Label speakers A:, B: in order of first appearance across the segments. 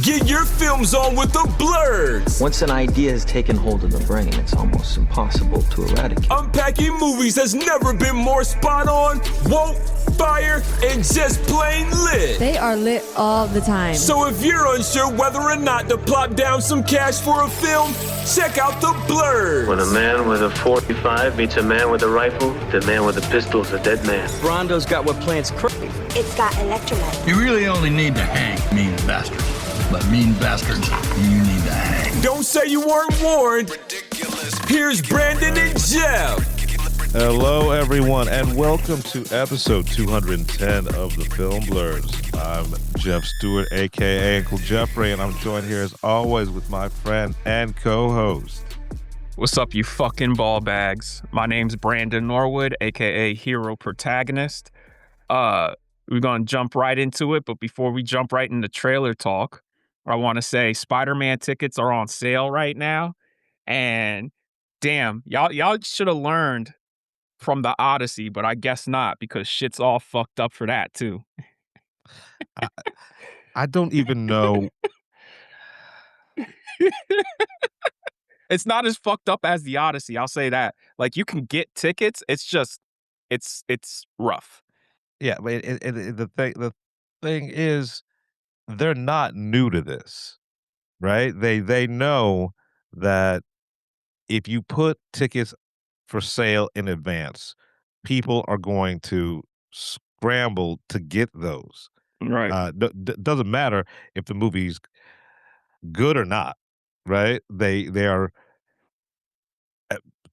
A: Get your films on with the Blurs.
B: Once an idea has taken hold of the brain, it's almost impossible to eradicate.
A: Unpacking movies has never been more spot on, woke, fire, and just plain lit.
C: They are lit all the time.
A: So if you're unsure whether or not to plop down some cash for a film, check out the Blurs.
D: When a man with a 45 meets a man with a rifle, the man with a pistol is a dead man.
B: Brondo's got what plants crave.
E: It's got electrolytes.
F: You really only need to hang mean bastards. But mean bastards, you need to hang.
A: Don't say you weren't warned. Here's Brandon and Jeff.
G: Hello, everyone, and welcome to episode 210 of the Film Blurs. I'm Jeff Stewart, a.k.a. Uncle Jeffrey, and I'm joined here, as always, with my friend and co-host.
H: What's up, you fucking ball bags? My name's Brandon Norwood, a.k.a. Hero Protagonist. We're going to jump right into it, but before we jump right into trailer talk, I want to say Spider-Man tickets are on sale right now, and damn, y'all should have learned from the Odyssey, but I guess not, because shit's all fucked up for that too.
G: I don't even know.
H: It's not as fucked up as the Odyssey, I'll say that. Like, you can get tickets, it's just, it's rough.
G: Yeah, but the thing is, they're not new to this, right? They know that if you put tickets for sale in advance, people are going to scramble to get those.
H: Right.
G: Doesn't matter if the movie's good or not, right? They are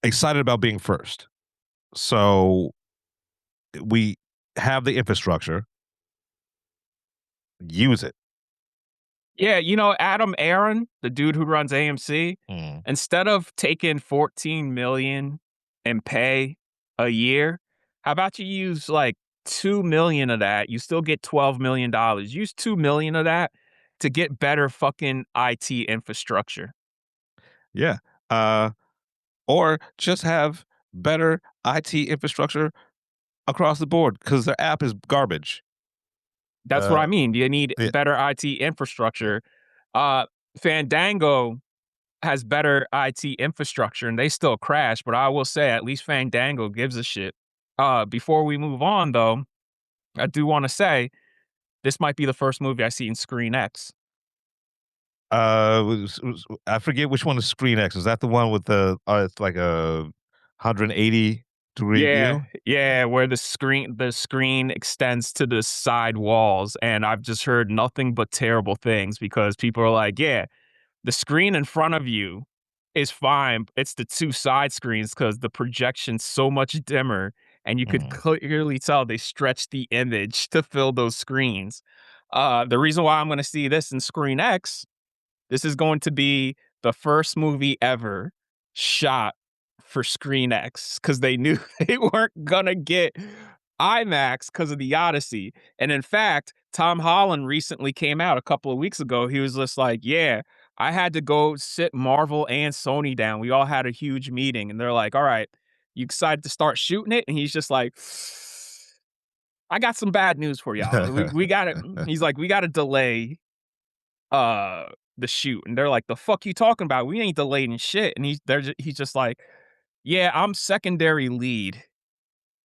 G: excited about being first. So we have the infrastructure. Use it.
H: Yeah, you know, Adam Aaron, the dude who runs AMC, instead of taking $14 million and pay a year, how about you use like $2 million of that? You still get $12 million. Use $2 million of that to get better fucking IT infrastructure.
G: Yeah. Or just have better IT infrastructure across the board, because their app is garbage.
H: That's what I mean. You need better IT infrastructure. Fandango has better IT infrastructure, and they still crash, but I will say at least Fandango gives a shit. Before we move on, though, I do want to say this might be the first movie I see in Screen X.
G: I forget which one is Screen X. Is that the one with the it's like a 180 degree view?
H: Yeah, where the screen extends to the side walls, and I've just heard nothing but terrible things, because people are like, yeah, the screen in front of you is fine. It's the two side screens, because the projection's so much dimmer, and you could clearly tell they stretched the image to fill those screens. The reason why I'm going to see this in Screen X, this is going to be the first movie ever shot for Screen X, because they knew they weren't gonna get IMAX because of the Odyssey. And in fact, Tom Holland recently came out a couple of weeks ago. He was just like, yeah, I had to go sit Marvel and Sony down. We all had a huge meeting, and they're like, all right, you excited to start shooting it? And he's just like, I got some bad news for y'all. we got it. He's like, we got to delay the shoot. And they're like, the fuck you talking about? We ain't delaying shit. And he's just like, yeah, I'm secondary lead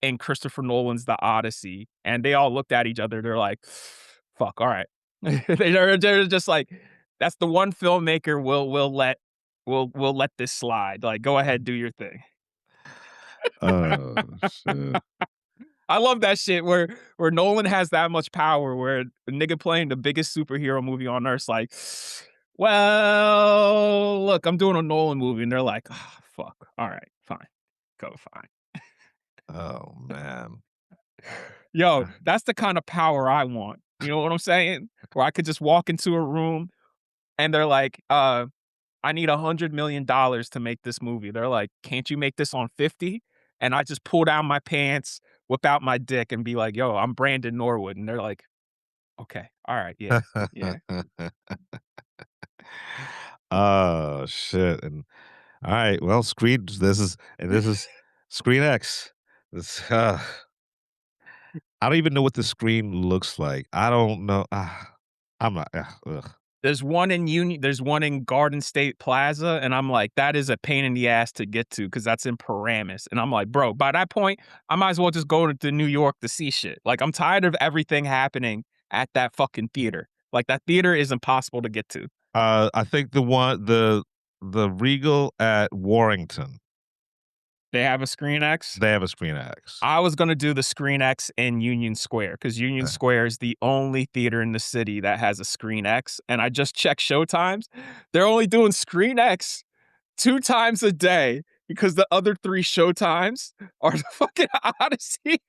H: in Christopher Nolan's The Odyssey. And they all looked at each other. They're like, fuck, all right. they're just like, that's the one filmmaker we'll let this slide. Like, go ahead, do your thing.
G: Oh, shit.
H: I love that shit where Nolan has that much power, where a nigga playing the biggest superhero movie on earth's like, well, look, I'm doing a Nolan movie. And they're like, oh, fuck. All right, fine. Go fine.
G: Oh, man.
H: Yo, that's the kind of power I want. You know what I'm saying? Where I could just walk into a room and they're like, I need $100 million to make this movie. They're like, can't you make this on 50? And I just pull down my pants, whip out my dick, and be like, yo, I'm Brandon Norwood. And they're like, okay, all right, yeah.
G: Oh, shit. And all right, well, this is Screen X. I don't even know what the screen looks like. I don't know. I'm not. Ugh.
H: There's one in Union. There's one in Garden State Plaza, and I'm like, that is a pain in the ass to get to because that's in Paramus. And I'm like, bro, by that point, I might as well just go to New York to see shit. Like, I'm tired of everything happening at that fucking theater. Like, that theater is impossible to get to.
G: I think the Regal at Warrington.
H: They have a Screen X.
G: They have a Screen X.
H: I was gonna do the Screen X in Union Square because Union Square is the only theater in the city that has a Screen X. And I just checked showtimes. They're only doing Screen X 2 times a day because the other 3 showtimes are the fucking Odyssey.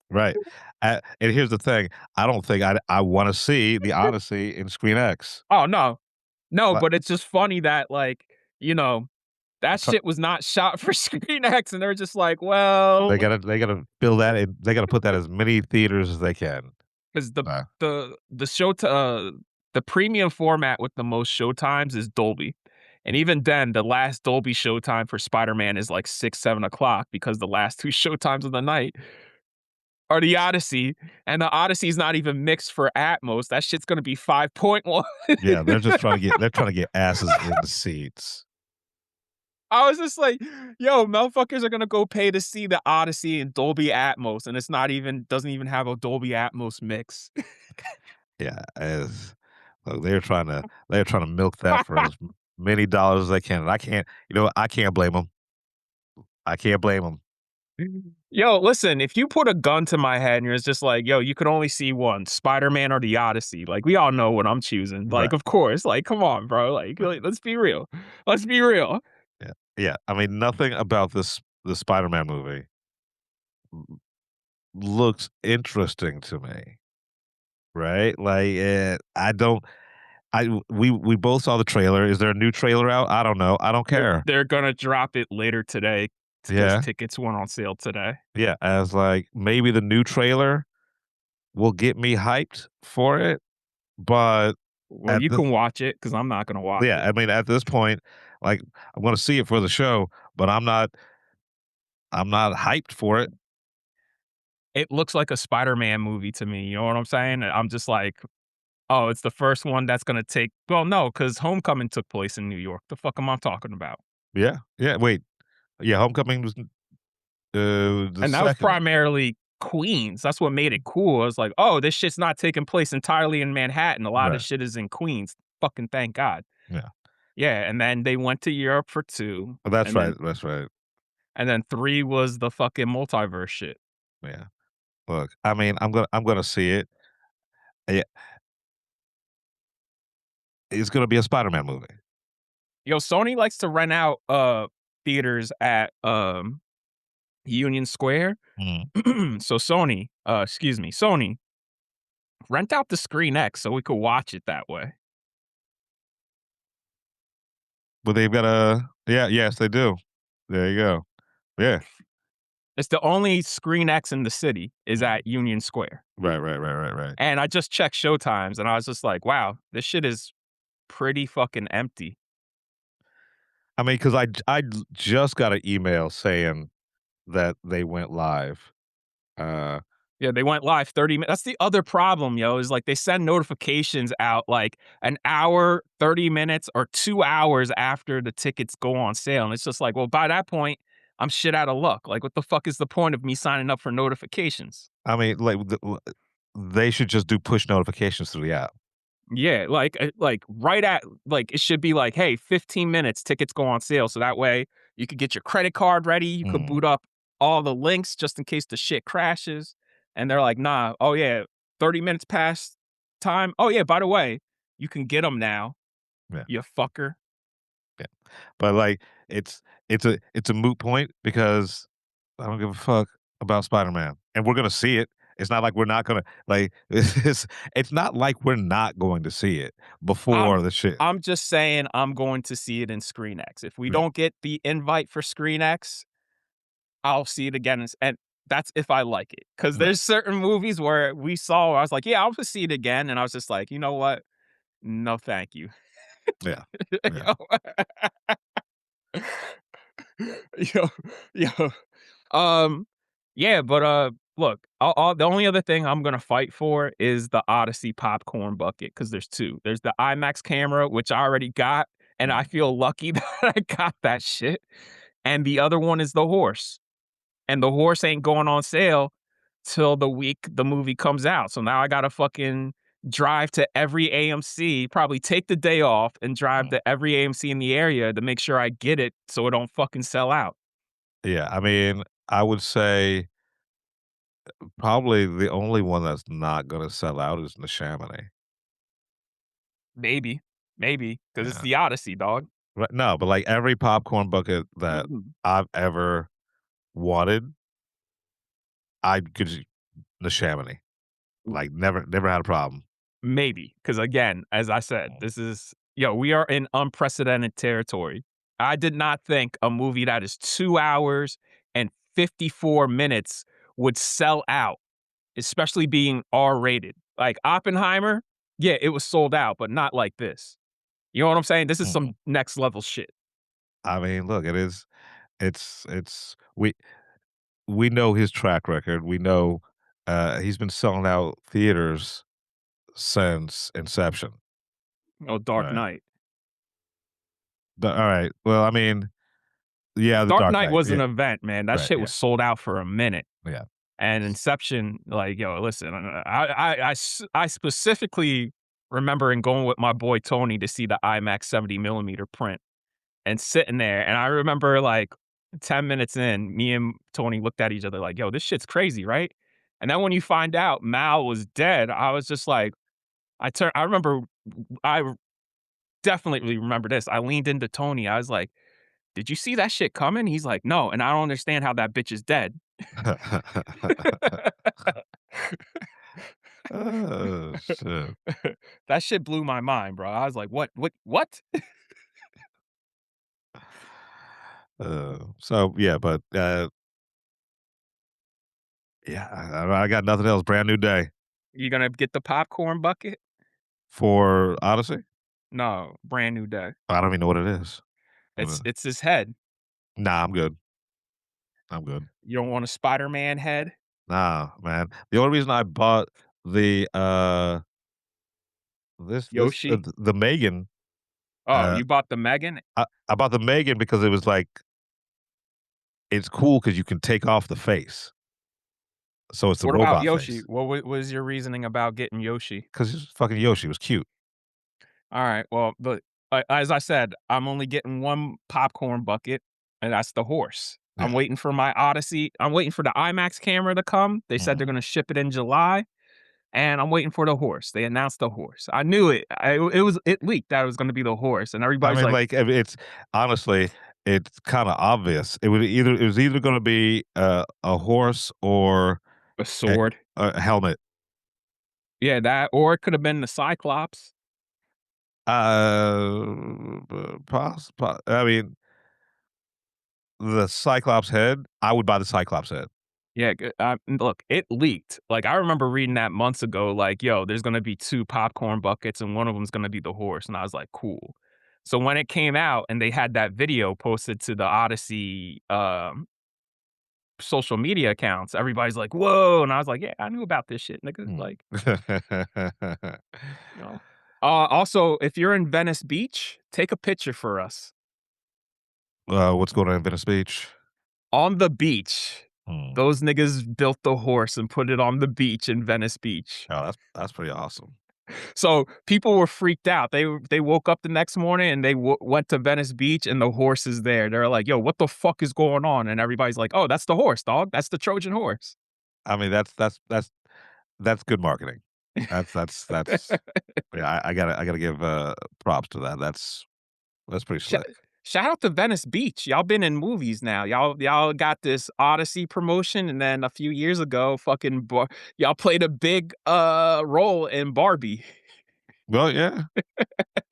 G: Right. And here's the thing. I don't think I want to see the Odyssey in Screen X.
H: Oh, no. No,
G: But
H: but it's just funny that, like, you know, that
G: so
H: shit was not shot for Screen X, and they're just like, well,
G: they gotta fill that in. They gotta put that as many theaters as they can.
H: because
G: Uh,
H: the premium format with the most showtimes is Dolby. And even then, the last Dolby showtime for Spider-Man is like 6, 7 o'clock because the last 2 showtimes of the night are the Odyssey, and the Odyssey's not even mixed for Atmos. That shit's gonna be 5.1.
G: yeah, they're trying to get asses in the seats.
H: I was just like, yo, motherfuckers are gonna go pay to see the Odyssey in Dolby Atmos, and it's not even doesn't even have a Dolby Atmos mix.
G: Yeah, look, they're trying to milk that for as many dollars as they can. And I can't blame them. I can't blame them.
H: Yo, listen, if you put a gun to my head and you're just like, yo, you could only see one, Spider-Man or the Odyssey, like, we all know what I'm choosing. Like,
G: Right.
H: of course, like, come on, bro. Like, let's be real. Let's be real.
G: Yeah. Yeah. I mean, nothing about the Spider-Man movie looks interesting to me. Right? Like, I don't. We both saw the trailer. Is there a new trailer out? I don't know. I don't care.
H: They're gonna drop it later today because
G: Yeah.
H: tickets went on sale today.
G: Yeah. As like maybe the new trailer will get me hyped for it, but
H: Well,
G: at
H: you
G: this
H: can watch it because I'm not gonna watch
G: yeah,
H: it.
G: I mean, at this point, like I'm gonna see it for the show, but I'm not hyped for it.
H: It looks like a Spider-Man movie to me. You know what I'm saying? I'm just like, oh, it's the first one that's gonna take. Well, no, because Homecoming took place in New York. The fuck am I talking about?
G: Yeah. Yeah. Wait. Yeah. Homecoming was the
H: And that was
G: second one.
H: primarily Queens. That's what made it cool. I was like, oh, this shit's not taking place entirely in Manhattan. A lot of
G: Right.
H: shit is in Queens. Fucking thank God.
G: Yeah.
H: Yeah, and then they went to Europe for 2,
G: Oh, that's
H: and
G: right.
H: then
G: That's right.
H: 3 was the fucking multiverse shit.
G: Yeah. Look, I mean, I'm gonna see it. Yeah, it's gonna be a Spider-Man movie.
H: Yo, Sony likes to rent out theaters at Union Square.
G: Mhm.
H: So Sony, rent out the Screen X so we could watch it that way.
G: But they've got yes, they do. There you go. Yeah.
H: It's the only Screen X in the city is at Union Square.
G: Right.
H: And I just checked showtimes and I was just like, wow, this shit is pretty fucking empty.
G: I mean, because I just got an email saying that they went live. Uh,
H: Yeah, they went live 30 minutes. That's the other problem, yo, is like they send notifications out like an hour, 30 minutes, or 2 hours after the tickets go on sale. And it's just like, well, by that point, I'm shit out of luck. Like, what the fuck is the point of me signing up for notifications?
G: I mean, they should just do push notifications through the app.
H: Yeah, like right at like it should be like, hey, 15 minutes, tickets go on sale. So that way you could get your credit card ready. You could
G: Mhm.
H: boot up all the links just in case the shit crashes. And they're like, nah, oh yeah, 30 minutes past time. Oh yeah, by the way, you can get them now,
G: Yeah.
H: you fucker.
G: Yeah. But like it's a moot point because I don't give a fuck about Spider-Man. And we're gonna see it. It's not like we're not gonna like it's not like we're not going to see it
H: I'm
G: before the shit.
H: I'm just saying I'm going to see it in Screen X. If we
G: Yeah.
H: don't get the invite for Screen X, I'll see it again, and that's if I like it. Because
G: Right.
H: there's certain movies where we saw where I was like, "Yeah, I'll just see it again," and I was just like, "You know what? No, thank you."
G: Yeah. Yeah.
H: Yo, yo, yo. Um, yeah, but look, the only other thing I'm gonna fight for is the Odyssey popcorn bucket because there's two. There's the IMAX camera, which I already got, and I feel lucky that I got that shit. And the other one is the horse, and the horse ain't going on sale till the week the movie comes out. So now I gotta fucking drive to every AMC, probably take the day off and drive to every AMC in the area to make sure I get it so it don't fucking sell out.
G: Yeah, I mean, I would say probably the only one that's not gonna sell out is Neshaminy.
H: Maybe, maybe because it's
G: Yeah.
H: the Odyssey, dog.
G: Right, no, but, like, every popcorn bucket that
H: Mhm.
G: I've ever wanted, I could just Neshaminy. Like, never had a problem.
H: Maybe, because again, as I said, this is we are in unprecedented territory. I did not think a movie that is 2 hours and 54 minutes would sell out, especially being R-rated. Like, Oppenheimer, yeah, it was sold out, but not like this. You know what I'm saying? This is
G: Mm.
H: some next level shit.
G: I mean, look, it is it's we know his track record. We know, he's been selling out theaters since inception.
H: Oh, Dark
G: Right.
H: Knight.
G: But, alright, well, I mean, yeah, The
H: Dark
G: Dark
H: Knight
G: Knight,
H: was
G: yeah,
H: an event, man. That
G: right,
H: shit
G: yeah,
H: was sold out for a minute.
G: yeah.
H: And Inception, like, yo, listen, I specifically remembering going with my boy Tony to see the IMAX 70 millimeter print and sitting there. And I remember like 10 minutes in, me and Tony looked at each other like, yo, this shit's crazy, right? And then when you find out Mal was dead, I was just like, I remember, I definitely remember this. I leaned into Tony. I was like, did you see that shit coming? He's like, no. And I don't understand how that bitch is dead.
G: Oh, shit.
H: That shit blew my mind, bro. I was like, what?"
G: So, yeah, but, yeah, I got nothing else. Brand new day.
H: You gonna get the popcorn bucket?
G: For Odyssey?
H: No, brand new day.
G: I don't even know what it is. What
H: It's his head.
G: Nah, I'm good. I'm good.
H: You don't want a Spider-Man head?
G: Nah, man. The only reason I bought the,
H: Yoshi?
G: the Megan,
H: Oh,
G: uh,
H: you bought the Megan?
G: I bought the Megan because it was like it's cool because you can take off the face. So it's the
H: What about
G: robot
H: Yoshi?
G: face.
H: What was your reasoning about getting Yoshi?
G: 'Cause it's fucking Yoshi, it was cute.
H: Alright, well, as I said, I'm only getting 1 popcorn bucket, and that's the horse. I'm
G: Yeah.
H: waiting for my Odyssey I'm waiting for the IMAX camera to come. They said they're
G: Mhm.
H: gonna ship it in July. And I'm waiting for the horse. They announced the horse. I knew it. It leaked that it was gonna be the horse, and
G: I
H: everybody's
G: mean,
H: like,
G: like, I mean, it's honestly, it's kinda obvious. It was either gonna be, a horse or
H: "A
G: a
H: sword."
G: a helmet.
H: Yeah, that or it could have been the Cyclops.
G: I mean, the Cyclops head, I would buy the Cyclops head.
H: Yeah, look, it leaked. Like, I remember reading that months ago, like, "Yo, there's gonna be 2 popcorn buckets, and one of them's gonna be the horse," and I was like, "Cool." So when it came out and they had that video posted to the Odyssey, social media accounts, everybody's like, "Whoa," and I was like, "Yeah, I knew about this shit, nigga."
G: Hmm.
H: Like, you know? Also, if you're in Venice Beach, take a picture for us.
G: What's going on in Venice Beach?
H: On the beach,
G: Hmm.
H: those niggas built the horse and put it on the beach in Venice Beach.
G: Oh, that's pretty awesome.
H: So people were freaked out. They woke up the next morning and they went to Venice Beach and the horse is there. They're like, "Yo, what the fuck is going on?" And everybody's like, "Oh, that's the horse, dog. That's the Trojan horse."
G: I mean, that's good marketing. That's yeah, I gotta give, props to that. That's pretty
H: Sh-
G: slick.
H: Shout out to Venice Beach. Y'all been in movies now. Y'all got this Odyssey promotion, and then a few years ago, y'all played a big role in Barbie.
G: Well, yeah.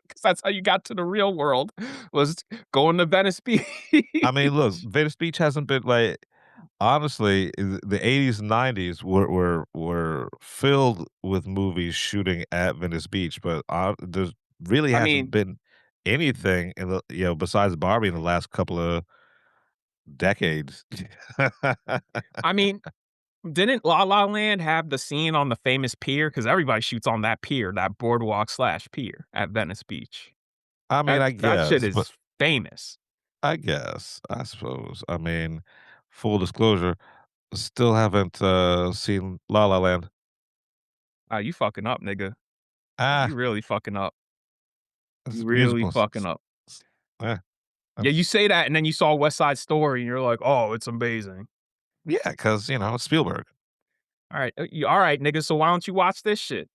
H: 'Cause that's how you got to the real world, was going to Venice Beach.
G: I mean, look, Venice Beach hasn't been like honestly, the '80s and '90s were filled with movies shooting at Venice Beach, but, there's really
H: I
G: hasn't
H: mean
G: been anything in the besides Barbie in the last couple of decades.
H: I mean, Didn't La La Land have the scene on the famous pier? Because everybody shoots on that pier, that boardwalk slash pier at Venice Beach.
G: I mean, I
H: That shit
G: guess, but
H: is famous.
G: I suppose. I mean, full disclosure, still haven't seen La La Land.
H: You fucking up, nigga.
G: Ah,
H: You really fucking up.
G: it's
H: You
G: a
H: really
G: musical.
H: fucking up.
G: Eh,
H: Yeah, you say that, and then you saw West Side Story, and you're like, "Oh, it's amazing."
G: yeah, because Spielberg.
H: All right, nigga. So why don't you watch this shit?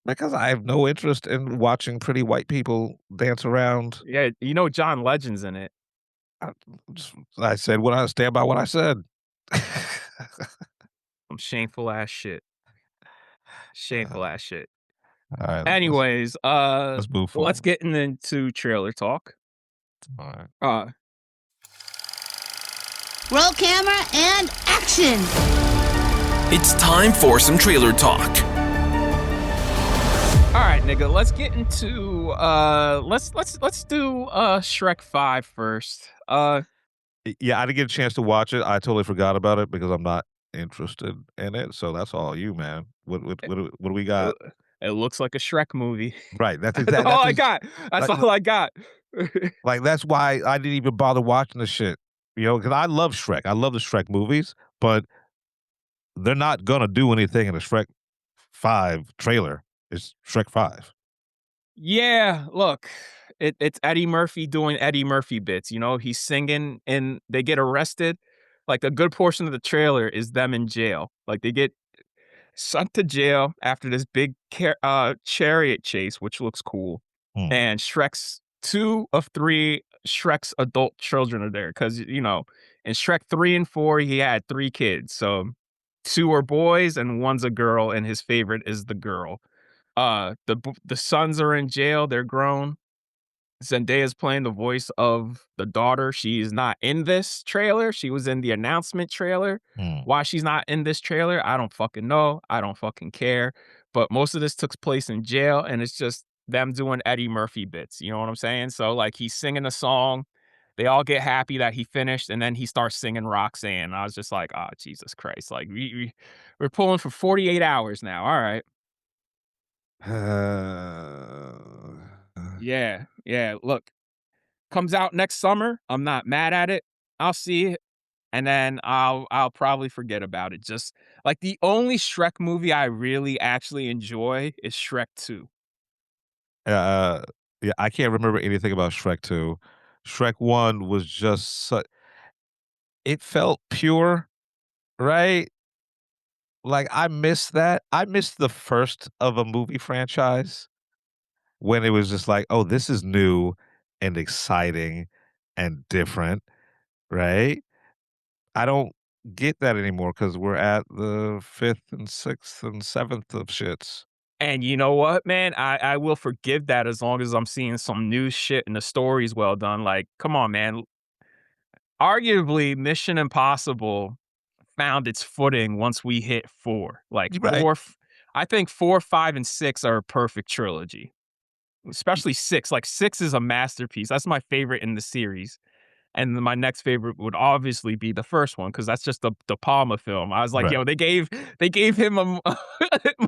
G: Because I have no interest in watching pretty white people dance around.
H: Yeah, John Legend's in it.
G: I, I said what I stand by what I said.
H: Some shameful ass shit.
G: Uh,
H: Shameful ass shit.
G: all right,
H: Anyways,
G: let's move
H: let's
G: forward.
H: get into trailer talk.
G: All right.
I: Roll camera and action!
A: It's time for some trailer talk.
H: All right, nigga. Let's get into let's do Shrek 5 first.
G: Yeah, I didn't get a chance to watch it. I totally forgot about it because I'm not interested in it. So that's all you, man. What do we
H: It,
G: got?
H: it looks like a Shrek movie.
G: Right. That's
H: That's
G: exactly.
H: all I got. That's all I got.
G: Like that's why I didn't even bother watching the shit. Because I love Shrek. I love the Shrek movies, but they're not gonna do anything in the Shrek 5 trailer. It's Shrek 5.
H: Yeah, look, it's Eddie Murphy doing Eddie Murphy bits. He's singing and they get arrested. Like a good portion of the trailer is them in jail. Like they get sent to jail after this big chariot chase, which looks cool.
G: Hmm.
H: And Shrek's 2 of 3 Shrek's adult children are there because in Shrek 3 and 4 he had 3 kids, so 2 are boys and 1's a girl, and his favorite is the girl. The sons are in jail, they're grown. Zendaya's playing the voice of the daughter. She is not in this trailer. She was in the announcement trailer.
G: Hmm.
H: Why she's not in this trailer, I don't fucking know. I don't fucking care. But most of this took place in jail, and it's just them doing Eddie Murphy bits. You know what I'm saying? So like he's singing a song. They all get happy that he finished, and then he starts singing Roxanne. I was just like, oh, Jesus Christ. Like we're pulling for 48 hours now. All right. Yeah. Yeah. Look, comes out next summer. I'm not mad at it. I'll see it, and then I'll probably forget about it. Just like the only Shrek movie I really actually enjoy is Shrek 2.
G: Yeah, I can't remember anything about Shrek 2. Shrek 1 was just it felt pure, right? Like I miss that. I miss the first of a movie franchise when it was just like, "Oh, this is new and exciting and different," right? I don't get that anymore because we're at the 5th and 6th and 7th of shits.
H: And you know what, man? I will forgive that as long as I'm seeing some new shit and the story's well done. Like, come on, man. Arguably, Mission Impossible found its footing once we hit 4. Like
G: Right.
H: I think 4, 5, and 6 are a perfect trilogy. Especially 6. Like 6 is a masterpiece. That's my favorite in the series. And then my next favorite would obviously be the first one because that's just the De Palma film. I was like,
G: Right.
H: yo, they gave him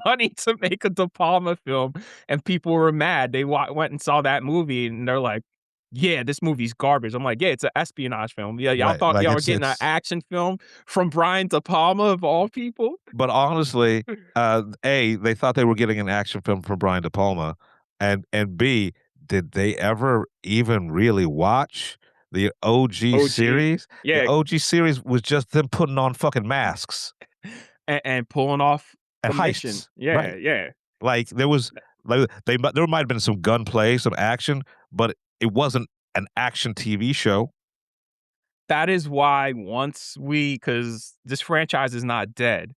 H: money to make a De Palma film, and people were mad. They went and saw that movie, and they're like, yeah, this movie's garbage. I'm like, yeah, it's an espionage film. Yeah, y'all
G: Right,
H: thought
G: like
H: y'all were getting an action film from Brian De Palma of all people?
G: but honestly, A, they thought they were getting an action film from Brian De Palma, and B, did they ever even really watch the OG
H: OG.
G: series? The
H: Yeah,
G: OG series was just them putting on fucking masks
H: and pulling off
G: and
H: the mission.
G: heists,
H: Yeah,
G: right?
H: yeah.
G: Like there was like there might have been some gunplay, some action, but it wasn't an action TV show.
H: That is why because this franchise is not dead.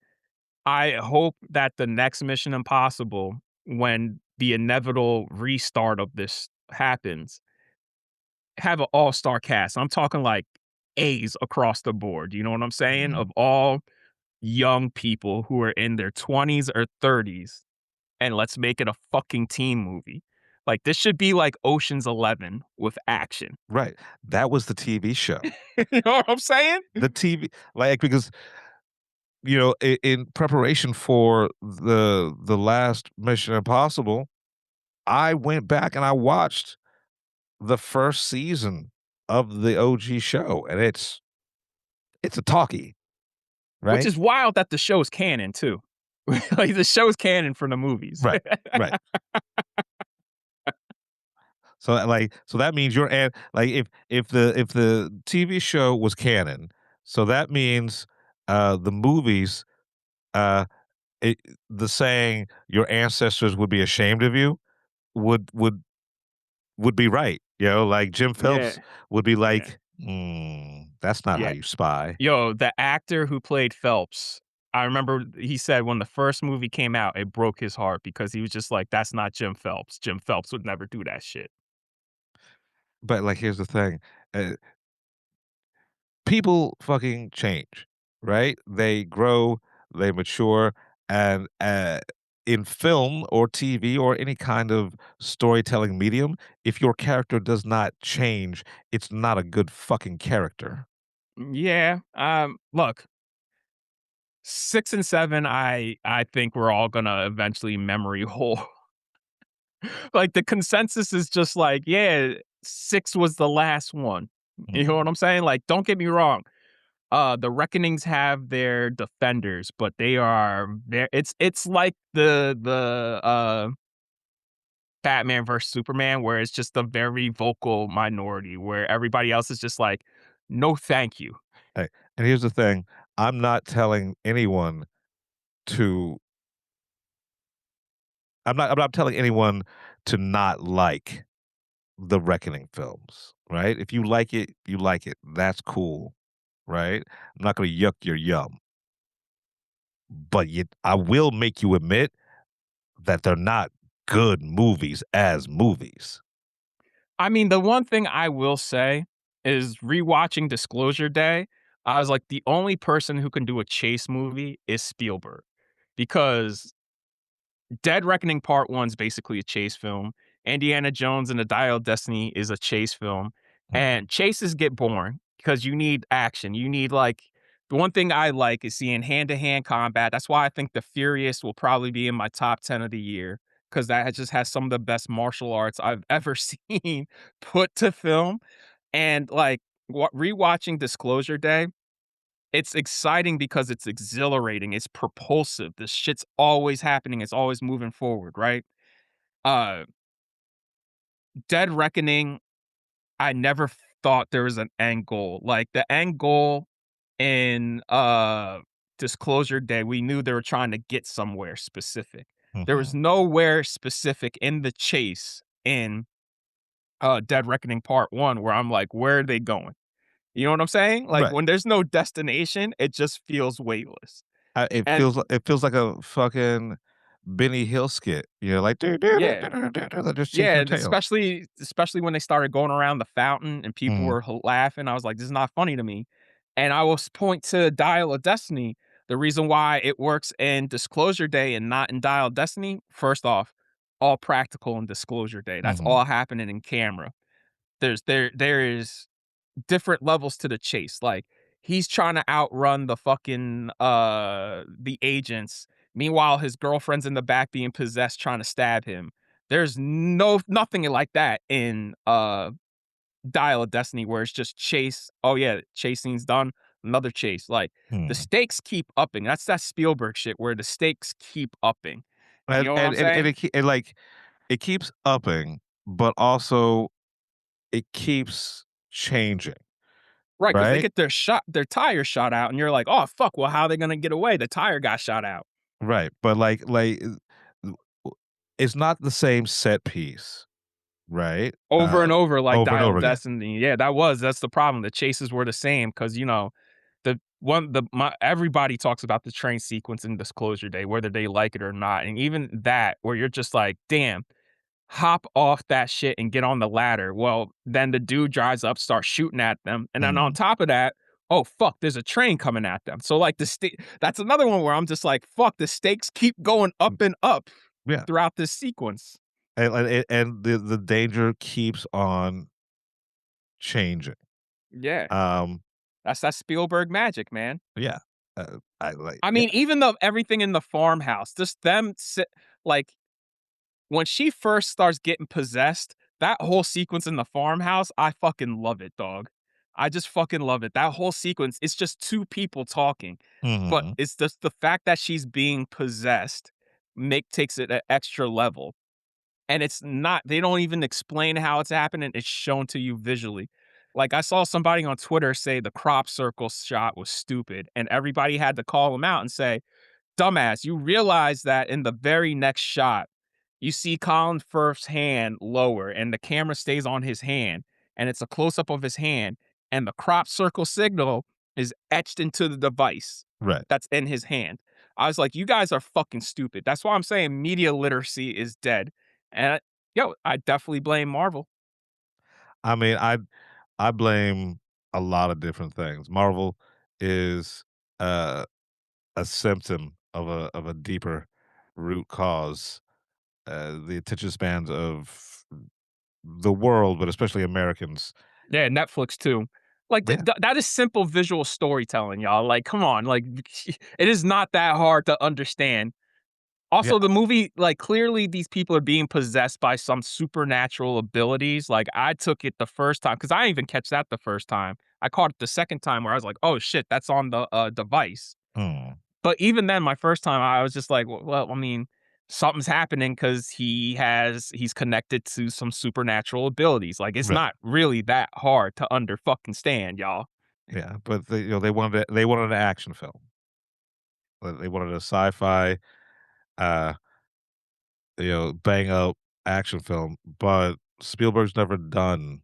H: I hope that the next Mission Impossible, when the inevitable restart of this happens, have an all-star cast. I'm talking like A's across the board. You know what I'm saying?
G: Mhm.
H: Of all young people who are in their 20s or 30s, and let's make it a fucking team movie. Like this should be like Ocean's 11 with action.
G: Right. That was the TV show.
H: You know what I'm saying?
G: The TV, like because in preparation for the last Mission Impossible, I went back and I watched the first season of the OG show, and it's a talkie,
H: Which
G: right?
H: is wild that the show's canon too. Like the show's canon for the movies.
G: Right, right. So that means you're at like if the TV show was canon, so that means the movies uh it, the saying your ancestors would be ashamed of you would be right. Like Jim
H: Yeah.
G: Phelps would be
H: Yeah.
G: like, that's not how
H: Yeah.
G: you spy.
H: Yo, the actor who played Phelps, I remember he said when the first movie came out, it broke his heart because he was just like, that's not Jim Phelps. Jim Phelps would never do that shit.
G: But like, here's the thing: uh, people fucking change, right? They grow, they mature, and in film or TV or any kind of storytelling medium, if your character does not change, it's not a good fucking character.
H: Yeah. Look, 6 and 7, I think we're all gonna eventually memory hole. Like the consensus is just like, yeah, 6 was the last one. You know
G: Mhm.
H: what I'm saying? Like, don't get me wrong. The Reckonings have their defenders, but they are very it's like the Batman versus Superman, where it's just a very vocal minority where everybody else is just like, no, thank you.
G: Hey, and here's the thing: I'm not telling anyone to. I'm not telling anyone to not like the Reckoning films, right? If you like it, you like it. That's cool, right? I'm not going to yuck your yum, but I will make you admit that they're not good movies as movies.
H: I mean, the one thing I will say is rewatching Disclosure Day, I was like, the only person who can do a chase movie is Spielberg because Dead Reckoning Part 1 is basically a chase film. Indiana Jones and the Dial of Destiny is a chase film.
G: Mhm,
H: And chases get boring because you need action. You need like the one thing I like is seeing hand-to-hand combat. That's why I think The Furious will probably be in my top 10 of the year because just has some of the best martial arts I've ever seen put to film. And like rewatching Disclosure Day, it's exciting because it's exhilarating, it's propulsive, this shit's always happening, it's always moving forward, right? Uh, Dead Reckoning, I never thought there was an end goal. Like, the end goal in, Disclosure Day, we knew they were trying to get somewhere specific. There was
G: mhm.
H: nowhere specific in the chase in, Dead Reckoning Part 1 where I'm like, "Where are they going?" You know what I'm saying? Like,
G: Right.
H: when there's no destination, it just feels weightless.
G: It
H: And
G: feels it feels like a fucking Benny Hill skit. Like
H: yeah.
G: they're just chasing
H: Yeah,
G: their
H: and
G: tail.
H: especially when they started going around the fountain and people
G: Mhm,
H: were laughing, I was like, "This is not funny to me." And I will point to Dial of Destiny. The reason why it works in Disclosure Day and not in Dial of Destiny, first off, all practical in Disclosure Day. That's
G: mhm,
H: all happening in camera. There is different levels to the chase. Like he's trying to outrun the fucking the agents. Meanwhile, his girlfriend's in the back being possessed, trying to stab him. There's nothing like that in Dial of Destiny where it's just chase. Oh yeah, chase scene's done. Another chase. Like the
G: hmm.
H: stakes keep upping. That's that Spielberg shit where the stakes keep upping. You
G: And
H: know what I'm
G: and and, and
H: saying?
G: it keeps upping, but also it keeps changing,
H: Right, because they
G: right?
H: get their tire shot out, and you're like, oh fuck, well, how are they gonna get away? The tire got shot out.
G: Right, but w it's not the same set piece, right?
H: Over and over like
G: Over and
H: Dial
G: over
H: of
G: again.
H: Destiny. Yeah, that's the problem. The chases were the same because everybody talks about the train sequence in Disclosure Day, whether they like it or not. And even that, where you're just like, damn, hop off that shit and get on the ladder. Well, then the dude drives up, starts shooting at them. And then on
G: Mhm.
H: top of that, oh fuck, there's a train coming at them. So like that's another one where I'm just like, fuck, the stakes keep going up and up
G: Yeah,
H: throughout this sequence.
G: and the danger keeps on changing.
H: Yeah.
G: Um,
H: That's that Spielberg magic, man.
G: yeah, I like,
H: I
G: yeah,
H: mean, even though everything in the farmhouse, just them like when she first starts getting possessed, that whole sequence in the farmhouse, I fucking love it, dog. I just fucking love it. That whole sequence, it's just two people talking, but
G: mhm,
H: it's just the fact that she's being possessed takes it an extra level. And it's not, they don't even explain how it's happening. It's shown to you visually. Like I saw somebody on Twitter say the crop circle shot was stupid, and everybody had to call him out and say, dumbass, you realize that in the very next shot, you see Colin Firth's hand lower and the camera stays on his hand and it's a close up of his hand and the crop circle signal is etched into the device
G: right.
H: that's in his hand. I was like, you guys are fucking stupid. That's why I'm saying media literacy is dead. And I definitely blame Marvel.
G: I mean, I blame a lot of different things. Marvel is, uh, a symptom of a deeper root cause. The attention spans of the world, but especially Americans.
H: Yeah, Netflix too. Like
G: Yeah,
H: that is simple visual storytelling, y'all. Like, come on, like it is not that hard to understand.
G: yeah,
H: Also, the movie, like clearly these people are being possessed by some supernatural abilities. Like I took it the first time because I didn't even catch that the first time. I caught it the second time where I was like, oh shit, that's on the device.
G: mm,
H: But even then, my first time, I was just like, well, I mean, something's happening because he's connected to some supernatural abilities. Like it's
G: right,
H: not really that hard to under fucking stand, y'all.
G: yeah, but they wanted an action film. They wanted a sci-fi, uh, bang up action film, but Spielberg's never done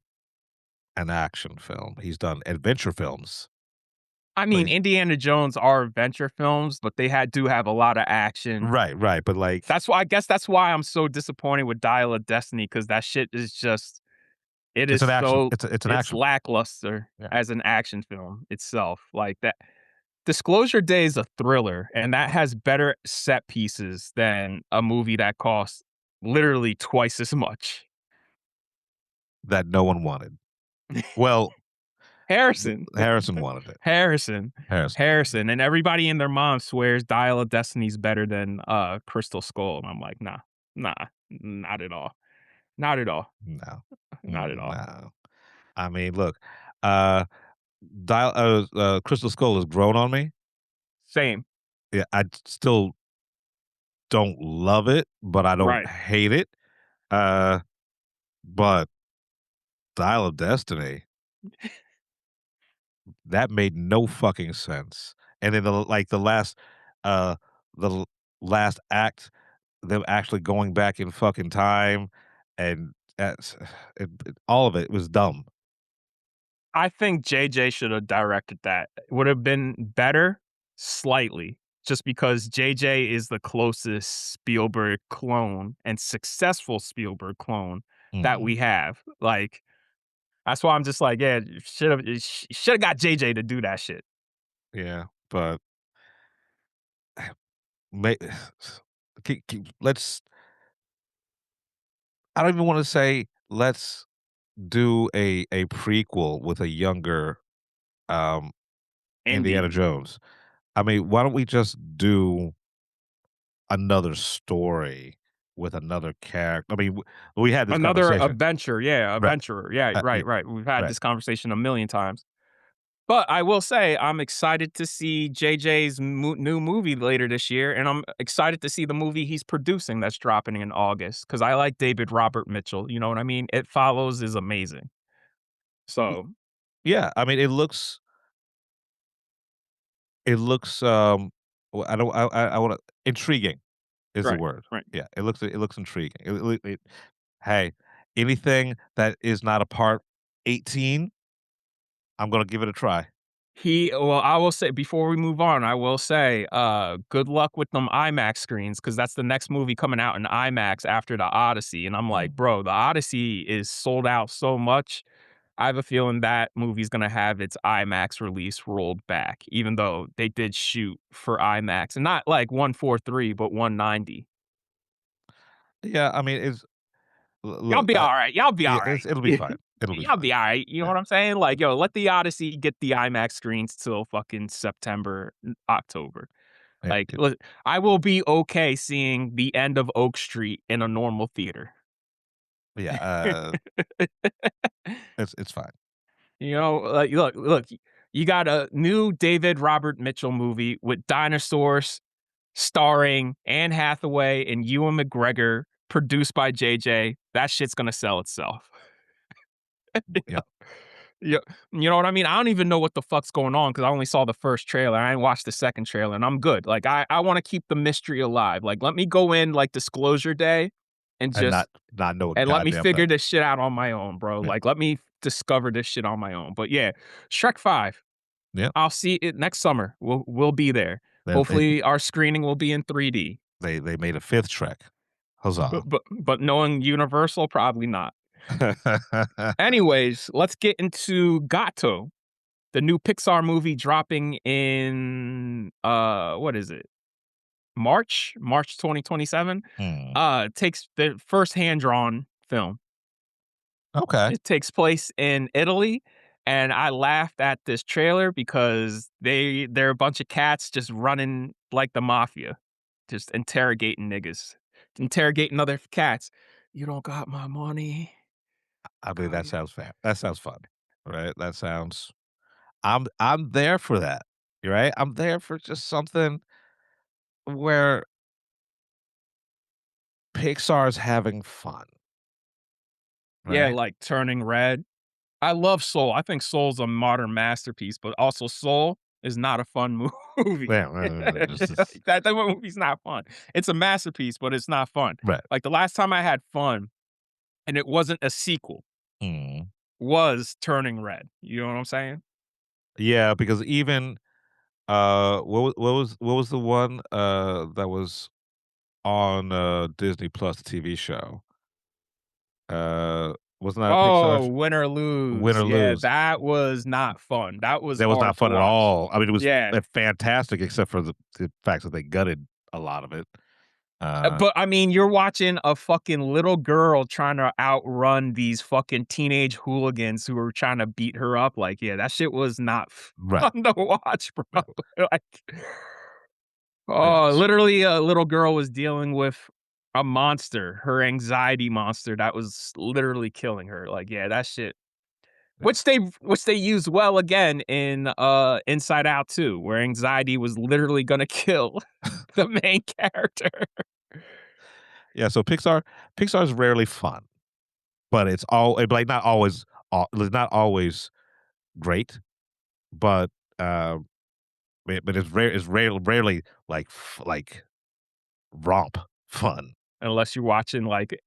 G: an action film. He's done adventure films,
H: I
G: but
H: mean, Indiana Jones are adventure films, but they do have a lot of action.
G: right, but like
H: That's why I guess that's why I'm so disappointed with Dial of Destiny because that shit is just it
G: it's
H: is
G: an action
H: so
G: it's an
H: it's
G: action
H: lackluster
G: yeah.
H: as an action film itself. Like that Disclosure Day is a thriller, and that has better set pieces than a movie that costs literally twice as much.
G: That no one wanted. Well,
H: Harrison,
G: Harrison wanted it.
H: Harrison,
G: Harrison wanted it.
H: Harrison, and everybody and their mom swears Dial of Destiny's better than Crystal Skull, and I'm like, nah, not at all, not at all,
G: No.
H: not at all.
G: No. I mean, look, uh, Crystal Skull has grown on me.
H: Same,
G: Yeah, I still don't love it, but I don't
H: right?
G: hate it. Uh, but Dial of Destiny, that made no fucking sense. And then uh, the last act, them actually going back in fucking time, and that's all of it was dumb.
H: I think JJ should have directed that. It would have been better, slightly, just because JJ is the closest Spielberg clone and successful Spielberg clone that
G: Mhm.
H: we have. Like, that's why I'm just like, yeah, should have got JJ to do that shit.
G: Yeah, but may let's. I don't even want to say let's do a prequel with a younger um Indiana
H: Indy,
G: Jones. I mean, why don't we just do another story with another character? I mean, we had this
H: another
G: conversation,
H: adventure, yeah,
G: right?
H: adventurer, yeah,
G: Yeah,
H: right. We've had
G: right.
H: this conversation a million times. But I will say I'm excited to see JJ's new movie later this year, and I'm excited to see the movie he's producing that's dropping in August because I like David Robert Mitchell. You know what I mean? It Follows is amazing.
G: Y-
H: So
G: Yeah, I mean, it looks I don't I want to intriguing is the
H: right,
G: word.
H: right.
G: Yeah, it looks intriguing. Hey, anything that is not a part 18, I'm gonna give it a try.
H: I will say before we move on, I will say, good luck with them IMAX screens because that's the next movie coming out in IMAX after the Odyssey. And I'm like,
G: Mm.
H: bro, the Odyssey is sold out so much. I have a feeling that movie's gonna have its IMAX release rolled back, even though they did shoot for IMAX and not like 143, but 190.
G: Yeah, I mean,
H: Y'all
G: look,
H: be all right. Y'all be
G: yeah,
H: all right.
G: it'll be fine. It'll be
H: Y'all
G: fine.
H: be all right. You know
G: Yeah.
H: what I'm saying? Like, yo, let the Odyssey get the IMAX screens till fucking September, October.
G: Yeah,
H: Like, look, I will be okay seeing the end of Oak Street in a normal theater.
G: yeah, it's fine.
H: You know, like, look, you got a new David Robert Mitchell movie with dinosaurs starring Anne Hathaway and Ewan McGregor, produced by JJ. That shit's gonna sell itself.
G: Yeah.
H: Yeah, you know what I mean? I don't even know what the fuck's going on because I only saw the first trailer. I ain't watched the second trailer, and I'm good. Like, I want to keep the mystery alive. Like, let me go in like Disclosure Day, and
G: And
H: just
G: not know a
H: and let me
G: goddamn
H: figure
G: thing.
H: this shit out on my own, bro.
G: Yeah.
H: Like, let me discover this shit on my own. But yeah, Shrek 5.
G: Yeah.
H: I'll see it next summer. We'll be there.
G: They
H: Hopefully, our screening will be in 3D.
G: they made a 5th Shrek. Huzzah.
H: But knowing Universal, probably not. Anyways, let's get into Gatto, the new Pixar movie dropping in what is it? March 2027.
G: Hmm.
H: Takes the first hand-drawn film.
G: Okay.
H: It takes place in Italy, and I laughed at this trailer because they're a bunch of cats just running like the mafia, just interrogating niggas, interrogating other cats. You don't got my money.
G: I mean,
H: Oh,
G: that
H: yeah.
G: sounds fair. That sounds fun, right? That sounds I'm there for that, right? I'm there for just something where Pixar's having fun,
H: Yeah,
G: right?
H: like Turning Red. I love Soul. I think Soul's a modern masterpiece, but also Soul is not a fun movie.
G: Yeah, just
H: That movie's not fun. It's a masterpiece, but it's not fun.
G: right.
H: Like the last time I had fun, and it wasn't a sequel,
G: Mm.
H: was Turning Red. You know what I'm saying?
G: Yeah, because even what was the one that was on Disney Plus TV show? Wasn't that a Pixar
H: Oh, Win or
G: Win
H: Lose.
G: or
H: Yeah,
G: Lose?
H: that was not fun. That was
G: That was
H: hard
G: not
H: to
G: fun at
H: watch.
G: all. I mean, it was
H: Yeah.
G: fantastic except for the fact that they gutted a lot of it. Uh,
H: But I mean, you're watching a fucking little girl trying to outrun these fucking teenage hooligans who are trying to beat her up. Like, yeah, that shit was not
G: right.
H: fun to watch, bro.
G: Right.
H: Like,
G: Yeah.
H: oh, literally, a little girl was dealing with a monster, her anxiety monster that was literally killing her. Like, yeah, that shit. Which they used well again in Inside Out 2, where anxiety was literally gonna kill the main character.
G: Yeah, so Pixar's rarely fun, but like it's not always great, but but rarely like like romp fun.
H: Unless you're watching like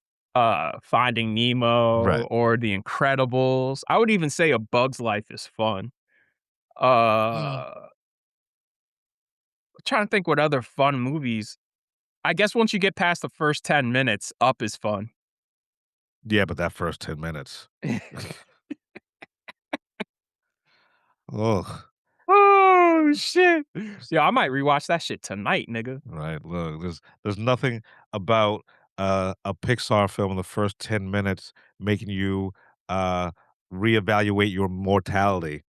H: Finding Nemo
G: Right.
H: or The Incredibles. I would even say A Bug's Life is fun. Trying to think what other fun movies. I guess once you get past the first 10 minutes, Up is fun.
G: Yeah, but that first 10 minutes. Ugh.
H: Oh shit. Yeah, I might rewatch that shit tonight, nigga.
G: Right. Look, there's nothing about a Pixar film in the first 10 minutes making you uh reevaluate your mortality.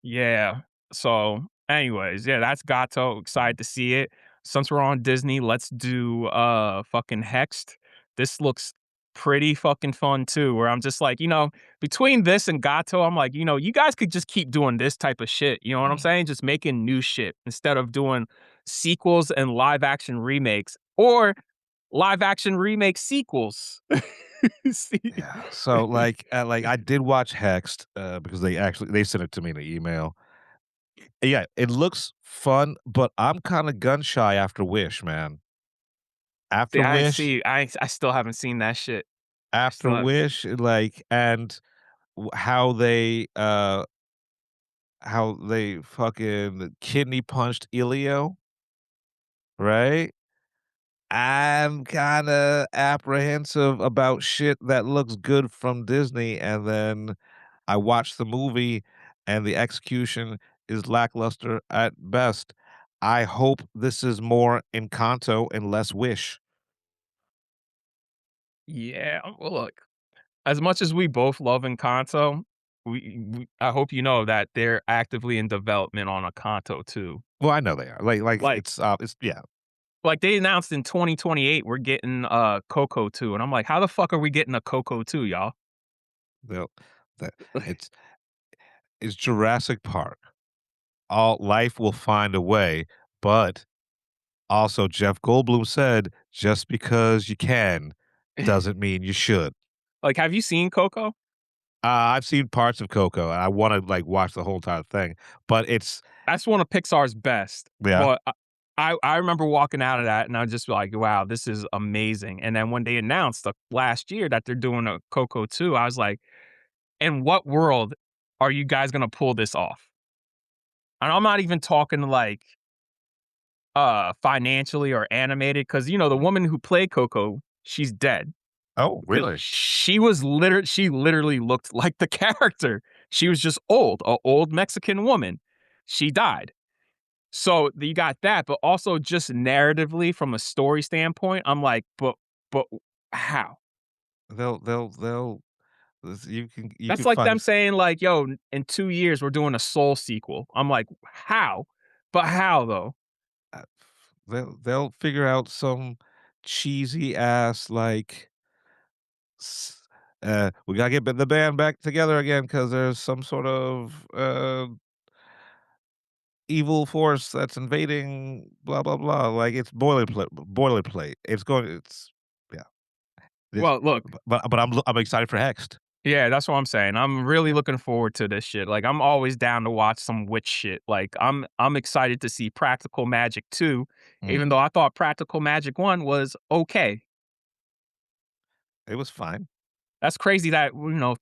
H: Yeah. So, anyways, yeah, that's Gato. Excited to see it. Since we're on Disney, let's do fucking Hexed. This looks pretty fucking fun too. Where I'm just like, between this and Gato, I'm like, you guys could just keep doing this type of shit. You know what I'm
G: Mm.
H: saying? Just making new shit instead of doing sequels and live action remakes or live action remake sequels. See?
G: Yeah. So like I did watch Hexed because they sent it to me in an email. Yeah, it looks fun, but I'm kind of gun shy after Wish, man.
H: See,
G: After
H: I ain't
G: Wish,
H: see. I still haven't seen that shit. I
G: after
H: still haven't.
G: Wish, like and how they fucking kidney punched Elio, right? I'm kind of apprehensive about shit that looks good from Disney, and then I watch the movie and the execution is lackluster at best. I hope this is more Encanto and less Wish.
H: Yeah, well, look, as much as we both love Encanto, I hope you know that they're actively in development on Encanto too.
G: Well, I know they are.
H: Like
G: It's yeah.
H: like they announced in 2028 we're getting Coco 2, and I'm like, how the fuck are we getting a Coco 2, y'all?
G: They'll that it's it's Jurassic Park. All life will find a way, but also Jeff Goldblum said, just because you can doesn't mean you should.
H: Like, have you seen Coco?
G: I've seen parts of Coco, and I wanna, like, watch the whole entire thing, but it's
H: That's one of Pixar's best.
G: yeah.
H: But I remember walking out of that and I was just like, wow, this is amazing. And then when they announced last year that they're doing a Coco 2, I was like, in what world are you guys gonna pull this off? And I'm not even talking like financially or animated, because the woman who played Coco, she's dead.
G: Oh,
H: Because
G: really?
H: she literally looked like the character. She was just old, a old Mexican woman. She died. So you got that, but also just narratively from a story standpoint, I'm like, but how?
G: They'll you
H: That's
G: can
H: like
G: find
H: them saying like, "Yo, in 2 years we're doing a Soul sequel." I'm like, how? But how though?
G: uh, they'll figure out some cheesy ass, like, s we gotta get the band back together again because there's some sort of, evil force that's invading blah, blah, blah, like, it's boilerplate. It's yeah. It's
H: Well, look,
G: but I'm excited for Hexed.
H: yeah, that's what I'm saying. I'm really looking forward to this shit. Like, I'm always down to watch some witch shit. Like, I'm excited to see Practical Magic 2,
G: Mm,
H: even though I thought Practical Magic 1 was okay.
G: it was fine.
H: That's crazy that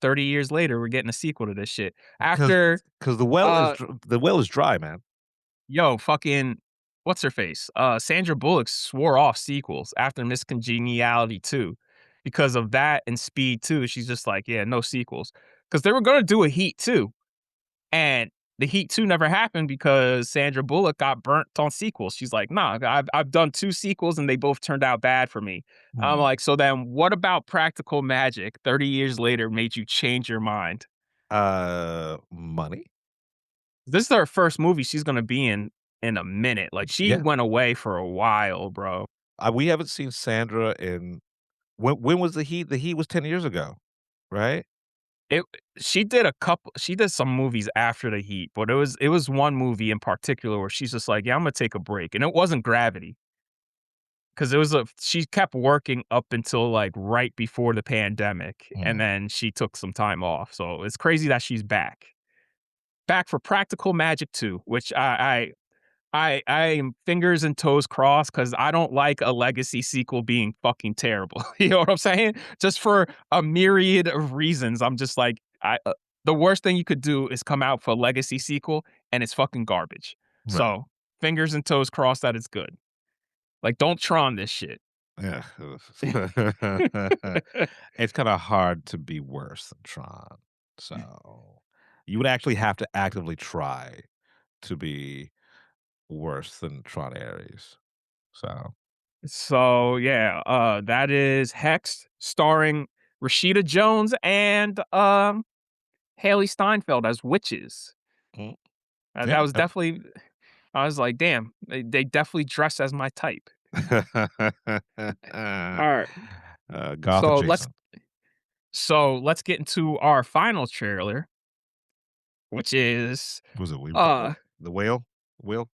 H: 30 years later we're getting a sequel to this shit.
G: Because
H: After uh
G: the well is dry, man.
H: yo, fucking what's her face? Sandra Bullock swore off sequels after Miss Congeniality 2. Because of that and Speed 2, she's just like, yeah, no sequels. Because they were gonna do a Heat 2. And the Heat 2 never happened because Sandra Bullock got burnt on sequels. She's like, "Nah, I've done 2 sequels and they both turned out bad for me." I'm
G: Hmm.
H: like, "So then what about Practical Magic 30 years later made you change your mind?"
G: Money?
H: This is her first movie she's gonna be in a minute. Like, she
G: Yeah.
H: went away for a while, bro.
G: We haven't seen Sandra in when was The Heat? The Heat was 10 years ago, right?
H: It she did some movies after The Heat, but it was one movie in particular where she's just like, "Yeah, I'm gonna take a break." And it wasn't Gravity. 'Cause she kept working up until, like, right before the pandemic, and
G: Mm.
H: then she took some time off, so it's crazy that she's back. Back for Practical Magic 2, which I am fingers and toes crossed because I don't like a legacy sequel being fucking terrible, you know what I'm saying? Just for a myriad of reasons, I'm just like, the worst thing you could do is come out for a legacy sequel, and it's fucking garbage.
G: Right.
H: So, fingers and toes crossed that it's good. Like, don't Tron this shit.
G: Yeah. It's kinda hard to be worse than Tron. So, you would actually have to actively try to be worse than Tron Ares. So,
H: So yeah, that is Hex, starring Rashida Jones and Haley Steinfeld as witches.
G: mm,
H: That
G: yeah,
H: was definitely. I was like, damn, they definitely dress as my type. All right,
G: Goth
H: so let's
G: adjacent.
H: let's get into our final trailer, which is
G: Was it
H: uh
G: the whale? Whale?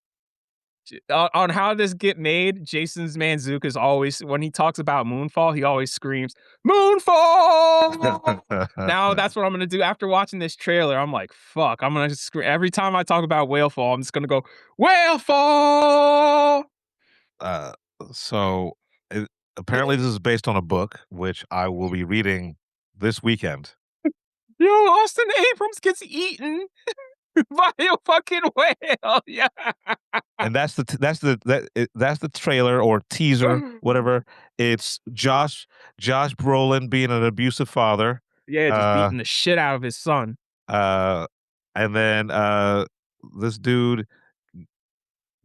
H: on how this get made. Jason's Manzukis always, when he talks about Moonfall, he always screams Moonfall. Now that's what I'm gonna do after watching this trailer. I'm like, fuck. I'm gonna scream every time I talk about Whalefall. I'm just gonna go Whalefall.
G: Uh, so, apparently this is based on a book, which I will be reading this weekend.
H: Yo, Austin Abrams gets eaten by a fucking whale. Yeah.
G: And that's the trailer or teaser, whatever. It's Josh Brolin being an abusive father.
H: Yeah, just
G: Uh
H: beating the shit out of his son.
G: uh and then this dude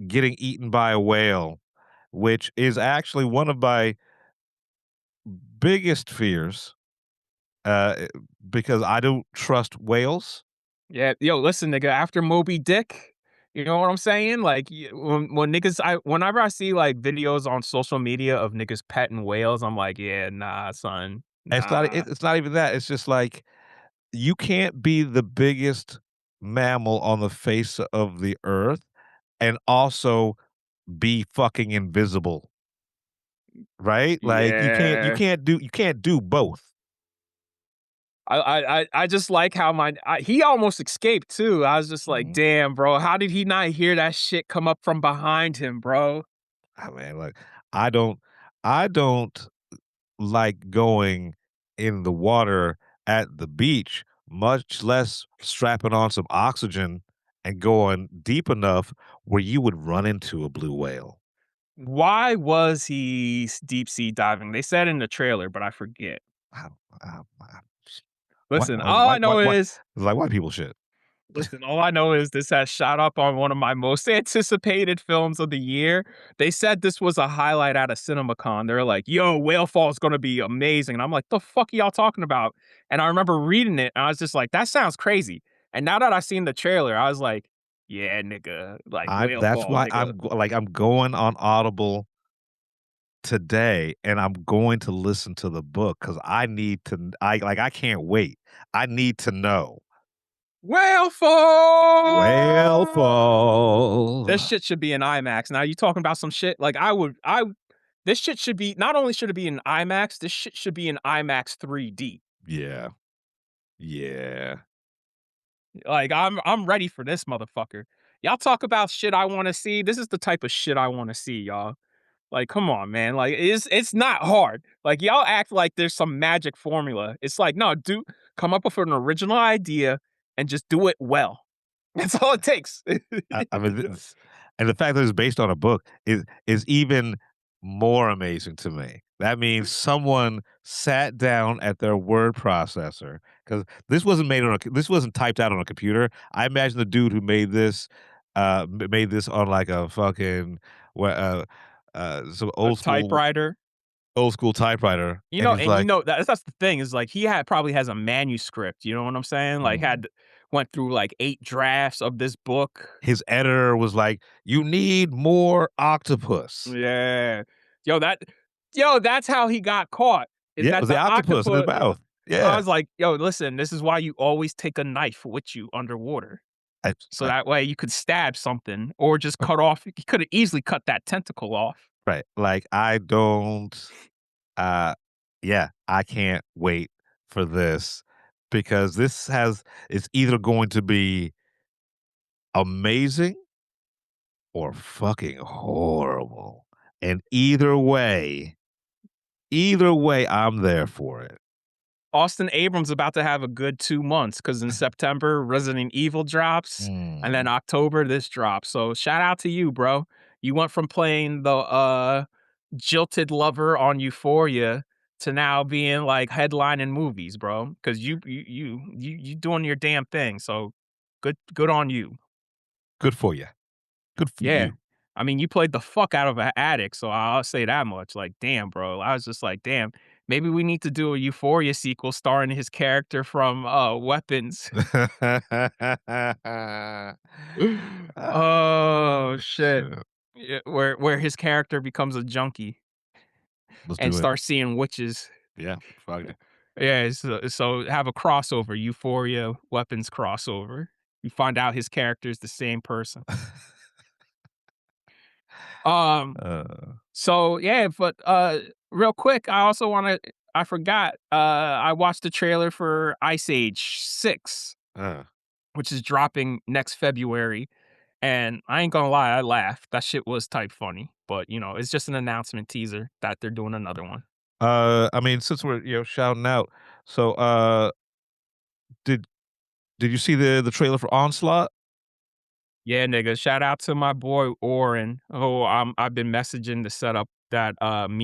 G: getting eaten by a whale, which is actually one of my biggest fears, because I don't trust whales.
H: Yeah, yo, listen, nigga. After Moby Dick, you know what I'm saying? Like when niggas, whenever I see like videos on social media of niggas petting whales, I'm like, yeah, nah, son,
G: And it's not
H: nah.
G: it's not even that. It's just like you can't be the biggest mammal on the face of the earth and also be fucking invisible, right? Like
H: Yeah.
G: you can't do both.
H: I just like how he almost escaped too. I was just like,
G: Mhm.
H: damn, bro, how did he not hear that shit come up from behind him, bro?
G: I mean, like I don't I don't like going in the water at the beach, much less strapping on some oxygen and going deep enough where you would run into a blue whale.
H: Why was he deep sea diving? They said in the trailer, but I forget.
G: I, I,
H: Listen, all I know is
G: it's like white people shit.
H: Listen, all I know is this has shot up on one of my most anticipated films of the year. They said this was a highlight at a CinemaCon. They're like, yo, Whalefall is going to be amazing. And I'm like, the fuck are y'all talking about? And I remember reading it and I was just like, that sounds crazy. And now that I seen the trailer, I was like, yeah, nigga, like
G: That's
H: Whalefall,
G: why
H: nigga.
G: I'm going on Audible today and I'm going to listen to the book because I can't wait. I need to know. Whale
H: Whalefall! This
G: fall.
H: shit should be in IMAX. Now you talking about some shit like this shit should be not only should it be in IMAX, this shit should be in IMAX 3D.
G: Yeah. Yeah.
H: Like I'm ready for this motherfucker. Y'all talk about shit I want to see. This is the type of shit I want to see, y'all. Like, come on, man. Like, it's not hard. Like, y'all act like there's some magic formula. It's like, no, come up with an original idea and just do it well. That's all it takes.
G: I mean, and the fact that it's based on a book is even more amazing to me. That means someone sat down at their word processor because this wasn't typed out on a computer. I imagine the dude who made this made this on like a fucking some
H: A typewriter.
G: old school typewriter,
H: You
G: and
H: know,
G: he's
H: and you
G: like,
H: know that's the thing is like probably has a manuscript. You know what I'm saying? Like
G: mhm.
H: went through like 8 drafts of this book.
G: His editor was like, "You need more octopus."
H: Yeah. Yo, that that's how he got caught. Is
G: Yeah, it
H: that
G: was the
H: the
G: octopus in his
H: octopus
G: mouth.
H: I
G: Yeah.
H: was like, "Yo, listen, this is why you always take a knife with you underwater.
G: I
H: So that way you could stab something or just cut off you could have easily cut that tentacle off."
G: right. Like I don't uh yeah, I can't wait for this because it's either going to be amazing or fucking horrible. And either way I'm there for it.
H: Austin Abrams about to have a good 2 months because in September, Resident Evil drops, and then
G: Mm.
H: October, this drops. So shout out to you, bro. You went from playing the jilted lover on Euphoria to now being like headlining movies, bro. Because you doing your damn thing. So good on you.
G: Good for you. Good for
H: Yeah.
G: you.
H: I mean, you played the fuck out of an addict, so I'll say that much. Like, damn, bro. I was just like, damn, maybe we need to do a Euphoria sequel starring his character from Weapons. Oh shit.
G: Shit.
H: Yeah, where his character becomes a junkie
G: Let's
H: and
G: do it.
H: starts seeing witches.
G: Yeah, fuck it.
H: Yeah, so have a crossover, Euphoria Weapons crossover. You find out his character is the same person. Um
G: Uh,
H: So yeah, but real quick, I forgot. I watched the trailer for Ice Age 6,
G: uh.
H: which is dropping next February. And I ain't gonna lie, I laughed. That shit was type funny. But you know, it's just an announcement teaser that they're doing another one.
G: I mean, since we're shouting out, so did did you see the trailer for Onslaught?
H: Yeah, nigga. Shout out to my boy Oren. Oh, I've been messaging to set up that I'm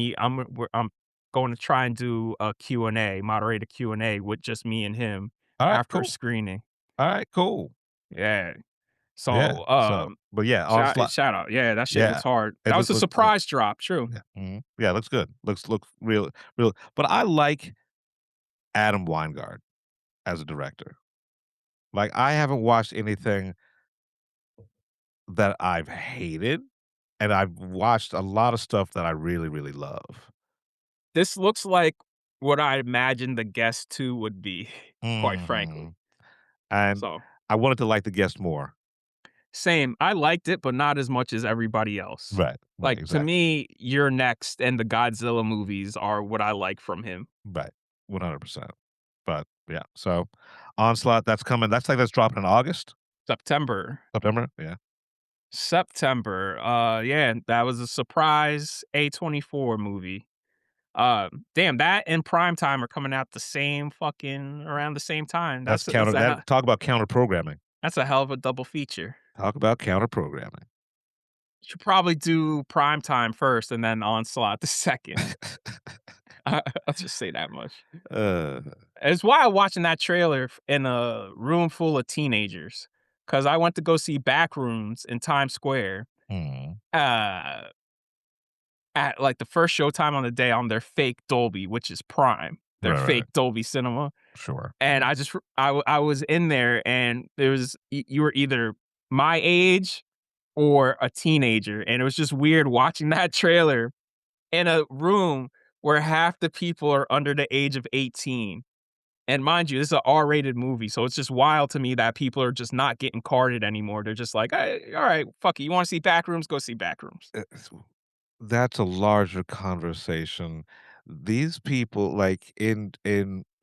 H: going to try and do a Q&A, moderate a Q&A with just me and him
G: All right,
H: after a
G: cool.
H: screening.
G: All right, cool.
H: Yeah.
G: Yeah.
H: So,
G: So, but yeah, Onslaught.
H: shout out. Yeah, that shit
G: Yeah,
H: looks hard.
G: it
H: That was a
G: look
H: surprise drop. True.
G: yeah, yeah, looks good. Looks real. But I like Adam Weingart as a director. Like I haven't watched anything that I've hated, and I've watched a lot of stuff that I really, really love.
H: This looks like what I imagined The Guest 2 would be, quite frankly.
G: Mhm. And
H: So,
G: I wanted to like the guest more.
H: same. I liked it, but not as much as everybody else.
G: Right,
H: Like, to
G: exactly.
H: me, You're Next and the Godzilla movies are what I like from him.
G: Right, 100%. But yeah, so Onslaught, that's coming. That's dropping in August,
H: September.
G: September. Yeah,
H: September. Yeah, that was a surprise A24 movie. Damn, that and Primetime are coming out the same fucking around the same time.
G: that's counter. That talk about counter programming.
H: That's a hell of a double feature.
G: Talk about counter programming.
H: Should probably do Primetime first and then Onslaught the second. I'll just say that much.
G: uh,
H: It's wild watching that trailer in a room full of teenagers. Cause I went to go see Backrooms in Times Square.
G: mm,
H: Uh at like the first showtime on the day on their fake Dolby, which is Prime, their
G: right,
H: fake Dolby Cinema.
G: sure.
H: And I just I was in there and there was you were either my age or a teenager, and it was just weird watching that trailer in a room where half the people are under the age of 18. And mind you, this is an R-rated movie, so it's just wild to me that people are just not getting carded anymore. They're just like, "Hey, all right, fuck it. You want to see Backrooms? Go see Backrooms."
G: It's- That's a larger conversation. These people, like in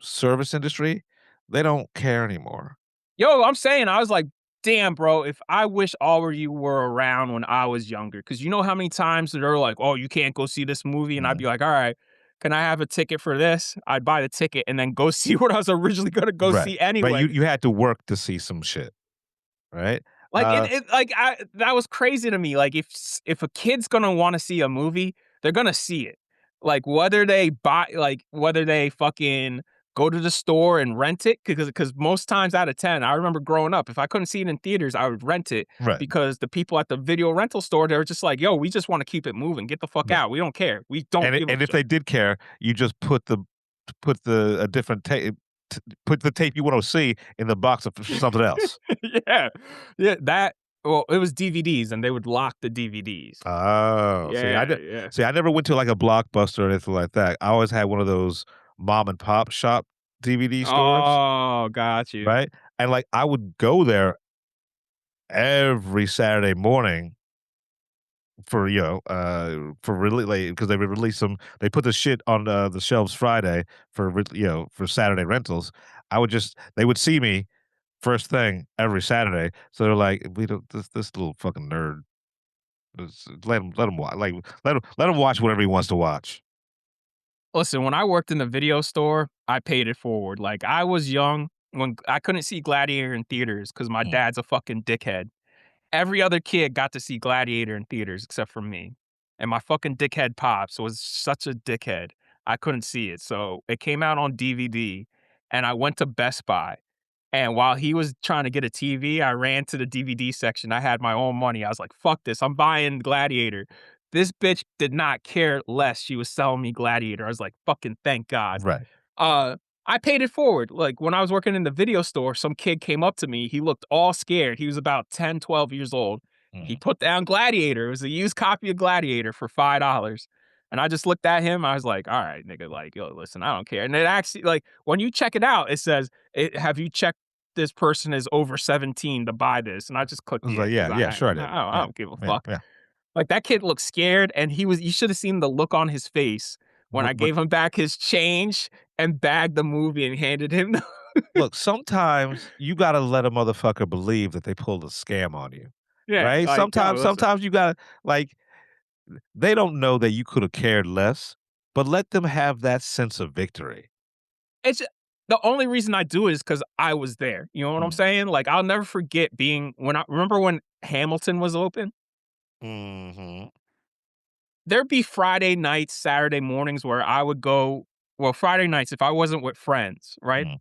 G: service industry, they don't care anymore.
H: Yo, I'm saying, I was like, damn, bro, if I wish all of you were around when I was younger, because you know how many times they're like, oh, you can't go see this movie? And I'd
G: Mm,
H: be like, all right, can I have a ticket for this? I'd buy the ticket and then go see what I was originally going to go
G: right,
H: see
G: right.
H: anyway.
G: You had to work to see some shit, right?
H: Like that was crazy to me. Like if a kid's gonna want to see a movie, they're gonna see it. Like whether they fucking go to the store and rent it because most times out of 10, I remember growing up, if I couldn't see it in theaters, I would rent it
G: Right.
H: because the people at the video rental store, they were just like, "Yo, we just want to keep it moving. Get the fuck
G: Right.
H: out. We don't care. We don't give a
G: And if
H: shit."
G: they did care, you just put the a different tape put the tape you want to see in the box of something else.
H: Yeah, yeah. Well, it was DVDs, and they would lock the DVDs.
G: Oh,
H: Yeah, yeah.
G: I never went to like a Blockbuster or anything like that. I always had one of those mom and pop shop DVD stores,
H: Oh, got you.
G: right? And like I would go there every Saturday morning for for really like because they would release them. They put the shit on the shelves Friday for for Saturday rentals. They would see me first thing every Saturday, so they're like, we don't this little fucking nerd. Let him watch let him watch whatever he wants to watch.
H: Listen, when I worked in the video store, I paid it forward. Like, I was young when I couldn't see Gladiator in theaters because my
G: Mm,
H: dad's a fucking dickhead. Every other kid got to see Gladiator in theaters except for me. And my fucking dickhead pops was such a dickhead. I couldn't see it. So it came out on DVD and I went to Best Buy. And while he was trying to get a TV, I ran to the DVD section. I had my own money. I was like, fuck this. I'm buying Gladiator. This bitch did not care less. She was selling me Gladiator. I was like, fucking thank God.
G: right.
H: Uh, I paid it forward. Like when I was working in the video store, some kid came up to me. He looked all scared. He was about 10, 12 years old. He
G: Mm.
H: put down Gladiator. It was a used copy of Gladiator for $5. And I just looked at him. I was like, all right, nigga, like, yo, listen, I don't care. And it actually, like, when you check it out, it says, have you checked this person is over 17 to buy this? And I just clicked
G: I was
H: yeah,
G: like,
H: because
G: yeah, yeah, sure I
H: I,
G: did.
H: I
G: Yeah,
H: don't give a
G: yeah,
H: fuck.
G: yeah.
H: Like that kid looked scared, and you should have seen the look on his face when I
G: But
H: gave him back his change and bagged the movie and handed him the
G: look, sometimes you gotta let a motherfucker believe that they pulled a scam on you,
H: yeah,
G: right?
H: like, yo, listen.
G: Sometimes you gotta like they don't know that you could have cared less, but let them have that sense of victory.
H: It's the only reason I do is because I was there. You know what I'm
G: Mm.
H: saying? Like, I'll never forget being when I remember when Hamilton was open?
G: Mhm.
H: There'd be Friday nights, Saturday mornings where I would go well, Friday nights if I wasn't with friends, right?
G: Mm.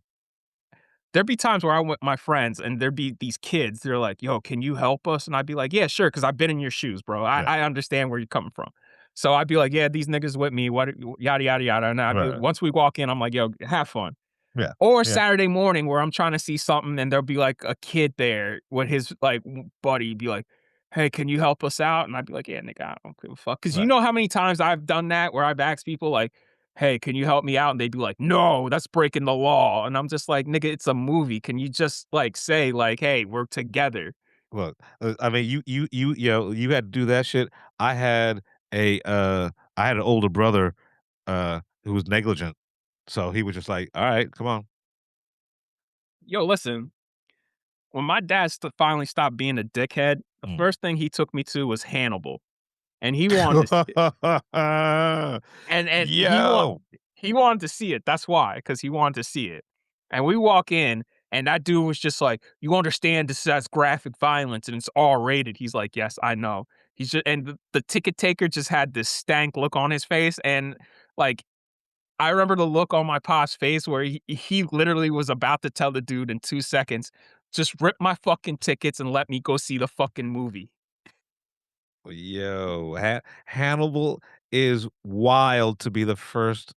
H: there'd be times where I went with my friends and there'd be these kids. They're like, "Yo, can you help us?" And I'd be like, "Yeah, sure," because I've been in your shoes, bro. I,
G: Right.
H: I understand where you're coming from. So I'd be like, "Yeah, these niggas with me. What yada yada yada." And
G: Right.
H: once we walk in, I'm like, "Yo, have fun."
G: Yeah.
H: Or
G: Yeah.
H: Saturday morning where I'm trying to see something and there'll be like a kid there with his like buddy be like, "Hey, can you help us out?" And I'd be like, "Yeah, nigga, I don't give a fuck." Cause you
G: Right.
H: know how many times I've done that where I've asked people like, "Hey, can you help me out?" And they'd be like, "No, that's breaking the law." And I'm just like, "Nigga, it's a movie. Can you just like say like, hey, we're together?"
G: Look, I mean, you had to do that shit. I had I had an older brother, who was negligent, so he was just like, "All right, come on."
H: Yo, listen, when my dad finally stopped being a dickhead, the
G: Mm.
H: first thing he took me to was Hannibal. And he wanted to and
G: Yo.
H: he wanted to see it, that's why, because he wanted to see it. And we walk in, and that dude was just like, "You understand this has graphic violence and it's R-rated." He's like, "Yes, I know." He's just and the ticket taker just had this stank look on his face, and, like, I remember the look on my pop's face where he literally was about to tell the dude in 2 seconds, "Just rip my fucking tickets and let me go see the fucking movie."
G: Yo, Hannibal is wild to be the first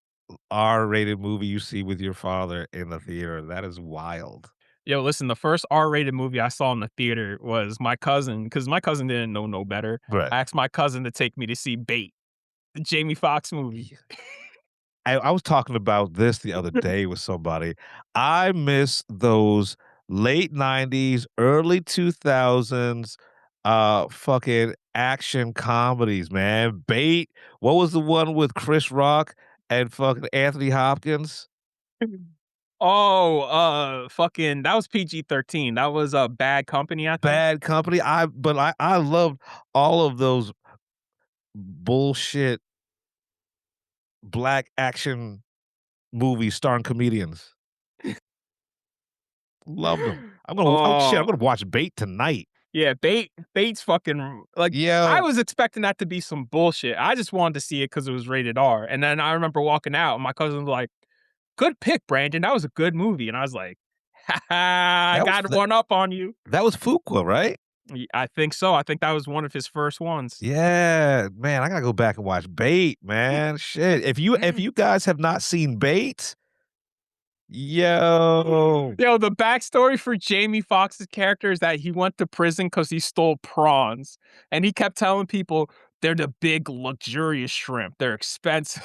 G: R-rated movie you see with your father in the theater. That is wild.
H: Yo, listen, the first R-rated movie I saw in the theater was my cousin, because my cousin didn't know no better.
G: Right.
H: I asked my cousin to take me to see Bait, the Jamie Foxx movie.
G: I was talking about this the other day with somebody. I miss those late 90s, early 2000s, fucking action comedies, man. Bait. What was the one with Chris Rock and fucking Anthony Hopkins?
H: Oh, fucking that was PG-13. That was, Bad Company, I think.
G: Bad Company. I loved all of those bullshit black action movies starring comedians. Loved them. I'm
H: Oh,
G: gonna watch Bait tonight.
H: yeah, Bait's fucking like, I
G: Yo,
H: was expecting that to be some bullshit. I just wanted to see it because it was rated R, and then I remember walking out, and my cousin was like, "Good pick, Brandon. That was a good movie." And I was like, "Ha ha, I
G: that was
H: got one up on you."
G: that was Fuqua, right?
H: I think so. I think that was one of his first ones.
G: Yeah, man, I gotta go back and watch Bait, man. Shit. If you guys have not seen Bait, yo.
H: Yo, the backstory for Jamie Foxx's character is that he went to prison because he stole prawns, and he kept telling people they're the big luxurious shrimp. They're expensive.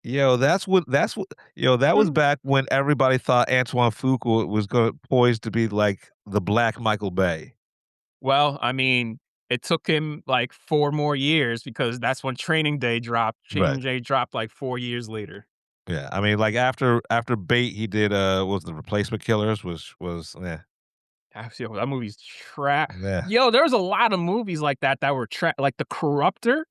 G: That was back when everybody thought Antoine Fuqua was poised to be like the black Michael Bay.
H: Well, I mean, it took him like 4 more years because that's when Training Day dropped.
G: Right.
H: Training Day dropped like 4 years later.
G: Yeah. I mean, like after Bait, he did what was the Replacement Killers was
H: Yo, that movie's trash.
G: yeah.
H: Yo, there's a lot of movies like that that were like The Corruptor.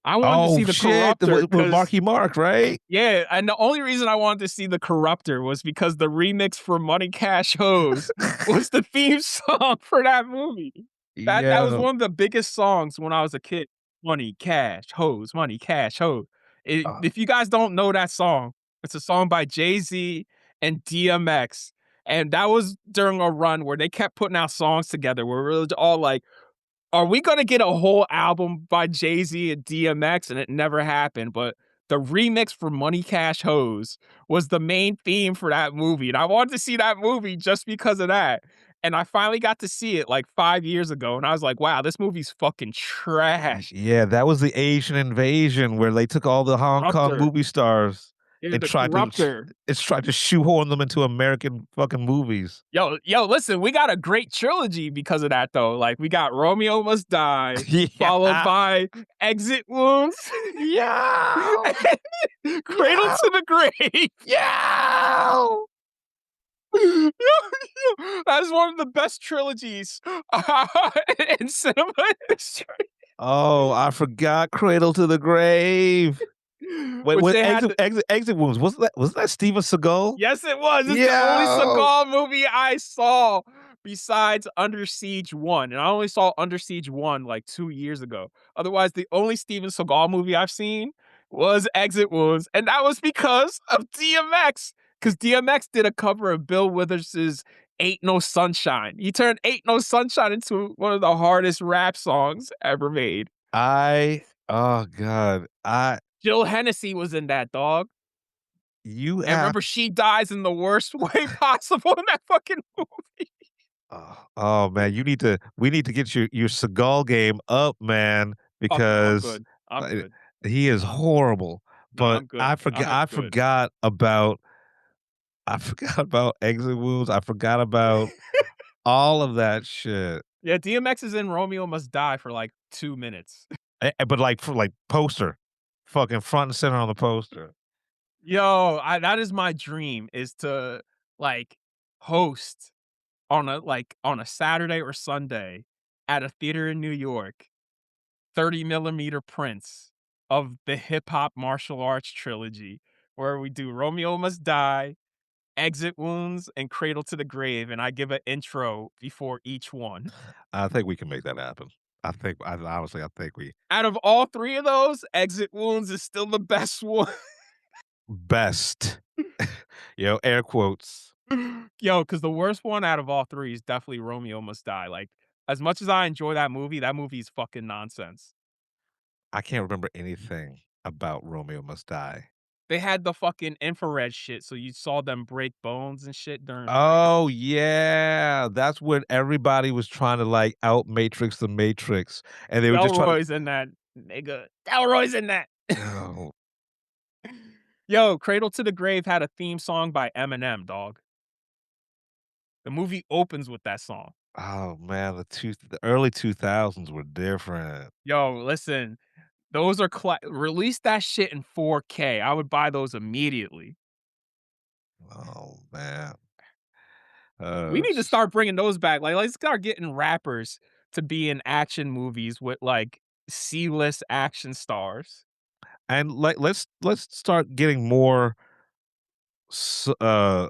H: I wanted to
G: Oh
H: see The
G: shit,
H: Corruptor
G: with
H: because
G: Marky Mark, right?
H: yeah, and the only reason I wanted to see The Corruptor was because the remix for Money Cash Hose was the theme song for that movie. That was
G: Yeah.
H: one of the biggest songs when I was a kid. Money, cash, hose, money, cash, hose. If you guys don't know that song, it's a song by Jay-Z and DMX. And that was during a run where they kept putting out songs together where we were all like, are we gonna get a whole album by Jay-Z and DMX? And it never happened, but the remix for Money Cash Hose was the main theme for that movie, and I wanted to see that movie just because of that, and I finally got to see it, like, 5 years ago, and I was like, "Wow, this movie's fucking trash."
G: Yeah, that was the Asian invasion where they took all the Hong Kong
H: Corruptor.
G: movie stars
H: Yeah,
G: and
H: The Corruptor.
G: tried to shoehorn them into American fucking movies.
H: Yo, listen, we got a great trilogy because of that, though, like, we got Romeo Must Die, followed
G: Yeah.
H: by Exit Wounds,
G: Yo!
H: Cradle
G: Yo!
H: to the Grave.
G: Yo!
H: That is one of the best trilogies in cinema history.
G: Oh, I forgot Cradle to the Grave. Wait,
H: Which
G: what
H: they had
G: Exit Wounds, wasn't that Steven Seagal?
H: yes, it was. It's the only
G: Yo!
H: Seagal movie I saw besides Under Siege 1, and I only saw Under Siege 1, like, 2 years ago. Otherwise, the only Steven Seagal movie I've seen was Exit Wounds, and that was because of DMX. Because DMX did a cover of Bill Withers's Ain't No Sunshine. He turned Ain't No Sunshine into one of the hardest rap songs ever made.
G: Oh God.
H: Jill Hennessy was in that, dog.
G: You
H: And
G: have
H: remember, she dies in the worst way possible in that fucking movie.
G: oh man, we need to get your Seagal game up, man,
H: Fuck no, I'm
G: because
H: good. I'm
G: uh,
H: good.
G: he is horrible.
H: No,
G: But
H: I'm good. I'm
G: I
H: good.
G: forgot about exit wounds. I forgot about all of that shit.
H: Yeah, DMX is in Romeo Must Die for like 2 minutes.
G: But like for like poster, fucking front and center on the poster.
H: Yo, that is my dream, is to like host on a Saturday or Sunday at a theater in New York, 30 millimeter prints of the hip hop martial arts trilogy, where we do Romeo Must Die, Exit Wounds, and Cradle to the Grave, and I give an intro before each one.
G: I think we can make that happen. I think we
H: Out of all three of those, Exit Wounds is still the best one.
G: best. Air quotes.
H: Yo, because the worst one out of all three is definitely Romeo Must Die. Like, as much as I enjoy that movie's fucking nonsense.
G: I can't remember anything about Romeo Must Die.
H: They had the fucking infrared shit, so you saw them break bones and shit during fights.
G: Oh yeah, that's when everybody was trying to like out Matrix the Matrix, and they were just trying to.
H: Delroy's in that, nigga. Delroy's in that.
G: Oh,
H: Yo, Cradle to the Grave had a theme song by Eminem, dog. The movie opens with that song.
G: oh man, the early 2000s were different.
H: Yo, listen, those are release that shit in 4K. I would buy those immediately.
G: Oh man,
H: We need to
G: sh-
H: start bringing those back. Like, let's start getting rappers to be in action movies with like C-list action stars.
G: and like let's start getting more s- uh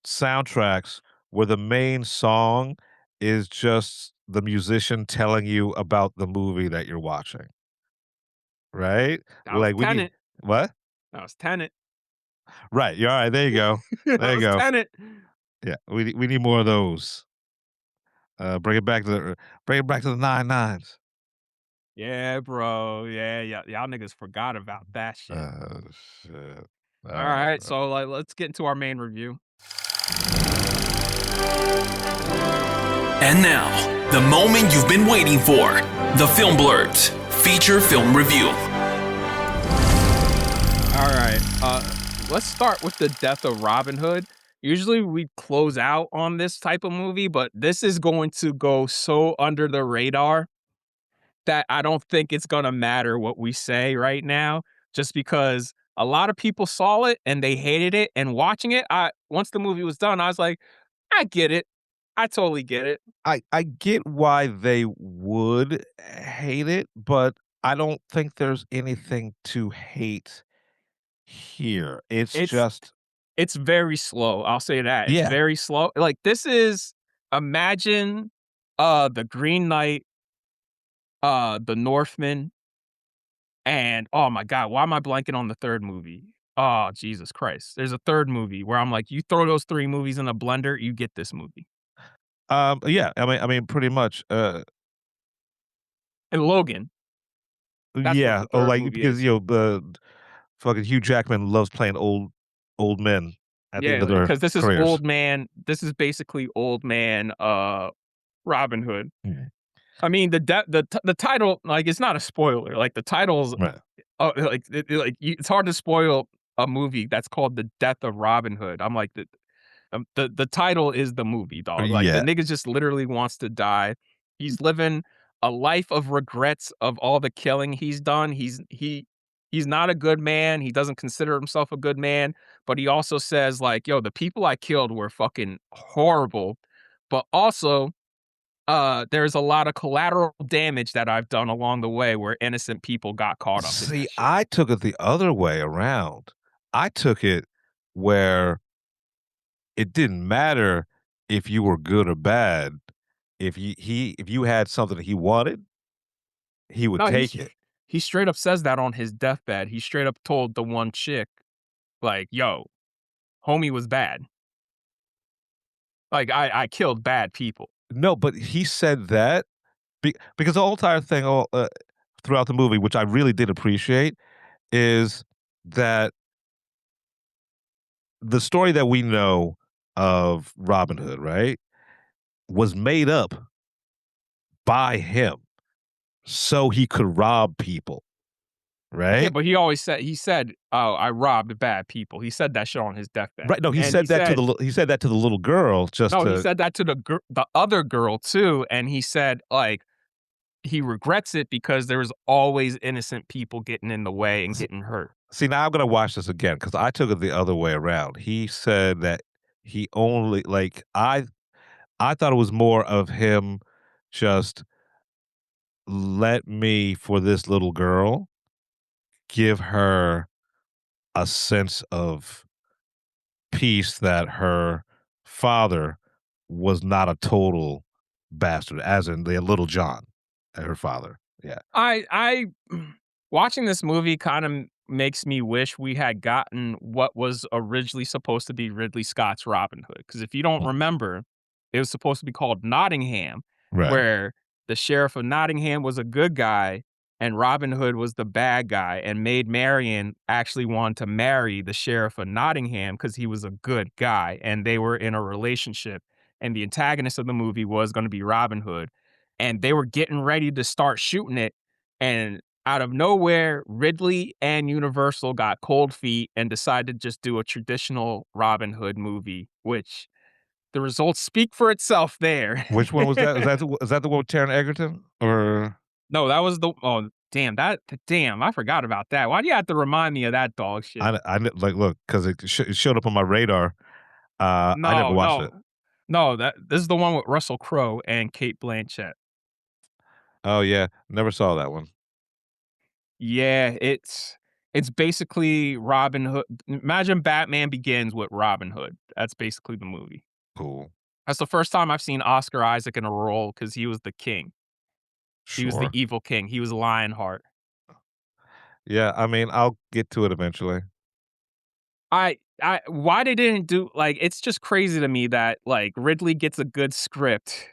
G: soundtracks where the main song is just the musician telling you about the movie that you're watching, right?
H: That was
G: Like we need
H: Tenet.
G: what?
H: That was Tenet.
G: Right. You're all right. There you go.
H: That
G: There you
H: was
G: go.
H: Tenet.
G: Yeah, we need more of those. Bring it back to the 99s.
H: Yeah, bro. Yeah, yeah. Y'all niggas forgot about that shit.
G: Shit.
H: All
G: Oh,
H: right,
G: man.
H: so like let's get into our main review.
A: And now, the moment you've been waiting for. The Film Blurbs feature film review.
H: All right. Let's start with the death of Robin Hood. Usually we close out on this type of movie, but this is going to go so under the radar that I don't think it's gonna matter what we say right now, just because a lot of people saw it and they hated it. And watching it, once the movie was done, I was like, I get it. I totally get it.
G: I get why they would hate it, but I don't think there's anything to hate here. It's
H: It's
G: just
H: it's very slow. I'll say that. It's
G: yeah.
H: very slow. Like this is imagine the Green Knight, the Northman, and oh my god, why am I blanking on the third movie? Oh, Jesus Christ. There's a third movie where I'm like, you throw those three movies in a blender, you get this movie.
G: Yeah, I mean pretty much
H: And Logan. That's what
G: yeah,
H: the
G: oh
H: third
G: like
H: movie
G: because
H: is.
G: fucking Hugh Jackman loves playing old men at the end
H: Yeah,
G: of their
H: because this is
G: careers.
H: old man. This is basically old man Robin Hood.
G: Mhm.
H: I mean, the title, like, it's not a spoiler. Like the title's
G: Right.
H: it's hard to spoil a movie that's called The Death of Robin Hood. I'm like the title is the movie, dog. Like the
G: Yeah.
H: nigga just literally wants to die. He's living a life of regrets of all the killing he's done. He's not a good man. He doesn't consider himself a good man, but he also says like, yo, the people I killed were fucking horrible. But also, there's a lot of collateral damage that I've done along the way where innocent people got caught up in
G: See,
H: that shit.
G: I took it the other way around. I took it where it didn't matter if you were good or bad. If you had something he wanted, he would
H: No,
G: take it.
H: he straight up says that on his deathbed. He straight up told the one chick, like, yo, homie was bad. Like I killed bad people.
G: No, but he said that because the whole entire thing throughout the movie, which I really did appreciate, is that the story that we know of Robin Hood, right, was made up by him so he could rob people,
H: Yeah,
G: right?
H: but he said, "Oh, I robbed bad people." He said that shit on his deathbed.
G: Right. No, he
H: And he
G: said that to
H: said
G: he said that to the little girl just
H: no, he
G: to
H: said that to the other girl too, and he said, like, he regrets it because there was always innocent people getting in the way and getting hurt.
G: see. Now I'm gonna watch this again because I took it the other way around. He said that he only like I thought it was more of him just let me for this little girl give her a sense of peace that her father was not a total bastard, as in the little John, her father. Yeah.
H: I watching this movie kind of makes me wish we had gotten what was originally supposed to be Ridley Scott's Robin Hood. Because if you don't
G: Mm.
H: remember, it was supposed to be called Nottingham,
G: Right.
H: where the sheriff of Nottingham was a good guy and Robin Hood was the bad guy, and Maid Marian actually wanted to marry the sheriff of Nottingham because he was a good guy, and they were in a relationship. And the antagonist of the movie was going to be Robin Hood, and they were getting ready to start shooting it, and out of nowhere, Ridley and Universal got cold feet and decided to just do a traditional Robin Hood movie, which the results speak for itself there.
G: Which one was that? Is that the one with Taron Egerton? Or
H: No, that was the oh damn, I forgot about that. Why do you have to remind me of that dog shit?
G: like look because it showed up on my radar. I never
H: No,
G: watched it.
H: no. No, this is the one with Russell Crowe and Kate Blanchett.
G: Oh yeah, never saw that one.
H: Yeah, it's basically Robin Hood. Imagine Batman Begins with Robin Hood. That's basically the movie.
G: Cool.
H: That's the first time I've seen Oscar Isaac in a role because he was the king. He was the
G: Sure.
H: evil king. He was Lionheart.
G: Yeah, I mean, I'll get to it eventually.
H: I why they didn't do like it's just crazy to me that like Ridley gets a good script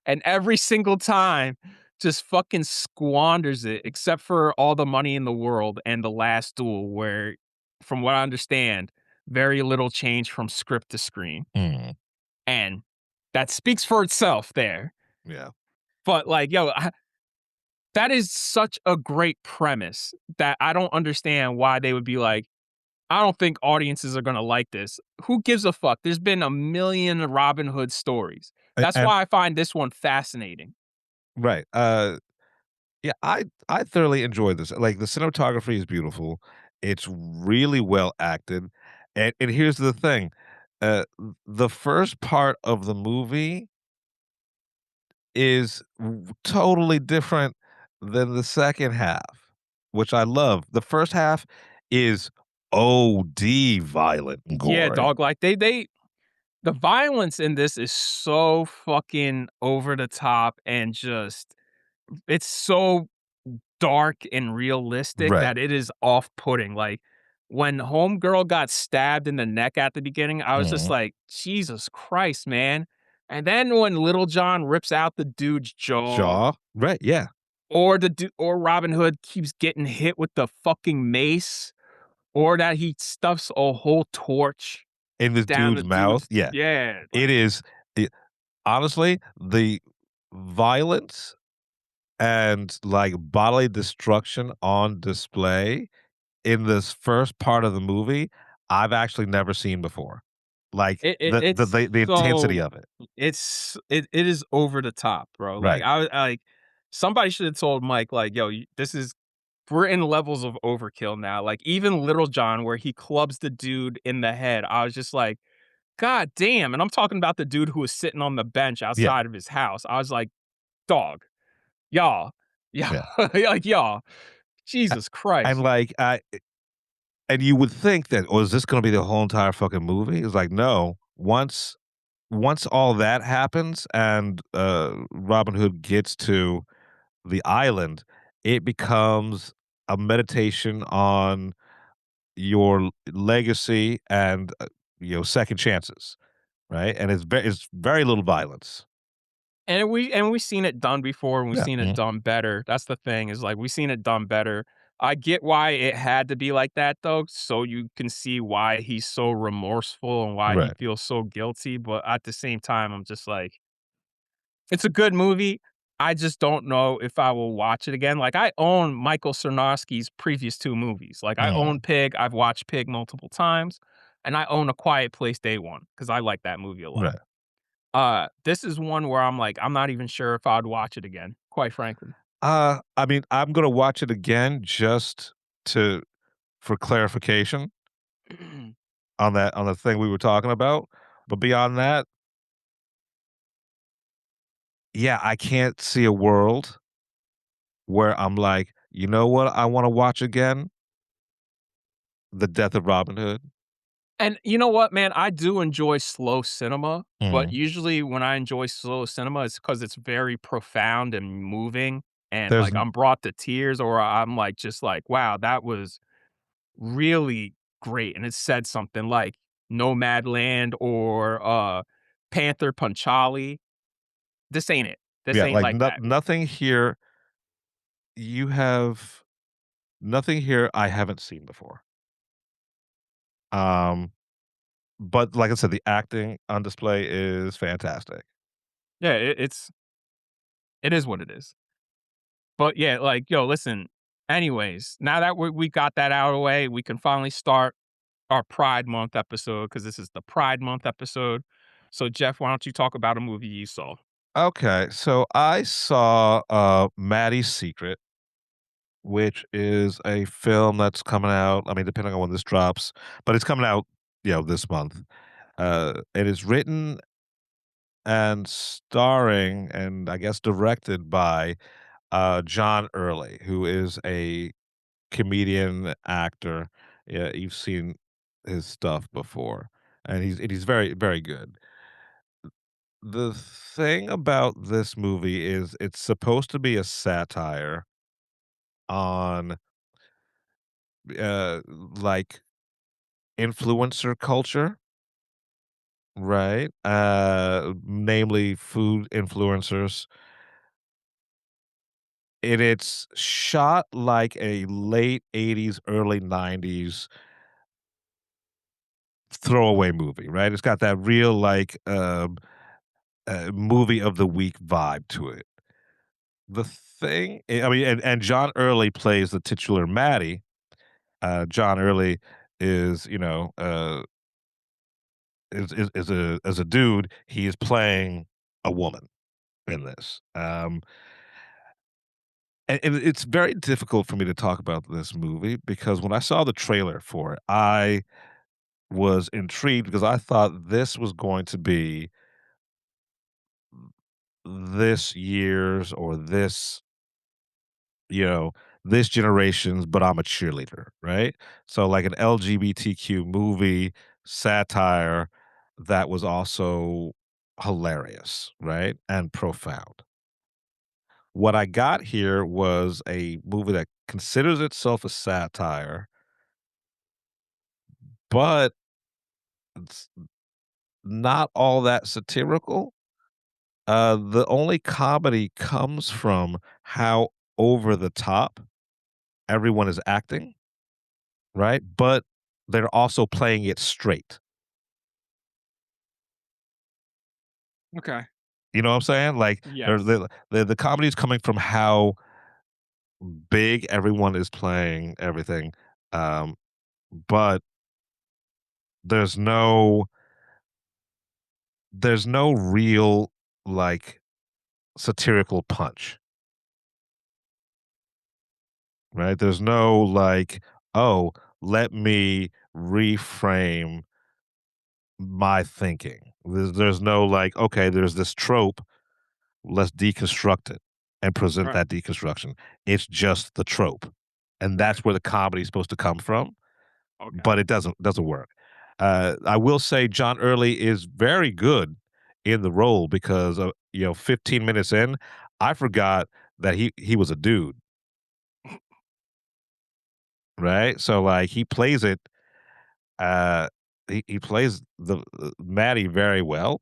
H: and every single time just fucking squanders it except for all the money in the world and the last duel where from what I understand very little change from script to screen.
G: Mm,
H: And that speaks for itself there.
G: yeah.
H: But like yo, that is such a great premise that I don't understand why they would be like I don't think audiences are gonna like this. Who gives a fuck? There's been a million Robin Hood stories. That's
G: And
H: why I find this one fascinating.
G: right. Yeah, I thoroughly enjoyed this. Like the cinematography is beautiful. It's really well acted. And here's the thing. The first part of the movie is totally different than the second half, which I love. The first half is OD violent and
H: Yeah,
G: gory.
H: dog, like they the violence in this is so fucking over the top and just it's so dark and realistic
G: Right.
H: that it is off-putting. Like when homegirl got stabbed in the neck at the beginning, I was just
G: Mhm.
H: like, Jesus Christ, man. And then when Little John rips out the dude's jaw,
G: Jaw. Right. Yeah.
H: or Robin Hood keeps getting hit with the fucking mace, or that he stuffs a whole torch
G: In this
H: down the
G: dude's mouth.
H: dude's
G: Yeah.
H: yeah,
G: It
H: like
G: is. Honestly, the violence and like bodily destruction on display in this first part of the movie, I've actually never seen before. Like
H: it's
G: the intensity
H: so
G: of it.
H: it is over the top, bro. Like
G: Right.
H: like somebody should have told Mike, like, yo, this is we're in levels of overkill now. Like even Little John, where he clubs the dude in the head, I was just like, God damn. And I'm talking about the dude who was sitting on the bench
G: Yeah.
H: outside of his house. I was like, dog, y'all, yeah,
G: Yeah.
H: like y'all,
G: A-
H: Jesus
G: And
H: Christ.
G: like and you would think that, oh, is this gonna be the whole entire fucking movie? It's like, no. Once all that happens and Robin Hood gets to the island, it becomes a meditation on your legacy and second chances, right? And it's very little violence.
H: And we've seen it done before, and we've
G: Yeah.
H: seen it done better. That's the thing, is like we've seen it done better. I get why it had to be like that though, so you can see why he's so remorseful and why he
G: Right.
H: feels so guilty. But at the same time, I'm just like, it's a good movie. I just don't know if I will watch it again. Like, I own Michael Sarnowski's previous 2 movies. Like, I
G: Mhm.
H: own Pig. I've watched Pig multiple times, and I own A Quiet Place Day 1 because I like that movie a lot.
G: Right.
H: This is one where I'm like, I'm not even sure if I'd watch it again, quite frankly.
G: I mean, I'm gonna watch it again just to for clarification on the thing we were talking about. But beyond that, yeah, I can't see a world where I'm like, you know what I want to watch again? The Death of Robin Hood.
H: And you know what, man? I do enjoy slow cinema, but
G: Mhm.
H: usually when I enjoy slow cinema, it's because it's very profound and moving, and
G: There's
H: like I'm brought to tears, or I'm like just like, wow, that was really great, and it said something like Nomadland or Panther Panchali. This ain't it. This
G: yeah,
H: ain't
G: like
H: like that.
G: nothing here. You have nothing here I haven't seen before. Um, but like I said, the acting on display is fantastic.
H: Yeah, it is what it is. But yeah, like, yo, listen. Anyways, now that we got that out of the way, we can finally start our Pride Month episode because this is the Pride Month episode. So, Jeff, why don't you talk about a movie you saw?
G: Okay, so I saw Maddie's Secret, which is a film that's coming out. I mean, depending on when this drops, but it's coming out, this month. It is written and starring, and I guess directed by John Early, who is a comedian actor. Yeah, you've seen his stuff before, and he's very very good. The thing about this movie is it's supposed to be a satire on like influencer culture, right? Namely food influencers. And it's shot like a late 80s, early 90s throwaway movie, right? It's got that real like movie of the week vibe to it. The thing, I mean, and John Early plays the titular Maddie. John Early is, is a dude. He is playing a woman in this. And it's very difficult for me to talk about this movie because when I saw the trailer for it, I was intrigued because I thought this was going to be this year's or you know, this generation's, but I'm a cheerleader, right? So like an LGBTQ movie satire that was also hilarious, right? And profound. What I got here was a movie that considers itself a satire, but it's not all that satirical. The only comedy comes from how over the top everyone is acting, right? But they're also playing it straight.
H: Okay.
G: You know what I'm saying? Like
H: Yes.
G: the comedy is coming from how big everyone is playing everything, um, but there's no there's no real like satirical punch, right? There's no like, oh, let me reframe my thinking. There's no like, okay, there's this trope, let's deconstruct it and present
H: Right.
G: that deconstruction. It's just the trope. And
H: Right.
G: that's where the comedy is supposed to come from,
H: Okay.
G: but it doesn't work. I will say John Early is very good in the role because 15 minutes in, I forgot that he was a dude, right? So like he plays it he plays the Maddie very well.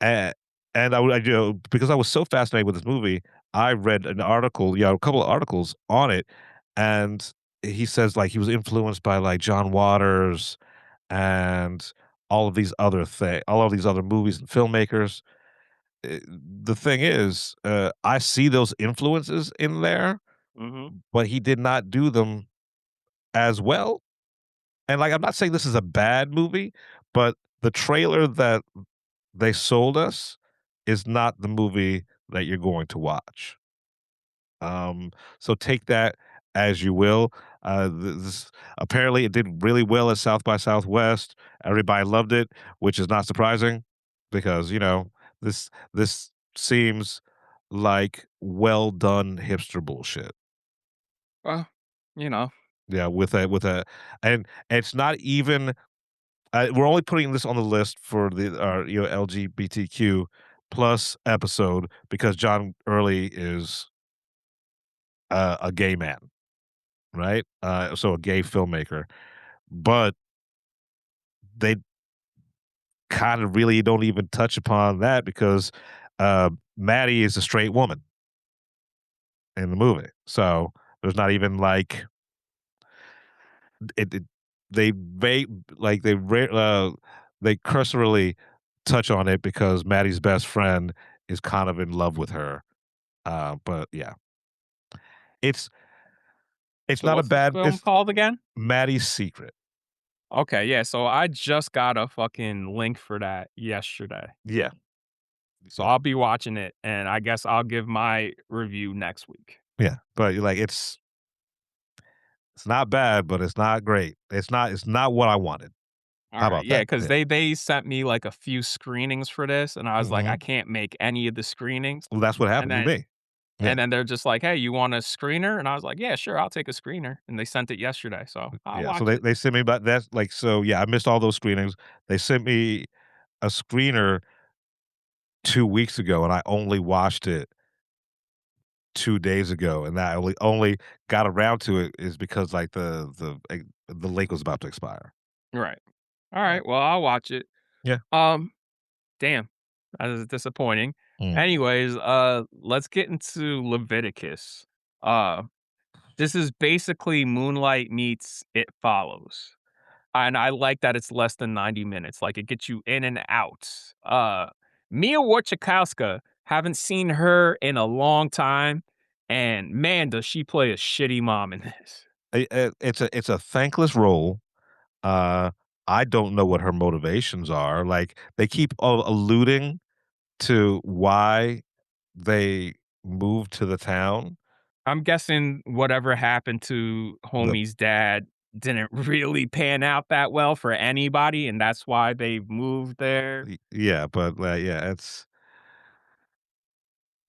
G: And because I was so fascinated with this movie, I read an article, a couple of articles on it, and he says like he was influenced by like John Waters and all of these other movies and filmmakers. The thing is, I see those influences in there,
H: Mhm.
G: but he did not do them as well. And like, I'm not saying this is a bad movie, but the trailer that they sold us is not the movie that you're going to watch. So take that as you will. This apparently it did really well at South by Southwest. Everybody loved it, which is not surprising because this seems like well done hipster bullshit.
H: Well, you know,
G: Yeah, with a, and it's not even. We're only putting this on the list for the LGBTQ plus episode because John Early is a gay man, right? So a gay filmmaker, but they kind of really don't even touch upon that because Maddie is a straight woman in the movie, so there's not even like it. Like they cursorily touch on it because Maddie's best friend is kind of in love with her. But yeah, it's it's
H: so
G: not a
H: what's the
G: bad.
H: film
G: It's
H: called again?
G: Maddie's Secret.
H: Okay, yeah, so I just got a fucking link for that yesterday.
G: Yeah,
H: So I'll be watching it, and I guess I'll give my review next week.
G: yeah, but like it's not bad, but it's not great. It's not what I wanted. How
H: Alright,
G: about
H: yeah,
G: that?
H: because
G: Yeah.
H: they sent me, like, a few screenings for this, and I was like, "I
G: Mhm.
H: can't make any of the screenings."
G: Well, that's what
H: And
G: happened to
H: then
G: me. Yeah,
H: and then they're just like, "Hey, you want a screener?" And I was like, "Yeah, sure, I'll take a screener." And they sent it yesterday, so I'll
G: yeah. So
H: watch
G: they
H: it.
G: they sent me about that. Like, so yeah, I missed all those screenings. They sent me a screener 2 weeks ago, and I only watched it 2 days ago, and I only got around to it is because like the link was about to expire.
H: Right.
G: Yeah.
H: Alright, well, I'll watch it.
G: Yeah.
H: Um, damn, that is disappointing.
G: Mm.
H: Anyways, let's get into Leviticus. Uh, this is basically Moonlight meets It Follows. And I like that it's less than 90 minutes, like, it gets you in and out. Mia Wasikowska, haven't seen her in a long time, and man, does she play a shitty mom in this.
G: It's a thankless role. Uh, I don't know what her motivations are. Like they keep alluding to why they moved to the town.
H: I'm guessing whatever happened to
G: The
H: homie's dad didn't really pan out that well for anybody, and that's why they moved there.
G: Yeah, but yeah, it's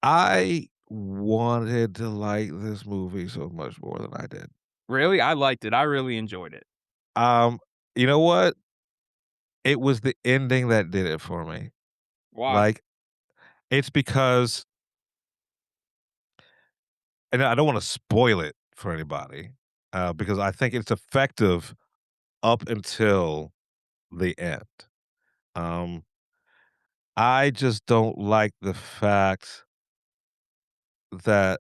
G: I wanted to like this movie so much more than I did.
H: Really? I liked it. I really enjoyed it.
G: Um, you know what? It was the ending that did it for me.
H: Why?
G: Like it's because, and I don't want to spoil it for anybody, because I think it's effective up until the end. Um, I just don't like the fact that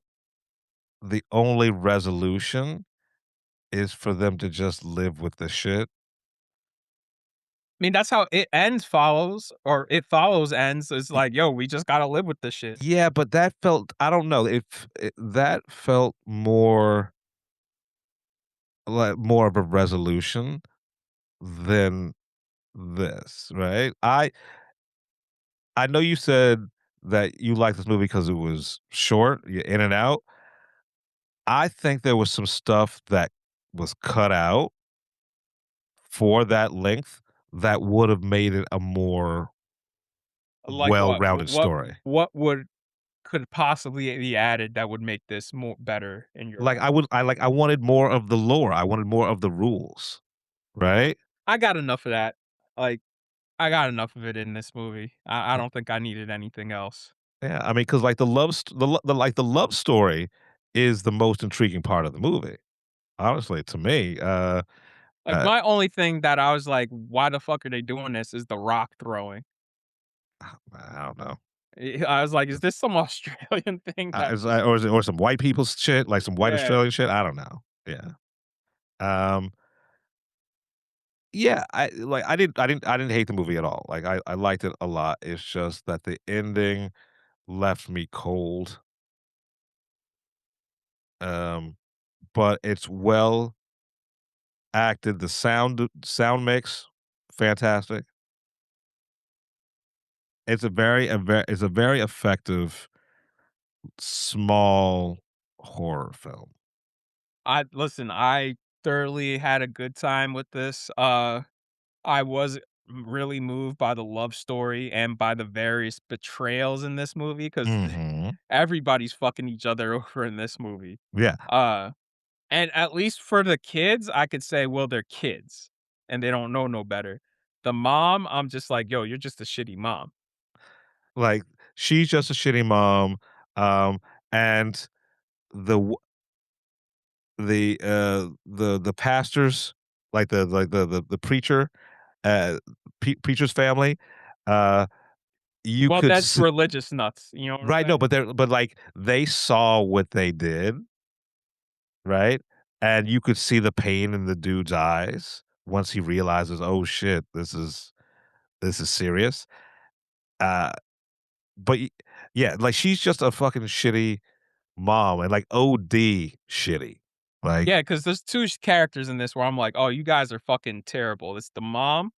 G: the only resolution is for them to just live with the shit.
H: I mean, that's how It Ends follows, or It Follows ends. It's like, yo, we just gotta live with this shit.
G: Yeah, but that felt, I don't know, that felt more like more of a resolution than this, right? I know you said that you liked this movie because it was short, you're in and out. I think there was some stuff that was cut out for that length that would have made it a more
H: Like what?
G: well-rounded story.
H: What would could possibly be added that would make this more better in your
G: Like
H: opinion?
G: I wanted more of the lore. I wanted more of the rules, right?
H: I got enough of that. Like, I got enough of it in this movie. I don't think I needed anything else.
G: Yeah, I mean, because like the love story is the most intriguing part of the movie. Honestly, to me,
H: Like,
G: Uh,
H: my only thing that I was like, "Why the fuck are they doing this?" is the rock throwing.
G: I don't know.
H: I was like, "Is this some Australian thing that
G: Is
H: just"
G: or is it or some white people's shit, like some white
H: Yeah.
G: Australian shit? I don't know. Yeah. Um, yeah, I didn't hate the movie at all. Like I liked it a lot. It's just that the ending left me cold. Um, but it's well acted. The sound mix fantastic. It's a very effective small horror film.
H: I thoroughly had a good time with this. I was really moved by the love story and by the various betrayals in this movie because
G: Mhm.
H: everybody's fucking each other over in this movie.
G: Yeah.
H: Uh, and at least for the kids, I could say, well, they're kids and they don't know no better. The mom, I'm just like, yo, you're just a shitty mom.
G: Like, she's just a shitty mom, and the w the pastors, like the preacher, preacher's family, uh, you
H: Well,
G: could
H: that's
G: s
H: religious nuts. You know what I'm
G: right, no,
H: saying?
G: but they saw what they did, right? And you could see the pain in the dude's eyes once he realizes, "Oh, shit, this is serious." Uh, but y yeah, like, she's just a fucking shitty mom and, like, OD shitty. Like,
H: Yeah, because there's two characters in this where I'm like, oh, you guys are fucking terrible. It's the mom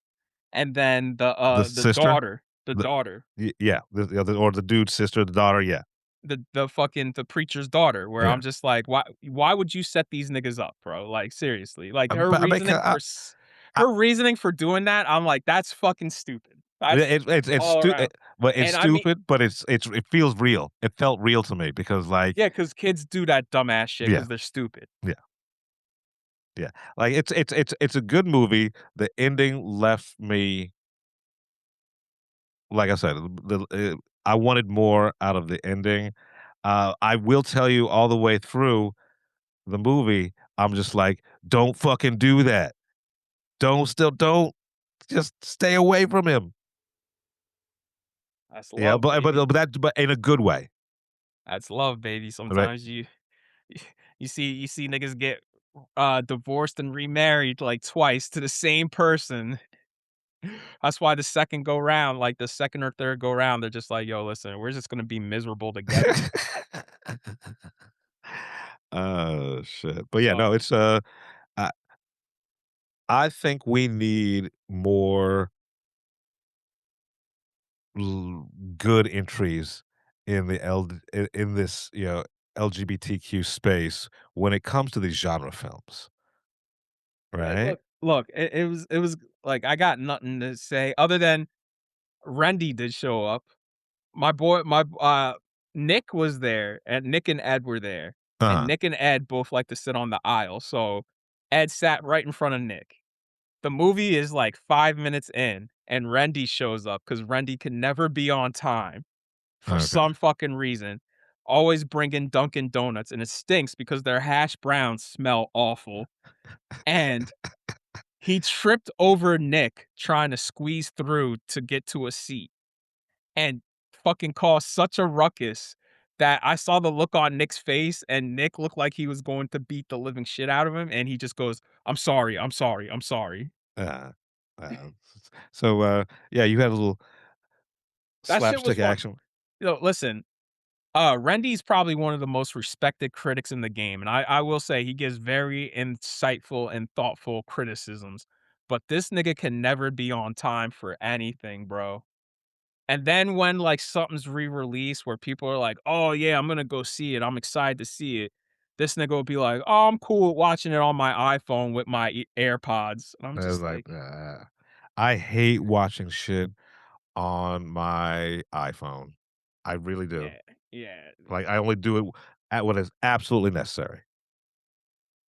H: and then
G: the
H: the
G: sister,
H: daughter. The
G: the
H: daughter.
G: yeah, the other or the dude's sister, the daughter, yeah,
H: The fucking the preacher's daughter, where
G: yeah.
H: I'm just like, why would you set these niggas up, bro? Like, seriously. Like,
G: But I mean, I
H: her reasoning for doing that, I'm like, "That's fucking stupid." That's
G: it's
H: all around.
G: but it's
H: And I mean
G: stupid, but it feels real. It felt real to me because, like,
H: yeah, because kids do that dumbass shit
G: yeah,
H: because 'cause they're stupid.
G: yeah, yeah. Like, it's a good movie. The ending left me, like I said, I wanted more out of the ending. I will tell you all the way through the movie, I'm just like, "Don't fucking do that. Don't just stay away from him."
H: That's
G: Yeah,
H: love, baby.
G: but in a good way,
H: That's love, baby.
G: right?
H: Sometimes you see niggas get, divorced and remarried, like, twice to the same person. That's why the second go round, like, the second or third go round, they're just like, "Yo, listen, we're just gonna be miserable together."
G: Oh, shit. But yeah, no,
H: So,
G: I I think we need more good entries in the in this, LGBTQ space when it comes to these genre films, right?
H: look, it was like, I got nothing to say other than Rendy did show up. Nick was there, and Nick and Ed were there, and
G: Uh-huh.
H: Nick and Ed both like to sit on the aisle, so Ed sat right in front of Nick. The movie is, like, 5 minutes in, and Rendy shows up because Rendy can never be on time for
G: Okay.
H: some fucking reason, always bringing Dunkin' Donuts, and it stinks because their hash browns smell awful, and he tripped over Nick trying to squeeze through to get to a seat and fucking caused such a ruckus that I saw the look on Nick's face, and Nick looked like he was going to beat the living shit out of him, and he just goes, "I'm sorry, I'm sorry, I'm sorry."
G: Uh, so, yeah, you had a little
H: That shit was
G: slapstick
H: fun.
G: action.
H: Listen, Rendy's probably one of the most respected critics in the game, and I will say he gives very insightful and thoughtful criticisms, but this nigga can never be on time for anything, bro. And then when, like, something's re-released where people are like, "Oh, yeah, I'm gonna go see it. I'm excited to see it." This nigga will be like, "Oh, I'm cool with watching it on my iPhone with my AirPods." And I'm
G: I was
H: just
G: like,
H: like,
G: I hate watching shit on my iPhone. I really do.
H: "Yeah, yeah."
G: Like, I only do it at when it's absolutely necessary.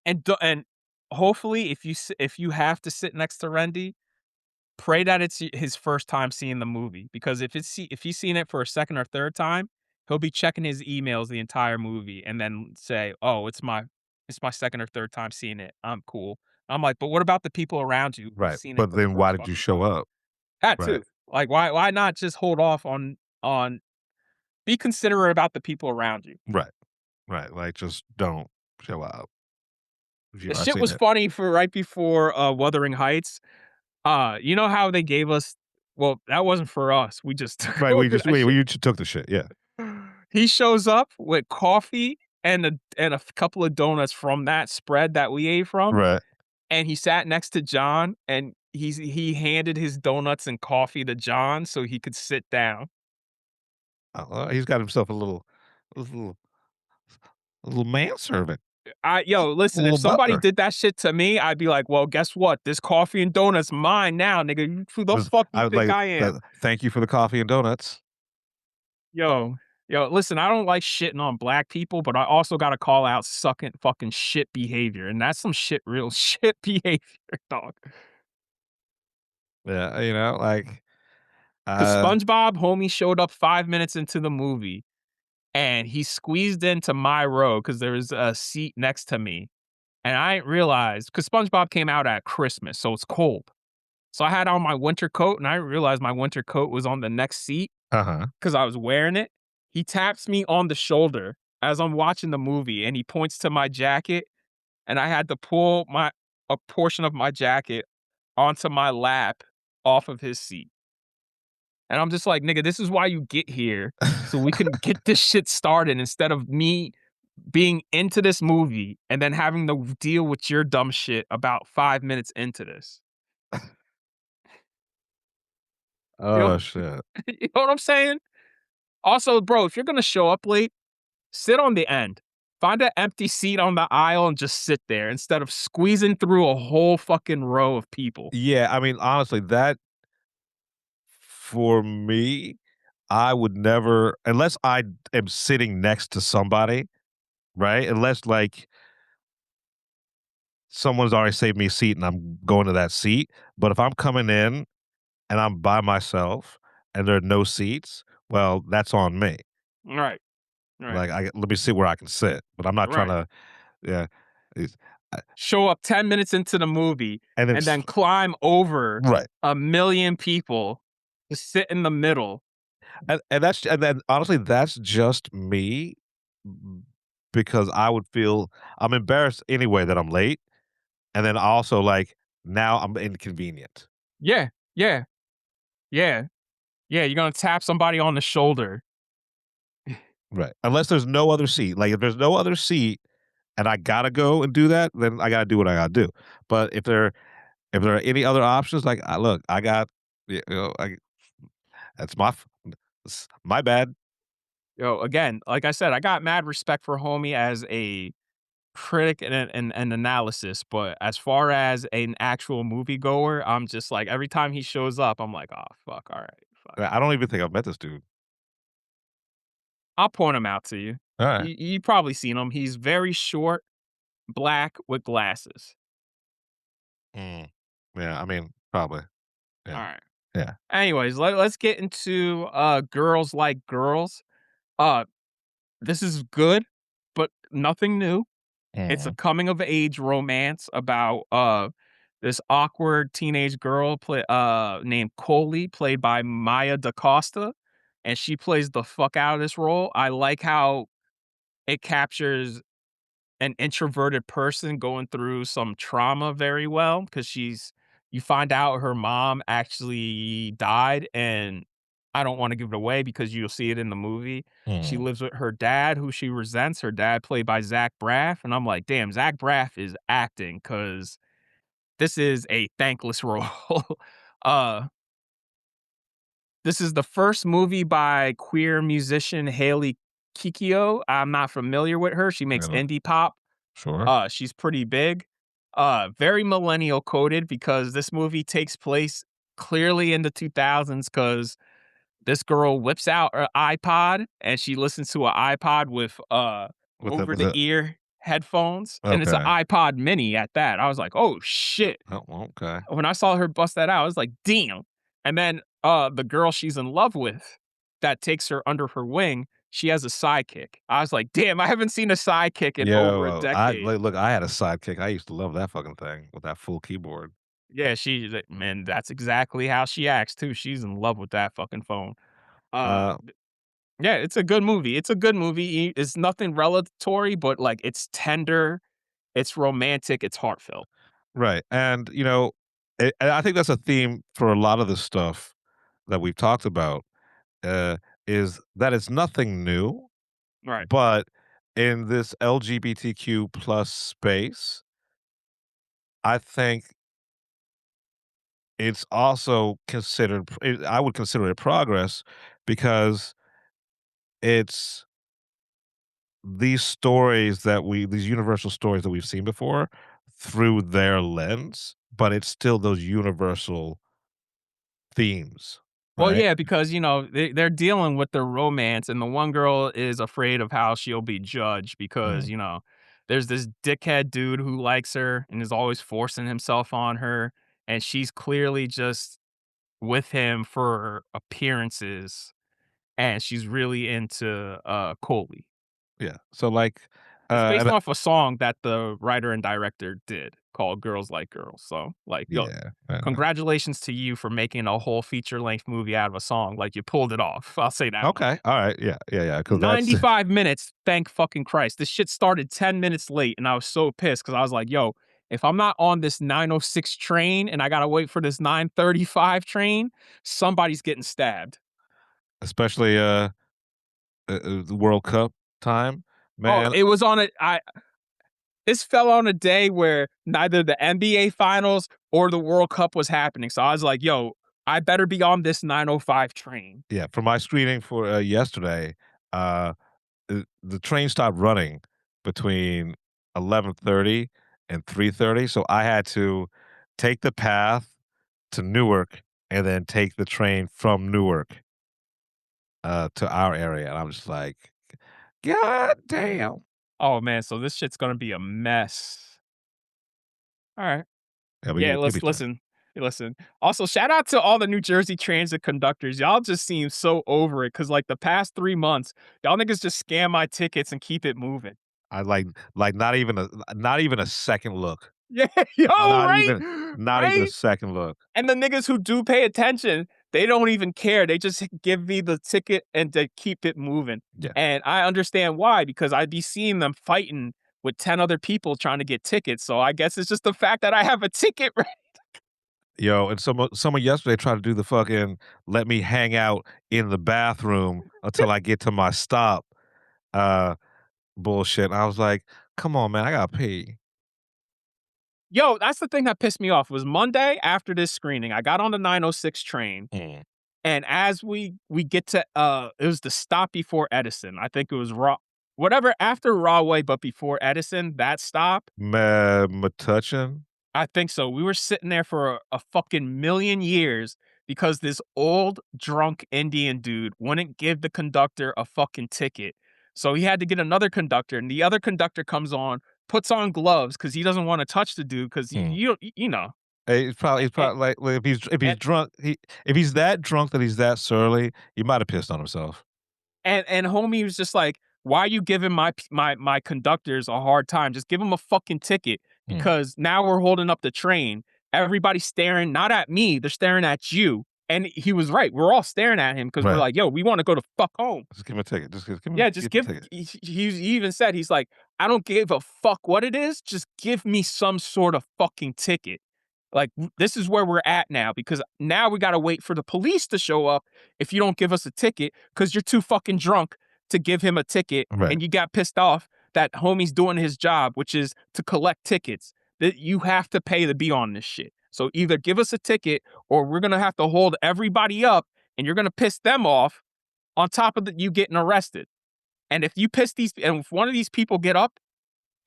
H: And hopefully, if you have to sit next to Rendy, pray that it's his first time seeing the movie, because if he's seen it for a second or third time, he'll be checking his emails the entire movie and then say, "Oh, it's my second or third time seeing it. I'm cool." I'm like, but what about the people around you who've
G: Right.
H: seen it
G: But
H: for the
G: then why
H: first
G: did you
H: fucking
G: show
H: time?
G: up?
H: That
G: Right.
H: too. Like, why not just hold off on be considerate about the people around you.
G: Right. Right. Like, just don't show up if
H: The
G: you've not
H: shit
G: seen
H: was
G: it.
H: funny for right before Wuthering Heights. You know how they gave us well, that wasn't for us. We just took
G: Right.
H: over that
G: We
H: shit.
G: you just took the shit. Yeah.
H: He shows up with coffee and a couple of donuts from that spread that we ate from,
G: Right.
H: and he sat next to John, and he handed his donuts and coffee to John so he could sit down.
G: He's got himself a little, a little manservant, a
H: Listen, if
G: little
H: somebody
G: butler.
H: did that shit to me, I'd be like, "Well, guess what? This coffee and donuts mine now, nigga. Who the fuck you
G: I would
H: think
G: like,
H: I am?"
G: thank you for the coffee and donuts.
H: Yo, listen, I don't like shitting on black people, but I also gotta call out sucking fucking shit behavior, and that's some shit real shit behavior, dog.
G: Yeah. Like,
H: 'Cause
G: uh,
H: SpongeBob, homie, showed up 5 minutes into the movie, and he squeezed into my row because there was a seat next to me, and I didn't realize because SpongeBob came out at Christmas, so it's cold. So I had on my winter coat, and I didn't realize my winter coat was on the next seat
G: uh-huh.
H: because I was wearing it. He taps me on the shoulder as I'm watching the movie, and he points to my jacket, and I had to pull a portion of my jacket onto my lap off of his seat. And I'm just like, "Nigga, this is why you get here, so we can get this shit started instead of me being into this movie and then having to deal with your dumb shit about 5 minutes into this." You know
G: Oh shit.
H: you know what I'm saying? Also, bro, if you're gonna show up late, sit on the end. Find an empty seat on the aisle and just sit there instead of squeezing through a whole fucking row of people.
G: Yeah. I mean, honestly, that for me, I would never, unless I am sitting next to somebody, right? Unless like someone's already saved me a seat and I'm going to that seat. But if I'm coming in and I'm by myself and there are no seats, well, that's on me.
H: Right, right,
G: Like, let me sit where I can sit, but I'm not trying
H: right.
G: to, yeah. it's- I-
H: Show up 10 minutes into the movie
G: And
H: and
G: it's
H: then climb over
G: right.
H: a million people to sit in the middle.
G: And then honestly, that's just me b- because I would feel I'm embarrassed anyway that I'm late. And then also like now I'm inconvenient.
H: Yeah, yeah, yeah, yeah, you're gonna tap somebody on the shoulder.
G: Right. Unless there's no other seat. Like if there's no other seat and I gotta go and do that, then I gotta do what I gotta do. But if there are any other options, like look, I got that's my bad.
H: Yo, again, like I said, I got mad respect for homie as a critic and analysis, but as far as an actual moviegoer, I'm just like every time he shows up, I'm like, "Oh, fuck, all right, fuck."
G: I don't even think I've met this dude.
H: I'll point him out to you.
G: All right.
H: You probably seen him. He's very short, black with glasses.
G: Mm. Yeah, I mean, probably.
H: All
G: Yeah.
H: right.
G: Yeah.
H: Anyways, let's get into Girls Like Girls. Uh this is good, but nothing new. It's a
G: Mhm.
H: coming of age romance about this awkward teenage girl named Coley, played by Maya DaCosta, and she plays the fuck out of this role. I like how it captures an introverted person going through some trauma very well because you find out her mom actually died, and I don't want to give it away because you'll see it in the movie. She
G: Mhm.
H: lives with her dad, who she resents. Her dad played by Zach Braff, and I'm like, damn, Zach Braff is acting because this is a thankless role. uh this is the first movie by queer musician Haley Kikio. I'm not familiar with her. She makes
G: Yeah,
H: indie pop.
G: sure.
H: She's pretty big. Very millennial coded because this movie takes place clearly in the 2000s because this girl whips out her iPod and she listens to an iPod with over
G: With
H: the
G: the
H: ear headphones, and it's an
G: okay.
H: iPod mini at that. I was like, "Oh shit."
G: Oh, okay.
H: When I saw her bust that out, I was like, "Damn." And then the girl she's in love with that takes her under her wing, she has a sidekick. I was like, damn, I haven't seen a sidekick in over a decade.
G: look, I had a sidekick. I used to love that fucking thing with that full keyboard.
H: Yeah, man, that's exactly how she acts too. She's in love with that fucking phone. Uh,
G: Uh,
H: yeah, it's a good movie. It's a good movie. It's nothing revelatory, but like it's tender, it's romantic, it's heartfelt.
G: right, and and I think that's a theme for a lot of the stuff that we've talked about. Uh, is that it's nothing new,
H: Right.
G: but in this LGBTQ plus space, I think it's also I would consider it progress because it's these universal stories that we've seen before through their lens, but it's still those universal themes,
H: Well,
G: right?
H: yeah, because they're dealing with the romance, and the one girl is afraid of how she'll be judged because
G: Mm,
H: there's this dickhead dude who likes her and is always forcing himself on her, and she's clearly just with him for appearances, and she's really into Coley.
G: yeah. So like,
H: It's based
G: and
H: off a song that the writer and director did called "Girls Like Girls." So, like, yo,
G: yeah, I know.
H: congratulations to you for making a whole feature length movie out of a song. Like, you pulled it off. I'll say that much.
G: Okay, all right, yeah, yeah, yeah. Because that's
H: 95 minutes, thank fucking Christ. This shit started 10 minutes late, and I was so pissed because I was like, yo, if I'm not on this 9:06 train and I gotta wait for this 9:35 train, somebody's getting stabbed.
G: especially the World Cup time,
H: Oh,
G: man.
H: it was on this fell on a day where neither the NBA finals or the World Cup was happening. So I was like, yo, I better be on this 9:05 train.
G: Yeah, for my screening for yesterday, uh, the train stopped running between 11:30 and 3:30, so I had to take the path to Newark and then take the train from Newark to our area, and I'm just like, God damn.
H: Oh man, so this shit's gonna be a mess. All right.
G: Yeah, but
H: Yeah,
G: you'll be
H: let's
G: fine.
H: listen. Also, shout out to all the New Jersey Transit conductors. Y'all just seem so over it because like the past 3 months, y'all niggas just scam my tickets and keep it moving.
G: I like not even a second look.
H: Yeah, yo,
G: Not
H: right?
G: even not even a
H: Right?
G: second look.
H: And the niggas who do pay attention, they don't even care. They just give me the ticket and they keep it moving.
G: Yeah.
H: And I understand why, because I'd be seeing them fighting with 10 other people trying to get tickets. So I guess it's just the fact that I have a ticket, right?
G: Yo, and someone yesterday tried to do the fucking let me hang out in the bathroom until I get to my stop, uh, bullshit. I was like, "Come on, man, I gotta pee."
H: Yo, that's the thing that pissed me off was Monday after this screening. I got on the 9:06 train,
G: Mm.
H: and as we get to it was the stop before Edison. I think it was whatever after Rahway, but before Edison, that stop.
G: Metuchen?
H: I think so. We were sitting there for a fucking million years because this old drunk Indian dude wouldn't give the conductor a fucking ticket. So he had to get another conductor, and the other conductor comes on, puts on gloves because he doesn't want to touch the dude because
G: Mm.
H: you know.
G: Hey, he's probably
H: And,
G: like, if he's
H: and
G: drunk, if he's that drunk that he's that surly, he might have pissed on himself.
H: and homie was just like, "Why are you giving my conductors a hard time? Just give them a fucking ticket
G: Mm.
H: because now we're holding up the train. Everybody's staring not at me, they're staring at you." And he was right. We're all staring at him because we're
G: Right.
H: like, "Yo, we want to go to fuck home."
G: Just give him a ticket. Just give him
H: Yeah, just
G: get the
H: give.
G: ticket.
H: He even said he's like, "I don't give a fuck what it is. Just give me some sort of fucking ticket." Like this is where we're at now because now we gotta wait for the police to show up if you don't give us a ticket because you're too fucking drunk to give him a ticket
G: Right.
H: and you got pissed off that homie's doing his job, which is to collect tickets. That you have to pay to be on this shit. So either give us a ticket or we're gonna have to hold everybody up and you're gonna piss them off on top of you getting arrested. And if you piss and if one of these people get up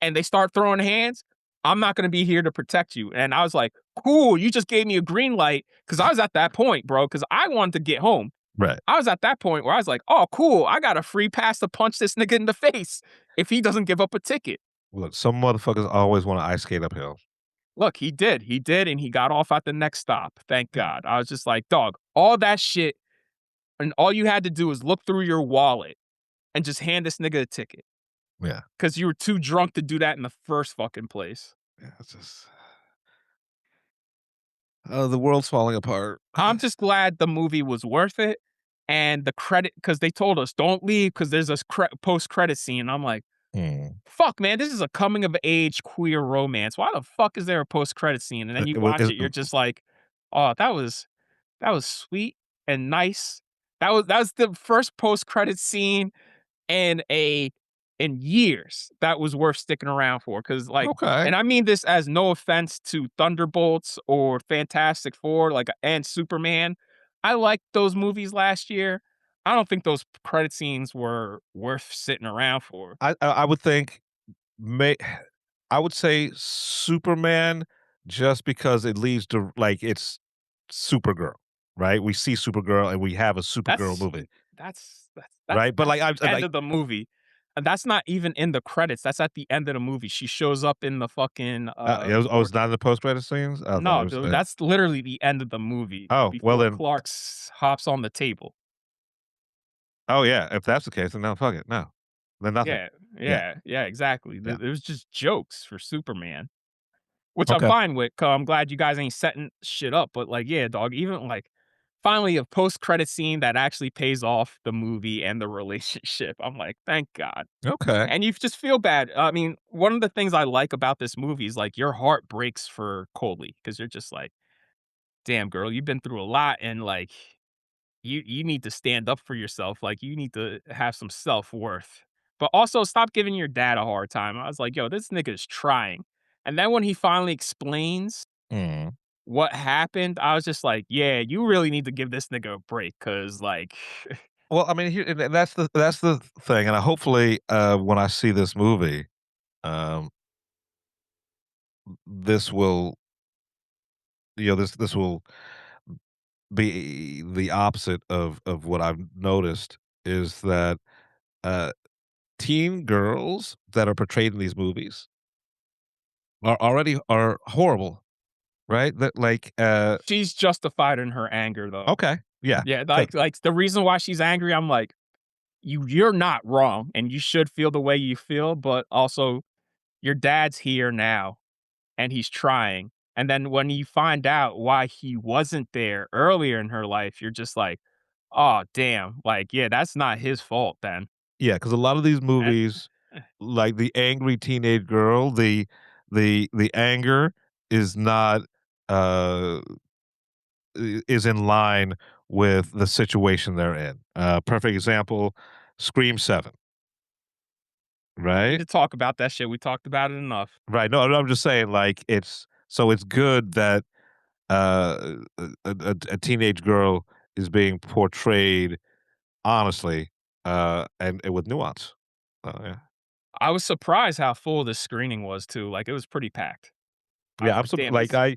H: and they start throwing hands, I'm not going to be here to protect you. And I was like, cool, you just gave me a green light because I was at that point, bro, because I wanted to get home.
G: Right.
H: I was at that point where I was like, oh, cool, I got a free pass to punch this nigga in the face if he doesn't give up a ticket.
G: Look, some motherfuckers always want to ice skate uphill.
H: Look, he did, and he got off at the next stop. Thank God. I was just like, dog, all that shit, and all you had to do is look through your wallet and just hand this nigga a ticket
G: Yeah.
H: because you were too drunk to do that in the first fucking place.
G: Yeah. It's just. Oh, the world's falling apart.
H: I'm just glad the movie was worth it. And the credit, because they told us don't leave because there's a post credit scene. I'm like,
G: Hmm.
H: fuck, man, this is a coming of age queer romance. Why the fuck is there a post credit scene? And then you watch it, you're just like, oh, that was sweet and nice. That was the first post credit scene in years that was worth sticking around for. Cause like,
G: Okay.
H: and I mean this as no offense to Thunderbolts or Fantastic Four, like and Superman. I liked those movies last year. I don't think those credit scenes were worth sitting around for.
G: I would think may I would say Superman just because it leads to like it's Supergirl, right? We see Supergirl and we have a Supergirl
H: That's
G: movie,
H: that's
G: right? But like
H: the
G: I
H: end
G: like
H: of the movie. And that's not even in the credits. That's at the end of the movie. She shows up in the fucking
G: it's not in the post credit scenes. I thought it
H: no,
G: was.
H: dude, that's literally the end of the movie
G: Oh well
H: before
G: then.
H: Clark hops on the table.
G: Oh yeah, if that's the case, then no, fuck it, no, then nothing.
H: Yeah,
G: Yeah,
H: yeah, exactly.
G: yeah.
H: It was just jokes for Superman, which I'm
G: Okay.
H: fine with. 'Cause I'm glad you guys ain't setting shit up. But like, yeah, dog, even like finally a post credit scene that actually pays off the movie and the relationship. I'm like, thank God.
G: Okay.
H: And you just feel bad. I mean, one of the things I like about this movie is like your heart breaks for Coley because you're just like, damn, girl, you've been through a lot, and like you need to stand up for yourself. Like you need to have some self-worth. But also stop giving your dad a hard time. I was like, yo, this nigga is trying. And then when he finally explains
G: Mm.
H: what happened, I was just like, yeah, you really need to give this nigga a break. Cause like
G: Well, I mean, here and that's the thing, and hopefully, when I see this movie, um, this will, this will be the opposite of what I've noticed is that uh, teen girls that are portrayed in these movies are horrible, right? That like,
H: she's justified in her anger though.
G: okay, yeah,
H: Yeah,
G: 'cause-
H: like the reason why she's angry, I'm like, you're not wrong and you should feel the way you feel, but also your dad's here now and he's trying. And then when you find out why he wasn't there earlier in her life, you're just like, oh damn, like yeah, that's not his fault then.
G: yeah, because a lot of these
H: And
G: movies, like the angry teenage girl, the anger is not uh is in line with the situation they're in. Perfect example, Scream 7,
H: I need
G: right?
H: to talk about that shit. We talked about it enough.
G: Right. No, I'm just saying, like, it's good that a teenage girl is being portrayed honestly, and with nuance. Yeah.
H: I was surprised how full this screening was too. Like it was pretty packed. I
G: Yeah,
H: was
G: I'm
H: like,
G: so
H: damn,
G: like
H: this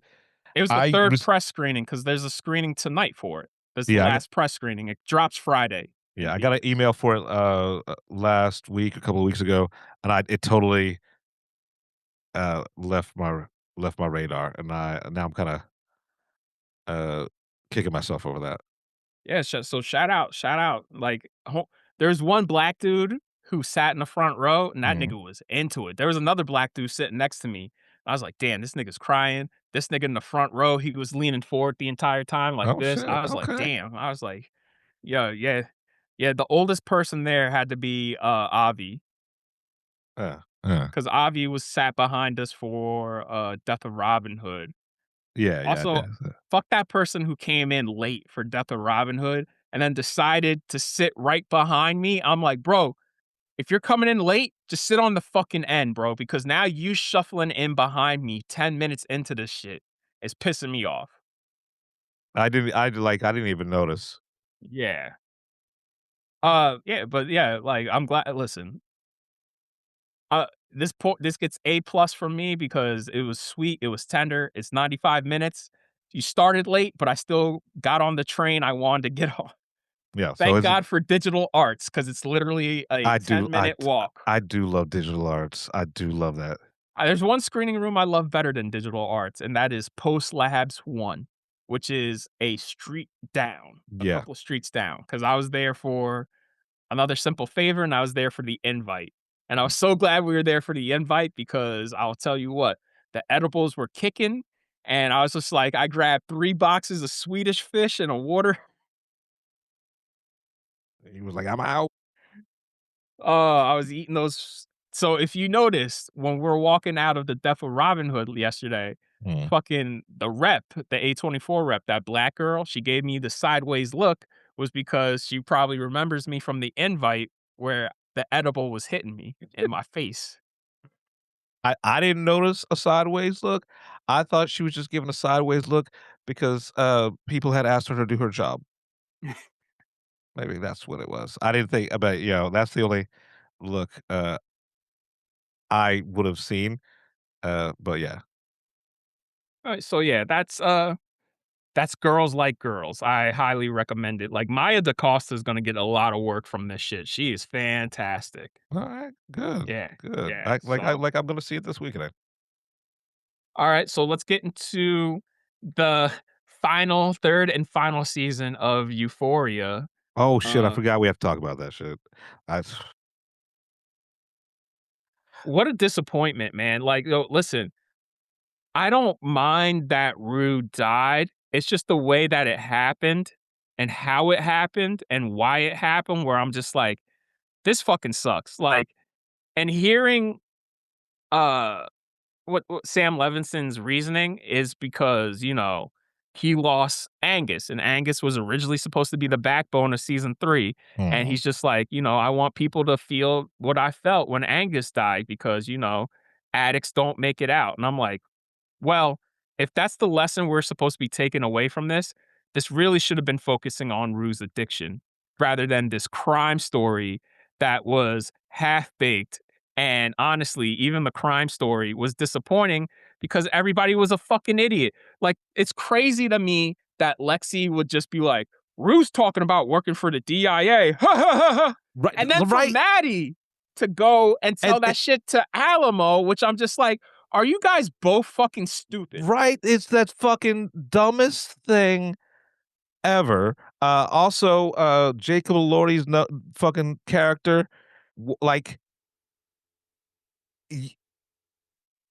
H: it was the
G: I
H: third
G: was
H: press screening because there's a screening tonight for it. There's the
G: yeah,
H: last press screening. It drops Friday in
G: I got an
H: theaters.
G: email for it last week, a couple of weeks ago, and it totally left my radar, and now I'm kind of uh kicking myself over that.
H: Yeah, so shout out. Like, there's one black dude who sat in the front row, and that
G: Mhm.
H: nigga was into it. There was another black dude sitting next to me. I was like, damn, this nigga's crying. This nigga in the front row, he was leaning forward the entire time like
G: Oh
H: this.
G: shit.
H: I was like,
G: Okay.
H: damn. I was like, yo, yeah, yeah. The oldest person there had to be Avi,
G: Yeah.
H: because Avi was sat behind us for Death of Robin Hood.
G: Yeah, it
H: Also,
G: is.
H: fuck that person who came in late for Death of Robin Hood and then decided to sit right behind me. I'm like, bro, if you're coming in late, just sit on the fucking end, bro, because now you shuffling in behind me 10 minutes into this shit is pissing me off.
G: I didn't even notice.
H: Yeah. Yeah, but yeah, like I'm glad. Listen, this gets A+ from me because it was sweet, it was tender. It's 95 minutes. You started late, but I still got on the train I wanted to get on.
G: Yeah, so
H: Thank
G: it's
H: God for digital arts because it's literally a
G: I do
H: 10-minute walk.
G: I do love digital arts. I do love that.
H: There's one screening room I love better than digital arts, and that is Post Labs 1, which is a street down, a
G: Yeah.
H: couple of streets down. Because I was there for another simple favor, and I was there for the invite. And I was so glad we were there for the invite because I'll tell you what, the edibles were kicking, and I was just like, I grabbed 3 boxes of Swedish fish and a water.
G: He was like, "I'm out."
H: I was eating those. So if you noticed when we were walking out of the Death of Robin Hood yesterday,
G: Mm.
H: fucking the rep, the A24 rep, that black girl, she gave me the sideways look was because she probably remembers me from the invite where the edible was hitting me in my face.
G: I didn't notice a sideways look. I thought she was just giving a sideways look because, people had asked her to do her job. Maybe that's what it was. I didn't think about that's the only look, I would have seen, but yeah.
H: All right, so yeah, that's Girls Like Girls. I highly recommend it. Like Maya DaCosta is gonna get a lot of work from this shit. She is fantastic.
G: Alright, good,
H: Yeah,
G: good.
H: yeah. So
G: I'm gonna see it this weekend.
H: all right, so let's get into the third and final season of Euphoria.
G: Oh, shit, I
H: Uh,
G: forgot we have to talk about that shit. I
H: what a disappointment, man. Like, yo, listen, I don't mind that Rue died. It's just the way that it happened and how it happened and why it happened, where I'm just like, this fucking sucks. Like, and hearing uh what Sam Levinson's reasoning is because, he lost Angus, and Angus was originally supposed to be the backbone of season 3. And
G: Mhm.
H: he's just like, I want people to feel what I felt when Angus died because, addicts don't make it out. And I'm like, well, if that's the lesson we're supposed to be taking away from this really should have been focusing on Rue's addiction rather than this crime story that was half baked. And honestly, even the crime story was disappointing because everybody was a fucking idiot. Like, it's crazy to me that Lexi would just be like, Rue's talking about working for the DIA.
G: Right,
H: And then for
G: right,
H: Maddie to go and tell
G: and
H: that shit to Alamo, which I'm just like, are you guys both fucking stupid?
G: right, it's that fucking dumbest thing ever. Also, Jacob Elordi's no fucking character, like, y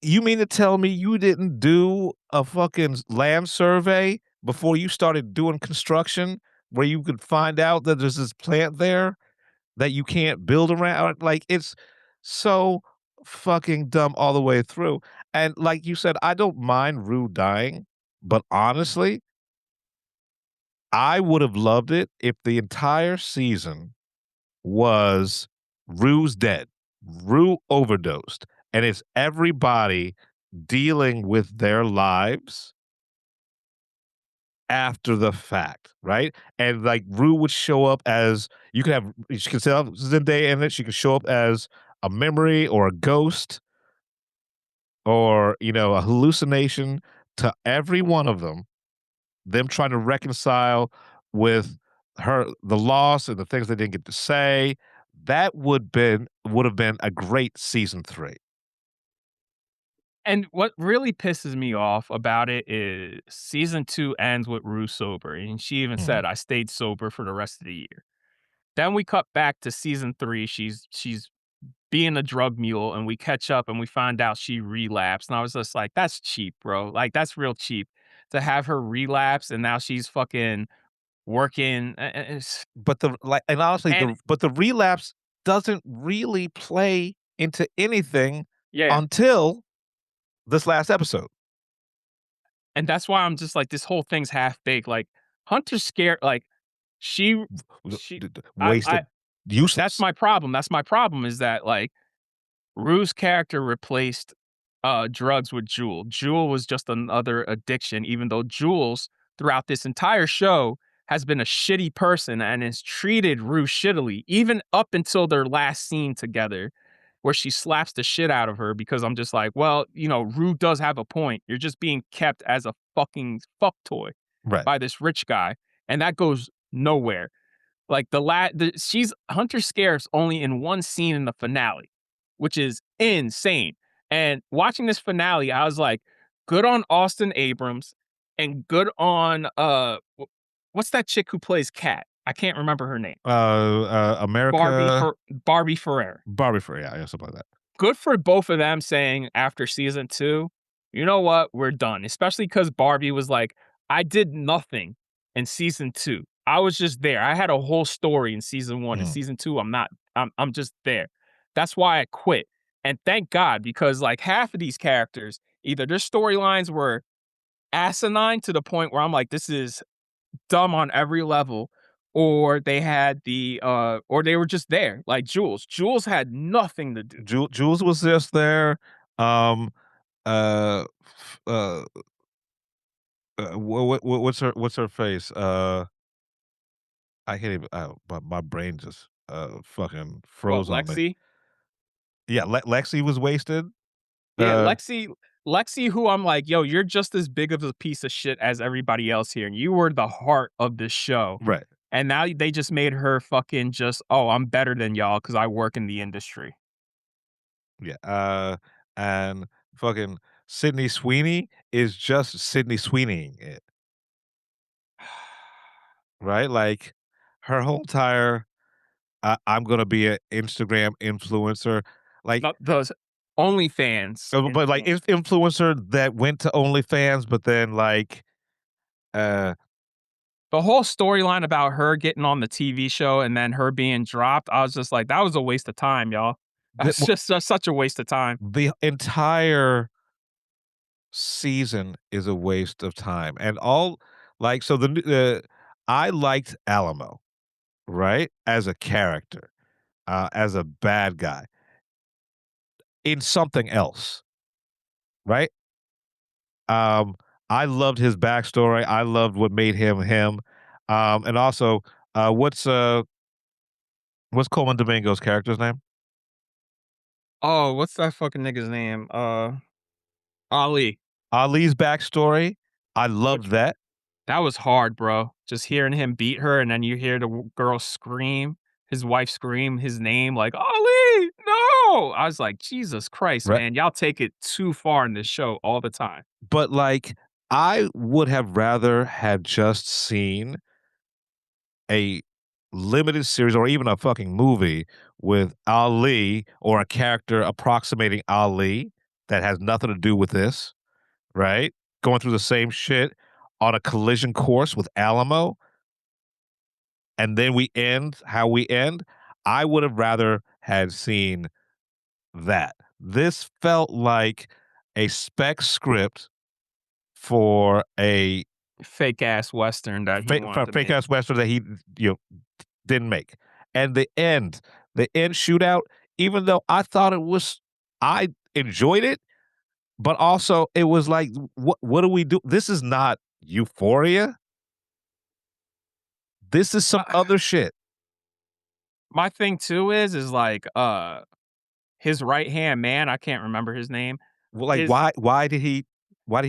G: you mean to tell me you didn't do a fucking land survey before you started doing construction, where you could find out that there's this plant there that you can't build around? Like, it's so fucking dumb all the way through, and like you said, I don't mind Rue dying, but honestly, I would have loved it if the entire season was Rue's dead. Rue overdosed, and it's everybody dealing with their lives after the fact, right? And like Rue would show up as she could say Zendaya in it. She could show up as a memory or a ghost or a hallucination to every one of them trying to reconcile with the loss and the things they didn't get to say. That would have been a great season 3.
H: And what really pisses me off about it is season 2 ends with Rue sober. And she even
G: Mhm.
H: said, I stayed sober for the rest of the year. Then we cut back to season 3. She's being a drug mule, and we catch up and we find out she relapsed. And I was just like, that's cheap, bro. Like, that's real cheap to have her relapse. And now she's fucking working.
G: But and honestly,
H: And
G: the relapse doesn't really play into anything
H: yeah.
G: until this last episode.
H: And that's why I'm just like, this whole thing's half baked. Like, Hunter's scared. Like, she, she, I,
G: Wasted,
H: that's
G: useless.
H: my problem. That's my problem is that, like, Rue's character replaced drugs with Jewel. Jewel was just another addiction, even though Jules, throughout this entire show, has been a shitty person and has treated Rue shittily, even up until their last scene together, where she slaps the shit out of her because I'm just like, well, Rue does have a point. You're just being kept as a fucking fuck toy
G: Right.
H: by this rich guy, and that goes nowhere. Like she's Hunter scares only in one scene in the finale, which is insane. And watching this finale, I was like, good on Austin Abrams and good on what's that chick who plays Kat? I can't remember her name.
G: America.
H: Barbie Ferrer.
G: Barbie Ferrer, yeah, something like that.
H: Good for both of them saying after season 2, you know what, we're done. Especially because Barbie was like, I did nothing in season 2. I was just there. I had a whole story in season 1. In season 2, I'm not. I'm just there. That's why I quit. And thank God, because like half of these characters, either their storylines were asinine to the point where I'm like, this is dumb on every level, or they had or they were just there. Like Jules. Jules had nothing to do.
G: Jules was just there. Uh, uh, what's her face? I can't even. My brain just fucking
H: What,
G: froze on me.
H: Lexi?
G: Yeah, Lexi was wasted.
H: Yeah, Lexi, who I'm like, yo, you're just as big of a piece of shit as everybody else here. And you were the heart of this show.
G: Right.
H: And now they just made her fucking just, oh, I'm better than y'all because I work in the industry.
G: Yeah. And fucking Sydney Sweeney is just Sydney Sweeneying it. Right? Like her whole entire I'm gonna be an Instagram influencer. Like
H: Not those OnlyFans.
G: but like influencer that went to OnlyFans, but then like uh
H: The whole storyline about her getting on the TV show and then her being dropped, I was just like, that was a waste of time, y'all. That's just such a waste of time.
G: the entire season is a waste of time. And all like so I liked Alamo, right? As a character, as a bad guy in something else, right? I loved his backstory. I loved what made him him. And also, what's Coleman Domingo's character's name?
H: Oh, what's that fucking nigga's name? Ali.
G: Ali's backstory. I loved that.
H: That was hard, bro. Just hearing him beat her, and then you hear the girl scream, his wife scream his name, like, Ali, no! I was like, Jesus Christ,
G: Right.
H: man. Y'all take it too far in this show all the time.
G: But like, I would have rather had just seen a limited series or even a fucking movie with Ali or a character approximating Ali that has nothing to do with this, right? Going through the same shit on a collision course with Alamo. And then we end how we end. I would have rather had seen that. This felt like a spec script for a
H: Fake ass Western that he wanted to
G: fake
H: make.
G: ass western that he didn't make. And the end shootout, even though I enjoyed it, but also it was like, what do we do? This is not Euphoria. This is some other shit.
H: My thing too is like his right hand man, I can't remember his name.
G: Well, like
H: is-
G: why did he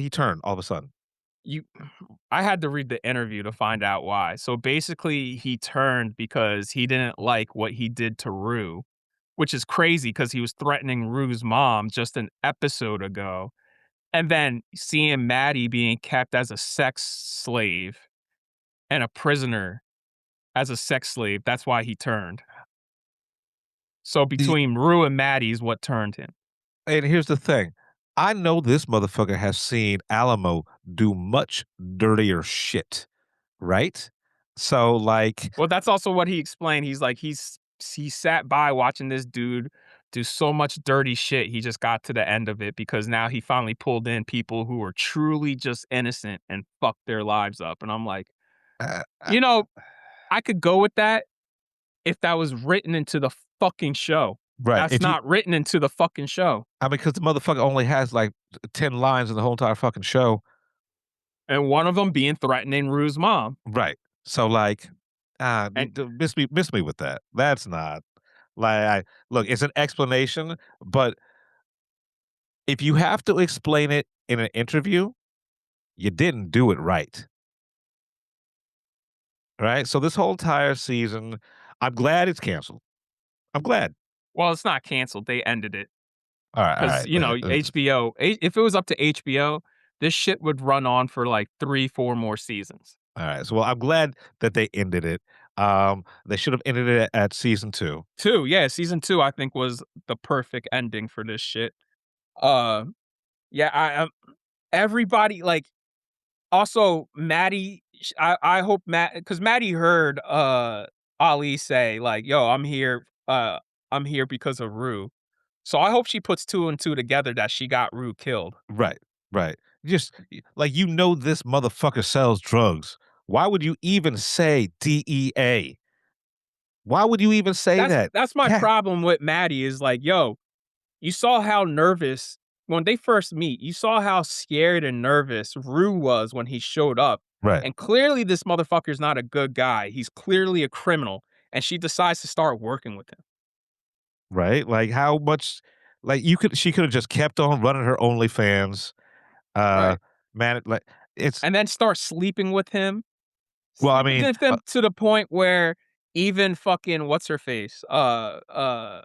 G: turn all of a sudden?
H: I had to read the interview to find out why. So basically he turned because he didn't like what he did to Rue, which is crazy because he was threatening Rue's mom just an episode ago. And then seeing Maddie being kept as a sex slave and a prisoner as a sex slave, that's why he turned. So between Rue and Maddie is what turned him.
G: And here's the thing. I know this motherfucker has seen Alamo do much dirtier shit, right? So like,
H: Well, that's also what he explained. He's like, he sat by watching this dude do so much dirty shit. He just got to the end of it because now he finally pulled in people who were truly just innocent and fucked their lives up. And I'm like, I could go with that if that was written into the fucking show.
G: right?
H: That's not written into the fucking show.
G: I mean, because the motherfucker only has like 10 lines in the whole entire fucking show.
H: And one of them being threatening Rue's mom.
G: Right. So like, miss me with that. That's not like, look, it's an explanation, but if you have to explain it in an interview, you didn't do it right. Right. So this whole entire season, I'm glad it's canceled. I'm glad.
H: Well, it's not canceled. They ended it.
G: All right.
H: Because, HBO, if it was up to HBO, this shit would run on for like 3-4 more seasons.
G: All right. So, well, I'm glad that they ended it. They should have ended it at season 2.
H: Season 2 I think was the perfect ending for this shit. Uh, yeah, everybody like also Maddie. I hope because Maddie heard Ali say like, "Yo, I'm here because of Rue." So I hope she puts 2 and 2 together that she got Rue killed.
G: Right, right. Just like this motherfucker sells drugs. Why would you even say DEA? Why would you even say that?
H: That's my
G: Cat.
H: problem with Maddie is like, yo, you saw how nervous when they first meet, you saw how scared and nervous Rue was when he showed up.
G: Right,
H: And clearly this motherfucker's not a good guy. He's clearly a criminal. And she decides to start working with him.
G: right. Like how much? Like she could have just kept on running her OnlyFans. Uh,
H: Right.
G: man, like it's.
H: And then start sleeping with him.
G: Well, I
H: Sleeping
G: mean,
H: with him to the point where even fucking what's her face? Oh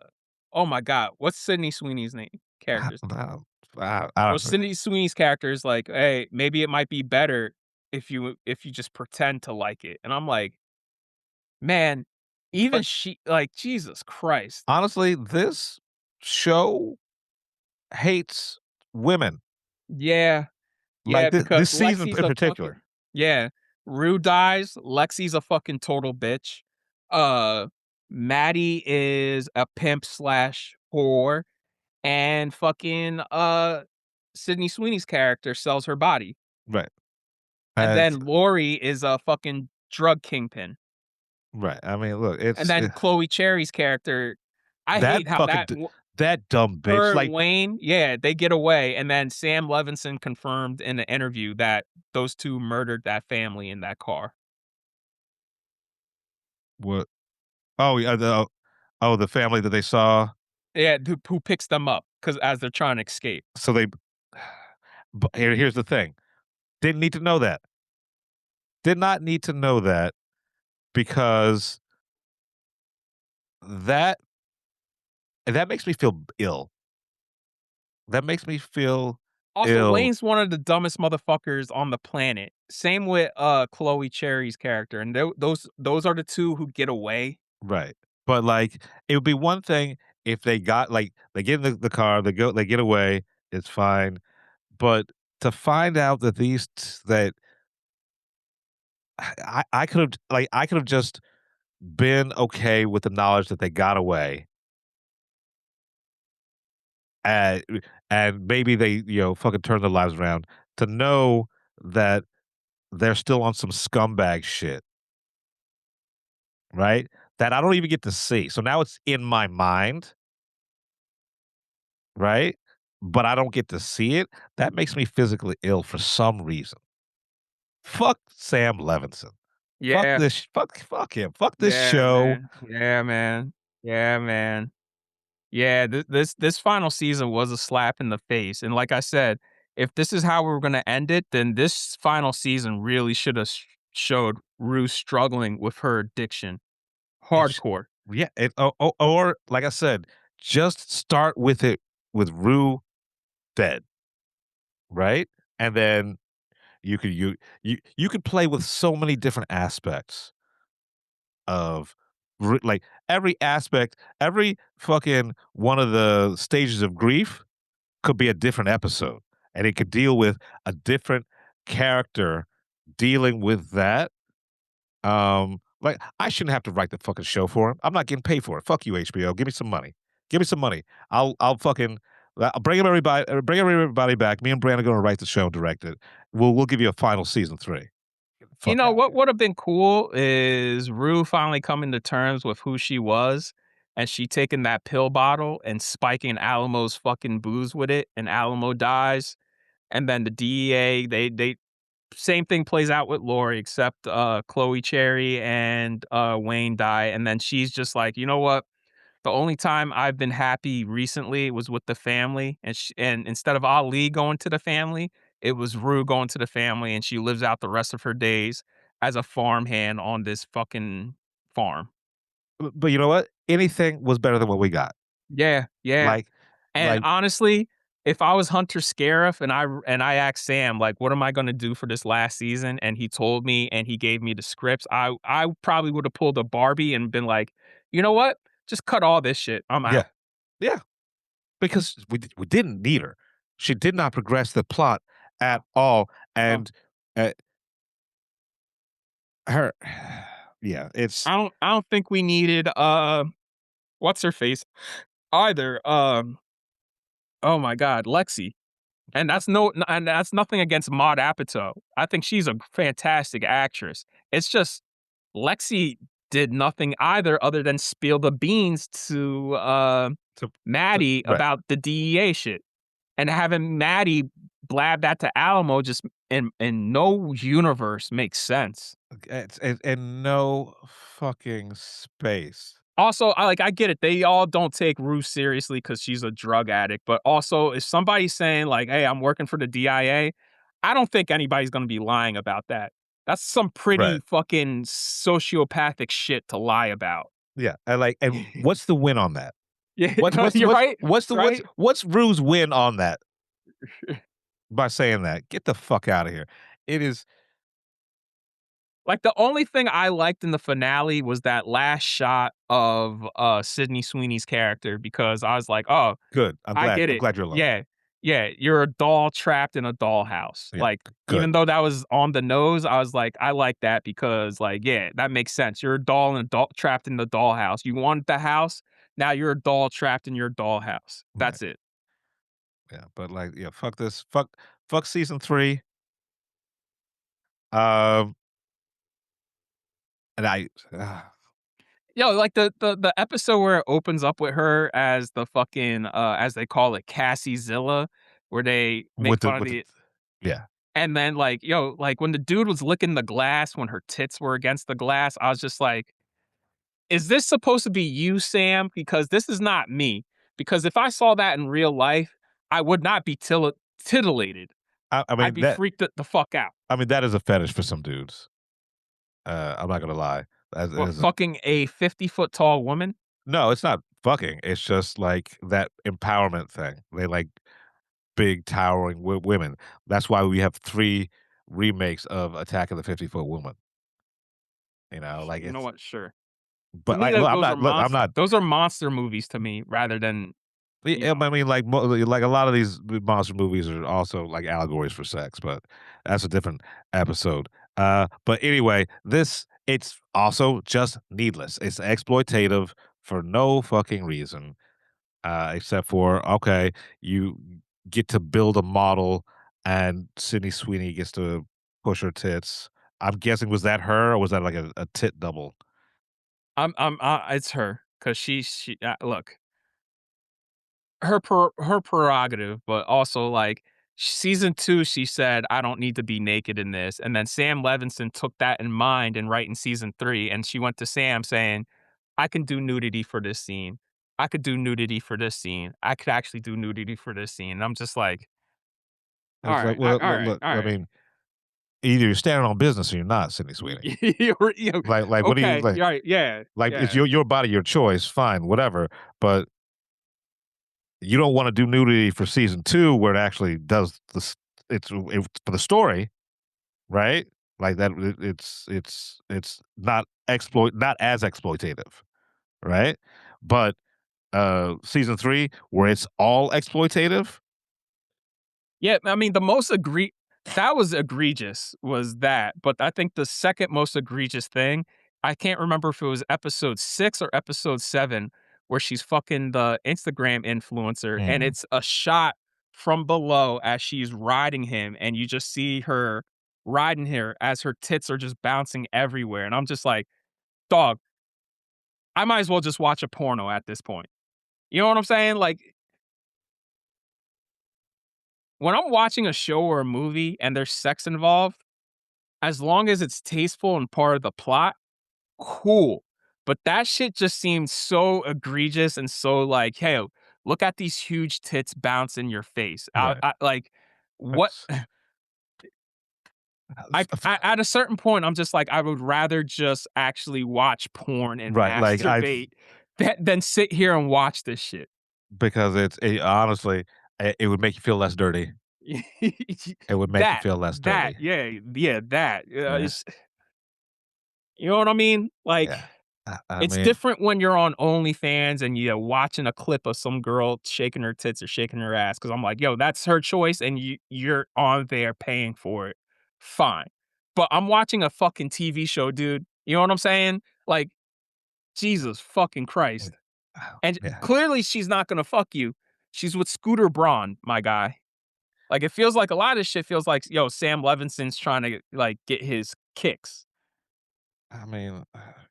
H: my God. What's Sydney Sweeney's name?
G: I,
H: Character's name.
G: I
H: Well,
G: don't know.
H: Sydney Sweeney's character is like, "Hey, maybe it might be better if you just pretend to like it." And I'm like, "Man, even
G: But
H: she like Jesus Christ."
G: honestly, this show hates women.
H: Yeah, yeah,
G: Like
H: because
G: this season
H: Lexi's
G: in
H: a fucking
G: particular.
H: yeah. Rue dies. Lexi's a fucking total bitch. Uh, Maddie is a pimp slash whore, and fucking Sydney Sweeney's character sells her body.
G: Right.
H: And
G: And
H: then Lori is a fucking drug kingpin.
G: right. I mean, look,
H: And
G: it's
H: then Chloe Cherry's character, I
G: that
H: hate how
G: fucking that dumb bitch.
H: her and
G: Like,
H: Wayne, yeah, they get away, and then Sam Levinson confirmed in the interview that those 2 murdered that family in that car.
G: what? Oh, yeah, the family that they saw.
H: Yeah, who picks them up because as they're trying to escape.
G: So they. But here's the thing. Didn't need to know that. Did not need to know that because that that makes me feel ill. That makes me feel
H: Also,
G: ill.
H: Wayne's one of the dumbest motherfuckers on the planet. Same with Chloe Cherry's character, and those are the 2 who get away.
G: Right. But like it would be one thing if they got like they get in the car, they get away, it's fine. But to find out that that I could have I could have just been okay with the knowledge that they got away. And maybe they, fucking turn their lives around to know that they're still on some scumbag shit, right? That I don't even get to see. So now it's in my mind, right? But I don't get to see it. That makes me physically ill for some reason. Fuck Sam Levinson. Fuck
H: Yeah.
G: this. Fuck him. Fuck this
H: Yeah,
G: show.
H: man. Yeah, man. Yeah, man. Yeah, this final season was a slap in the face, and like I said, if this is how we're gonna end it, then this final season really should have showed Rue struggling with her addiction,
G: It sh-
H: hardcore.
G: yeah. Or like I said, just start with it with Rue dead, right? And then you could play with so many different aspects of like every aspect, every fucking one of the stages of grief could be a different episode, and it could deal with a different character dealing with that. Like I shouldn't have to write the fucking show for him. I'm not getting paid for it. Fuck you, HBO. Give me some money. Give me some money. I'll fucking I'll bring everybody back. Me and Brandon are gonna write the show and direct it. We'll give you a final season 3. Get the
H: You
G: fuck
H: know
G: out of
H: what
G: here.
H: would have been cool is Rue finally coming to terms with who she was, and she taking that pill bottle and spiking Alamo's fucking booze with it, and Alamo dies, and then the DEA they same thing plays out with Lori, except Chloe Cherry and Wayne die, and then she's just like, you know what? The only time I've been happy recently was with the family, and instead of Ali going to the family, it was Rue going to the family, and she lives out the rest of her days as a farmhand on this fucking farm.
G: But you know what? Anything was better than what we got.
H: Yeah, yeah.
G: Like
H: And
G: like
H: honestly, if I was Hunter Scarif and I asked Sam, like, what am I gonna do for this last season? And he told me and he gave me the scripts, I probably would have pulled a Barbie and been like, you know what? Just cut all this shit. I'm
G: Yeah.
H: out.
G: Yeah. Because we didn't need her. She did not progress the plot at all. And her yeah, it's
H: I don't think we needed what's her face either. Oh my god, Lexi. And that's nothing against Maud Apatow. I think she's a fantastic actress. It's just Lexi did nothing either other than spill the beans to
G: to
H: Maddie
G: right.
H: about the DEA shit. And having Maddie blab that to Alamo just in no universe makes sense.
G: It's in no fucking space.
H: Also, I get it. They all don't take Ruth seriously because she's a drug addict. But also, if somebody's saying like, "Hey, I'm working for the DIA," I don't think anybody's gonna be lying about that. That's some pretty
G: Right.
H: fucking sociopathic shit to lie about.
G: Yeah. And what's the win on that?
H: Yeah,
G: What's
H: no,
G: what's
H: you're
G: what's
H: right.
G: what's the
H: Right?
G: what's Rue's win on that by saying that? Get the fuck out of here. It is
H: Like the only thing I liked in the finale was that last shot of Sydney Sweeney's character because I was like, oh,
G: good. I'm
H: I
G: glad.
H: get
G: I'm
H: it.
G: glad you're alone.
H: Yeah. Yeah. You're a doll trapped in a dollhouse.
G: Yeah.
H: Like,
G: Good.
H: even though that was on the nose, I was like, I like that because, like, yeah, that makes sense. You're a doll and a doll trapped in the dollhouse. You wanted the house. Now you're a doll trapped in your dollhouse.
G: Right.
H: That's it.
G: Yeah. But like, yeah, fuck this. Fuck season 3. Um and I
H: Yo, like the episode where it opens up with her as the fucking as they call it, Cassie Zilla, where they make fun of
G: with the
H: the
G: yeah.
H: and then like, yo, like when the dude was licking the glass when her tits were against the glass, I was just like, is this supposed to be you, Sam? Because this is not me. Because if I saw that in real life, I would not be titillated.
G: I
H: I'd
G: mean
H: be
G: that
H: freaked the fuck out.
G: I mean that is a fetish for some dudes. I'm not gonna lie.
H: What,
G: As a,
H: fucking a 50-foot tall woman?
G: no, it's not fucking. It's just like that empowerment thing. They like big towering women. That's why we have 3 remakes of Attack of the 50-Foot Woman. You know, like
H: You know
G: it's
H: what? Sure. To
G: but
H: me,
G: like look, I'm
H: those are
G: not look, I'm
H: monster.
G: not
H: Those are monster movies to me, rather than you know.
G: I mean like a lot of these monster movies are also like allegories for sex, but that's a different episode. But anyway, it's also just needless. It's exploitative for no fucking reason. Except for okay, you get to build a model, and Sydney Sweeney gets to push her tits. I'm guessing was that her or was that like a tit double?
H: It's her because she look her prerogative, but also like season 2, she said, "I don't need to be naked in this," and then Sam Levinson took that in mind and right in season 3, and she went to Sam saying, "I can do nudity for this scene. I could do nudity for this scene. I could actually do nudity for this scene." And I'm just like,
G: I was like,
H: all
G: well,
H: right,
G: look,
H: all
G: I
H: right.
G: mean, either you're standing on business or you're not, Sydney Sweeney. Like, what do you
H: Okay,
G: like?
H: right, yeah,
G: Like, it's
H: yeah.
G: your body, your choice, fine, whatever. But you don't want to do nudity for season 2, where it actually does this. It's for the story, right? Like that, it's not not as exploitative, right? But season 3, where it's all exploitative,
H: Yeah, I mean, the most that was egregious was that, but I think the second most egregious thing, I can't remember if it was episode 6 or episode 7, where she's fucking the Instagram influencer, and
G: mm,
H: it's a shot from below as she's riding him, and you just see her riding her as her tits are just bouncing everywhere, and I'm just like, "Dog, I might as well just watch a porno at this point." You know what I'm saying? Like, when I'm watching a show or a movie and there's sex involved, as long as it's tasteful and part of the plot, cool. But that shit just seems so egregious and so like, hey, look at these huge tits bounce in your face.
G: right?
H: Like, what?
G: It's-
H: At a certain point, I'm just like, I would rather just actually watch porn and
G: right, like
H: masturbate than sit here and watch this shit.
G: because honestly. It would make you feel less dirty. It would make you feel less dirty.
H: that.
G: Yeah.
H: It's, you know what I mean? Like,
G: Yeah. I
H: it's
G: mean,
H: different when you're on OnlyFans and you're watching a clip of some girl shaking her tits or shaking her ass. Because I'm like, yo, that's her choice, and you're on there paying for it. Fine, but I'm watching a fucking TV show, dude. You know what I'm saying? Like, Jesus fucking
G: yeah.
H: Christ. And
G: Yeah.
H: clearly, she's not gonna fuck you. She's with Scooter Braun, my guy. Like, it feels like a lot of this shit feels like, yo, Sam Levinson's trying to, like, get his kicks.
G: I mean,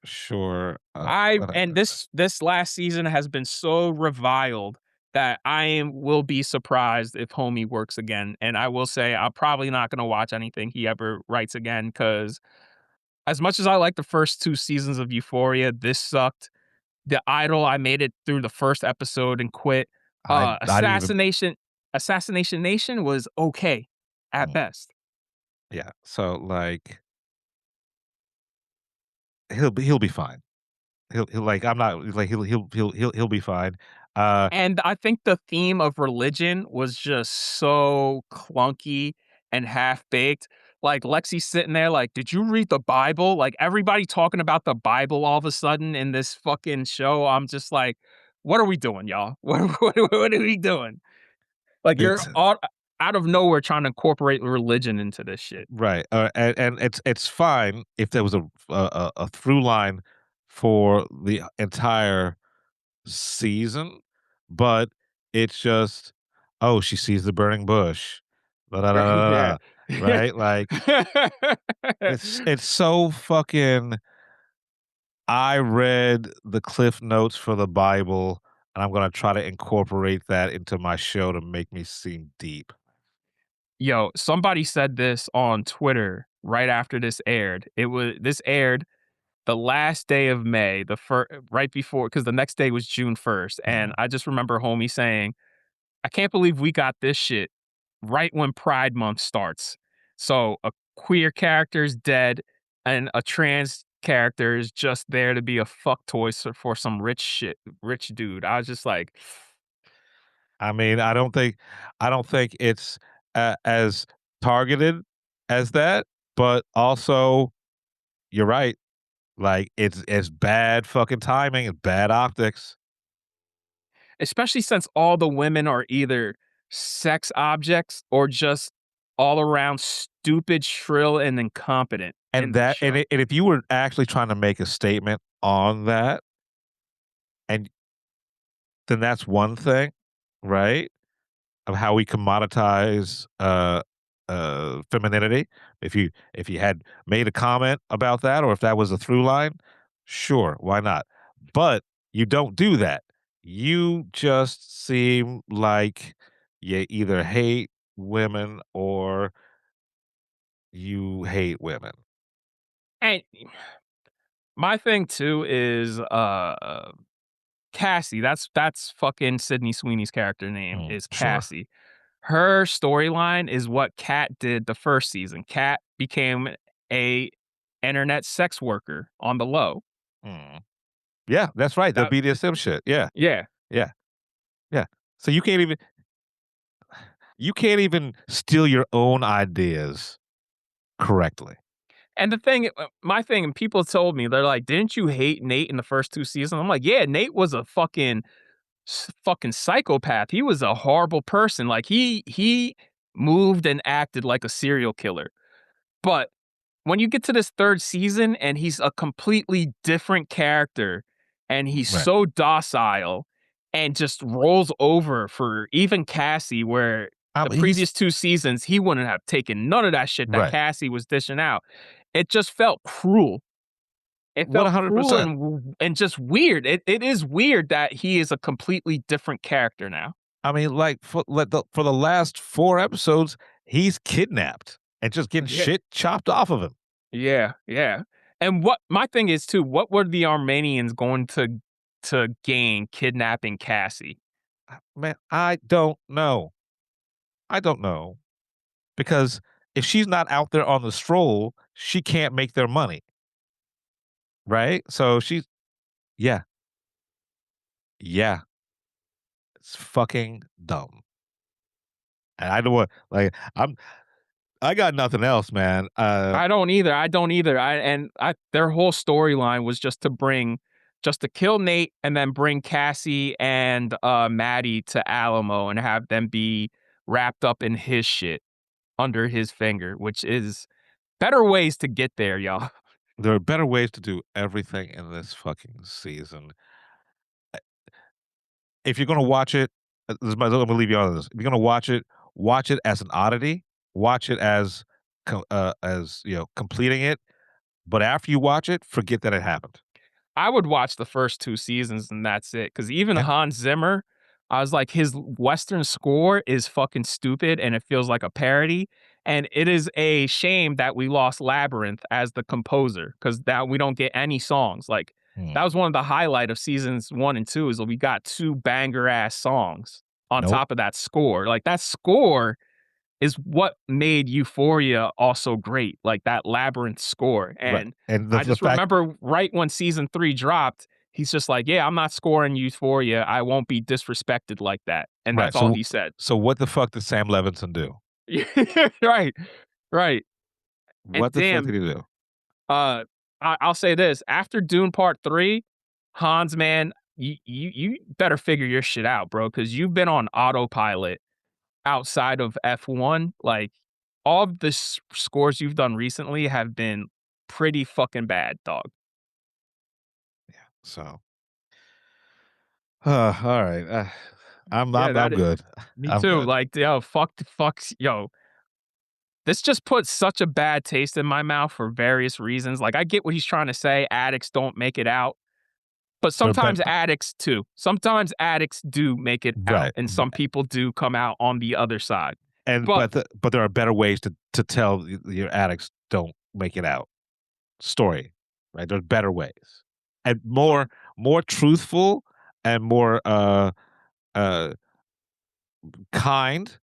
G: sure.
H: And this last season has been so reviled that will be surprised if Homie works again. And I will say I'm probably not gonna watch anything he ever writes again, because as much as I like the first 2 seasons of Euphoria, this sucked. The Idol, I made it through the first episode and quit.
G: I didn't even.
H: Assassination Nation was okay at
G: Mm,
H: best.
G: yeah. So like, he'll be fine. He'll like. I'm not like he'll be fine. Uh,
H: And I think the theme of religion was just so clunky and half-baked. Like, Lexi's sitting there like, "Did you read the Bible?" Like, everybody talking about the Bible all of a sudden in this fucking show. I'm just like, "What are we doing, y'all? What are we doing?" Like, you're
G: it's
H: all out of nowhere trying to incorporate religion into this shit.
G: right. And it's fine if there was a through line for the entire season, but it's just, oh, she sees the burning bush, da da da da
H: Yeah.
G: da, right? Like, it's so fucking. I read the cliff notes for the Bible, and I'm gonna try to incorporate that into my show to make me seem deep.
H: Yo, somebody said this on Twitter right after this aired the last day of May, right before, because the next day was June 1st. And
G: Mhm.
H: I just remember homie saying, I can't believe we got this shit right when Pride Month starts. So a queer character's dead and a trans character is just there to be a fuck toy for some rich dude. I was just like,
G: I mean, I don't think it's as targeted as that, but also you're right. Like, it's bad fucking timing, it's bad optics.
H: especially since all the women are either sex objects or just all around stupid, shrill, and incompetent
G: And
H: in this
G: that
H: show.
G: and if you were actually trying to make a statement on that, and then that's one thing, right? Of how we commoditize femininity. If you had made a comment about that, or if that was a through line, sure, why not? But you don't do that. You just seem like you either hate women or you hate women.
H: And my thing too is Cassie. That's fucking Sydney Sweeney's character name
G: Mm,
H: is
G: sure.
H: Cassie. Her storyline is what Kat did the first season. Kat became a internet sex worker on the low.
G: Mm. Yeah, that's right. The
H: That
G: BDSM shit. Yeah,
H: yeah.
G: yeah, yeah. So you can't even steal your own ideas correctly.
H: And the thing, my thing, and people told me, they're like, "Didn't you hate Nate in the first 2 seasons?" I'm like, "Yeah, Nate was a fucking psychopath. He was a horrible person. Like, he moved and acted like a serial killer." But when you get to this 3rd season and he's a completely different character and he's
G: Right.
H: so docile and just rolls over for even Cassie, where the
G: He's
H: previous 2 seasons, he wouldn't have taken none of that shit that
G: right.
H: Cassie was dishing out. It just felt cruel. It felt cruel
G: 100%.
H: and just weird. It is weird that he is a completely different character now.
G: I mean, like, for the last 4 episodes, he's kidnapped and just getting
H: Yeah.
G: shit chopped off of him.
H: Yeah, yeah. And what my thing is too, what were the Armenians going to gain kidnapping Cassie?
G: Man, I don't know. I don't know. Because if she's not out there on the stroll, she can't make their money, right? So she's yeah, yeah. It's fucking dumb. And I don't want I got nothing else, man.
H: I don't either. I don't either. Their whole storyline was just to kill Nate and then bring Cassie and Maddie to Alamo and have them be wrapped up in his shit under his finger, which is better ways to get there, y'all.
G: There are better ways to do everything in this fucking season. If you're gonna watch it, I'm gonna leave you on this. If you're gonna watch it as an oddity. Watch it as completing it. But after you watch it, forget that it happened.
H: I would watch the first 2 seasons and that's it. Because even
G: Yeah.
H: Hans Zimmer, I was like, his Western score is fucking stupid and it feels like a parody. And it is a shame that we lost Labyrinth as the composer because that we don't get any songs. Like, that was one of the highlight of seasons 1 and 2 is that we got 2 banger ass songs on
G: Nope.
H: top of that score. Like, that score is what made Euphoria also great, like that Labyrinth score.
G: Right.
H: And
G: And
H: I
G: the
H: just
G: fact
H: remember right when season 3 dropped, he's just like, "Yeah, I'm not scoring Euphoria. I won't be disrespected like that." And
G: right.
H: that's all he said.
G: So what the fuck did Sam Levinson do?
H: Right, right. And
G: What the fuck
H: damn,
G: did he do?
H: I'll say this: after Dune Part 3, Hans, man, you better figure your shit out, bro, because you've been on autopilot outside of F1. Like all of the scores you've done recently have been pretty fucking bad, dog.
G: So, all right.
H: Yeah,
G: I'm good.
H: me
G: I'm
H: too.
G: good.
H: Like, yo, yo. This just puts such a bad taste in my mouth for various reasons. Like, I get what he's trying to say. Addicts don't make it out. But
G: There are
H: sometimes addicts too. Sometimes addicts do make it out,
G: right.
H: and some people do come out on the other side.
G: And
H: But
G: but there are better ways to tell your addicts don't make it out story, right? There's better ways and more truthful and more uh kind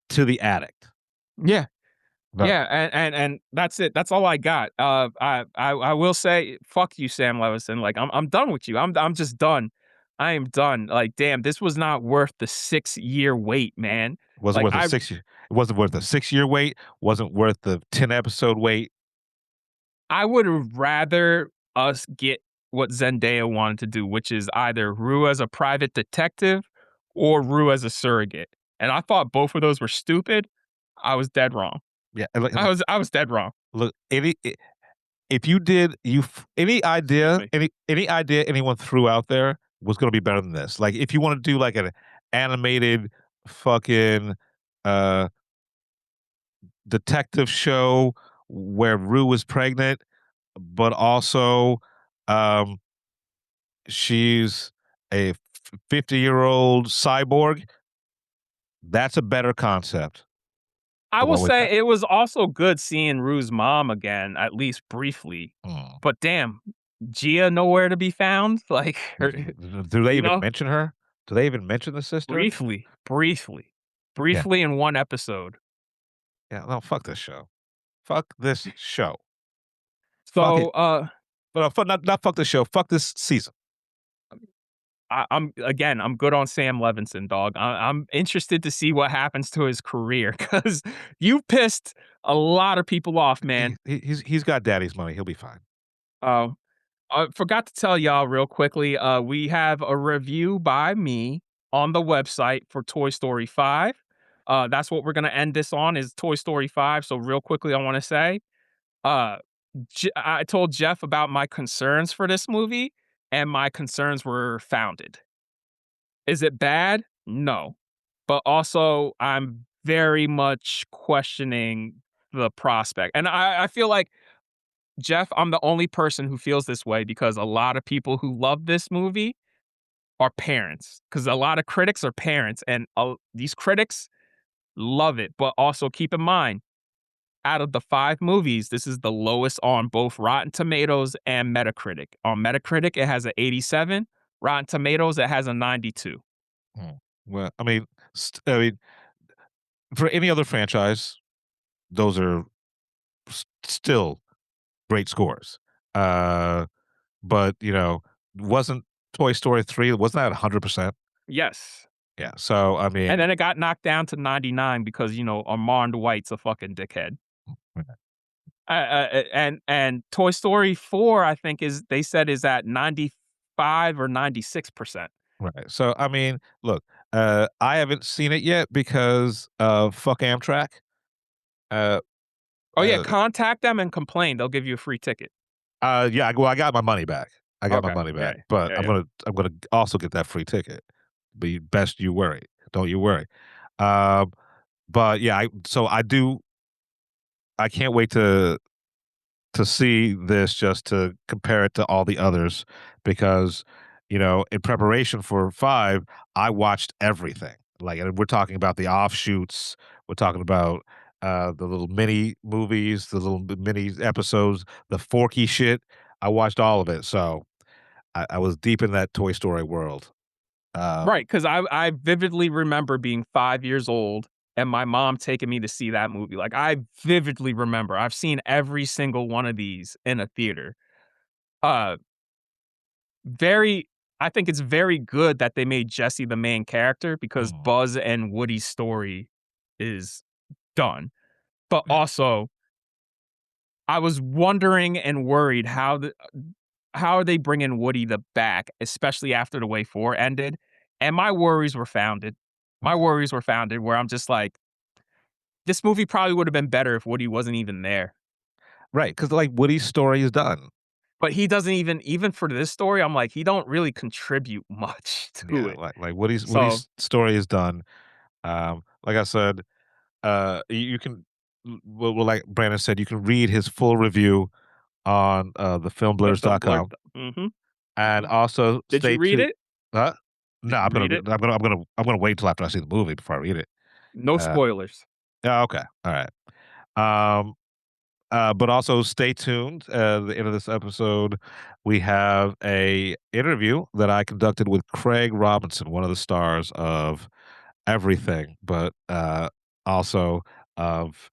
G: to the addict.
H: yeah,
G: But
H: yeah, and that's it. That's all I got. I will say, fuck you, Sam Levinson. Like, I'm done with you. I'm just done. I am done. Like, damn, this was not worth the 6-year wait, man.
G: wasn't
H: Like,
G: worth a 6 year. It wasn't worth a 6 year wait. Wasn't worth the 10 episode wait.
H: I would rather us get what Zendaya wanted to do, which is either Rue as a private detective or Rue as a surrogate. And I thought both of those were stupid. I was dead wrong.
G: Yeah,
H: I was dead wrong.
G: look. If you did any idea anyone threw out there was going to be better than this. Like if you want to do like an animated fucking uh detective show where Rue was pregnant, but also um she's a 50-year-old cyborg, that's a better concept.
H: I
G: The
H: will
G: one with
H: say it was also good seeing Rue's mom again, at least briefly.
G: Mm.
H: But damn, Gia nowhere to be found. Like, her,
G: Do they
H: you
G: even
H: know,
G: mention her? Do they even mention the sister?
H: briefly in one episode.
G: Yeah, no, fuck this show. Fuck this show. Fuck
H: So,
G: it. But not fuck the show. Fuck this season.
H: I'm good on Sam Levinson, dog. I'm interested to see what happens to his career because you pissed a lot of people off, man.
G: He's got daddy's money. He'll be fine.
H: Uh, I forgot to tell y'all real quickly. We have a review by me on the website for Toy Story 5. That's what we're gonna end this on is Toy Story 5. So real quickly, I want to say, uh, I told Jeff about my concerns for this movie, and my concerns were founded. Is it bad? No. But also, I'm very much questioning the prospect. And I feel like, Jeff, I'm the only person who feels this way because a lot of people who love this movie are parents. Because a lot of critics are parents, and these critics love it. But also keep in mind, out of the 5 movies, this is the lowest on both Rotten Tomatoes and Metacritic. On Metacritic, it has an 87. Rotten Tomatoes, it has a 92.
G: Well, I mean, for any other franchise, those are still great scores. But wasn't Toy Story 3? Wasn't that 100%?
H: Yes.
G: Yeah. So I mean,
H: And then it got knocked down to 99 because, Armand White's a fucking dickhead. And Toy Story 4, I think they said is at 95 or 96%.
G: right. So I mean, look, I haven't seen it yet because fuck Amtrak. Uh,
H: Oh yeah,
G: uh,
H: contact them and complain. They'll give you a free ticket.
G: yeah. Well, I got my money back.
H: Okay. Yeah.
G: But
H: Yeah. Yeah.
G: I'm gonna also get that free ticket. Be best you worry. Don't you worry. Um, but yeah, I can't wait to see this just to compare it to all the others because in preparation for 5 I watched everything, like, and we're talking about the offshoots, we're talking about the little mini movies, the little mini episodes, the Forky shit. I watched all of it, so I was deep in that Toy Story world.
H: Right, because I vividly remember being 5 years old and my mom taking me to see that movie. Like, I vividly remember. I've seen every single one of these in a theater. Uh, very I think it's very good that they made Jesse the main character because Buzz and Woody's story is done. But also, I was wondering and worried how are they bringing Woody back, especially after the way 4 ended, and my worries were founded. My worries were founded where I'm just like, this movie probably would have been better if Woody wasn't even there.
G: Right, because like Woody's story is done.
H: But he doesn't even for this story, I'm like, he don't really contribute much to it.
G: Like Woody's
H: So
G: story is done. Like I said, you can, well, like Brandon said, you can read his full review on
H: the blurb.
G: thefilmblurs.com,
H: Mhm.
G: and also
H: Did you
G: stay
H: read
G: tuned.
H: it?
G: Huh? No,
H: Did you read it?
G: I'm gonna wait until after I see the movie before I read it.
H: No
G: Uh,
H: spoilers.
G: yeah, okay, all right. Um, but also stay tuned. At the end of this episode, we have a interview that I conducted with Craig Robinson, one of the stars of everything, but also of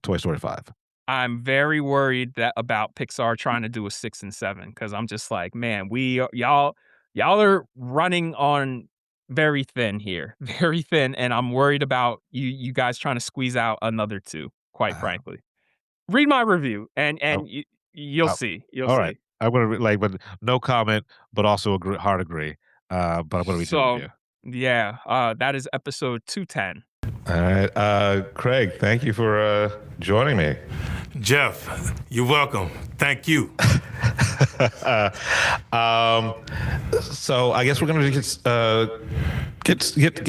G: Toy Story 5.
H: I'm very worried about Pixar trying to do a 6 and 7 because I'm just like, man, y'all are running on very thin here, very thin, and I'm worried about you guys trying to squeeze out another 2. Quite frankly, read my review and
G: Oh,
H: you'll
G: oh,
H: see, you'll
G: all right.
H: see.
G: I'm gonna but no comment, but also hard agree. But I'm gonna read your
H: So
G: review.
H: yeah, that is episode 210.
G: All right, Craig, thank you for joining me.
J: Jeff, you're welcome. Thank you.
G: So I guess we're gonna get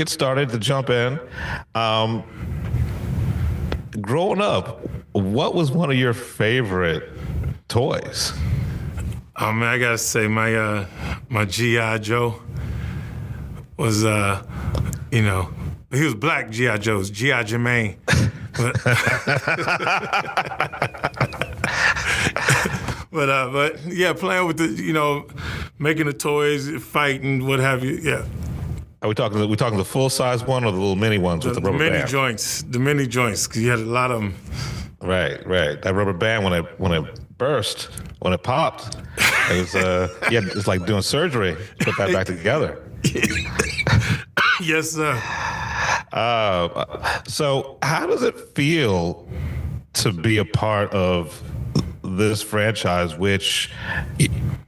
G: started to jump in. Growing up, what was one of your favorite toys?
J: Man, I gotta say my G.I. Joe was he was black G.I. Joe's, G.I. Jermaine. But yeah, playing with the, making the toys, fighting, what have you. Yeah.
G: Are we talking the full size one or the little mini ones with the rubber
J: mini
G: band?
J: joints, the mini joints, because you had a lot of them.
G: Right. That rubber band when it burst, when it popped, it was it's like doing surgery. Put that back together.
J: Yes, sir.
G: So how does it feel to be a part of this franchise, which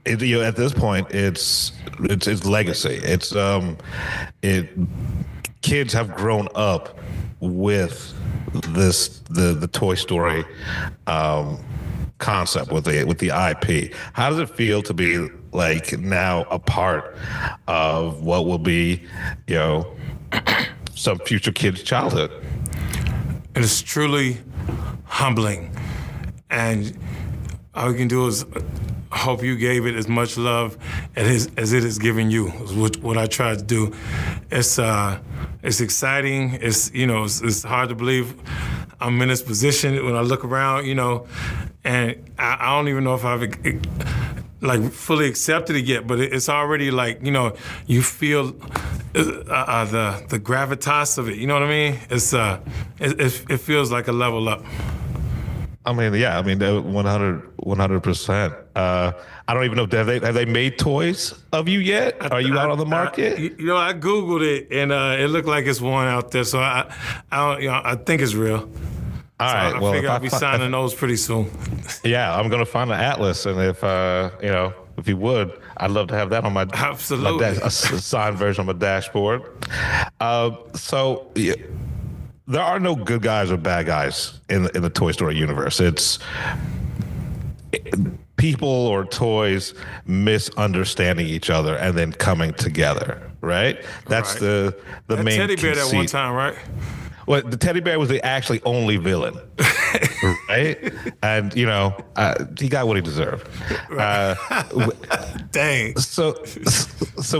G: at this point it's legacy. It's kids have grown up with the Toy Story concept with the IP. How does it feel to be like now a part of what will be some future kid's childhood?
J: It is truly humbling, and all we can do is hope you gave it as much love as it is giving you. Is what I tried to do. It's exciting. It's hard to believe I'm in this position when I look around. And I don't even know if I've fully accepted it yet. But it's already you feel the gravitas of it. You know what I mean? It feels like a level up.
G: I mean, 100%. I don't even know, have they made toys of you yet? Are you out on the market?
J: I Googled it, and it looked like it's one out there, so I think it's real.
G: All right.
J: I figure I'll be signing those pretty soon.
G: Yeah, I'm going to find an atlas, and if you would, I'd love to have that on my
J: absolutely
G: a signed version on my dashboard. There are no good guys or bad guys in the Toy Story universe. It's people or toys misunderstanding each other and then coming together, right? That's the main
J: teddy bear
G: conceit.
J: That one time, right?
G: Well, the teddy bear was the actually only villain, right? And he got what he deserved.
J: Dang.
G: So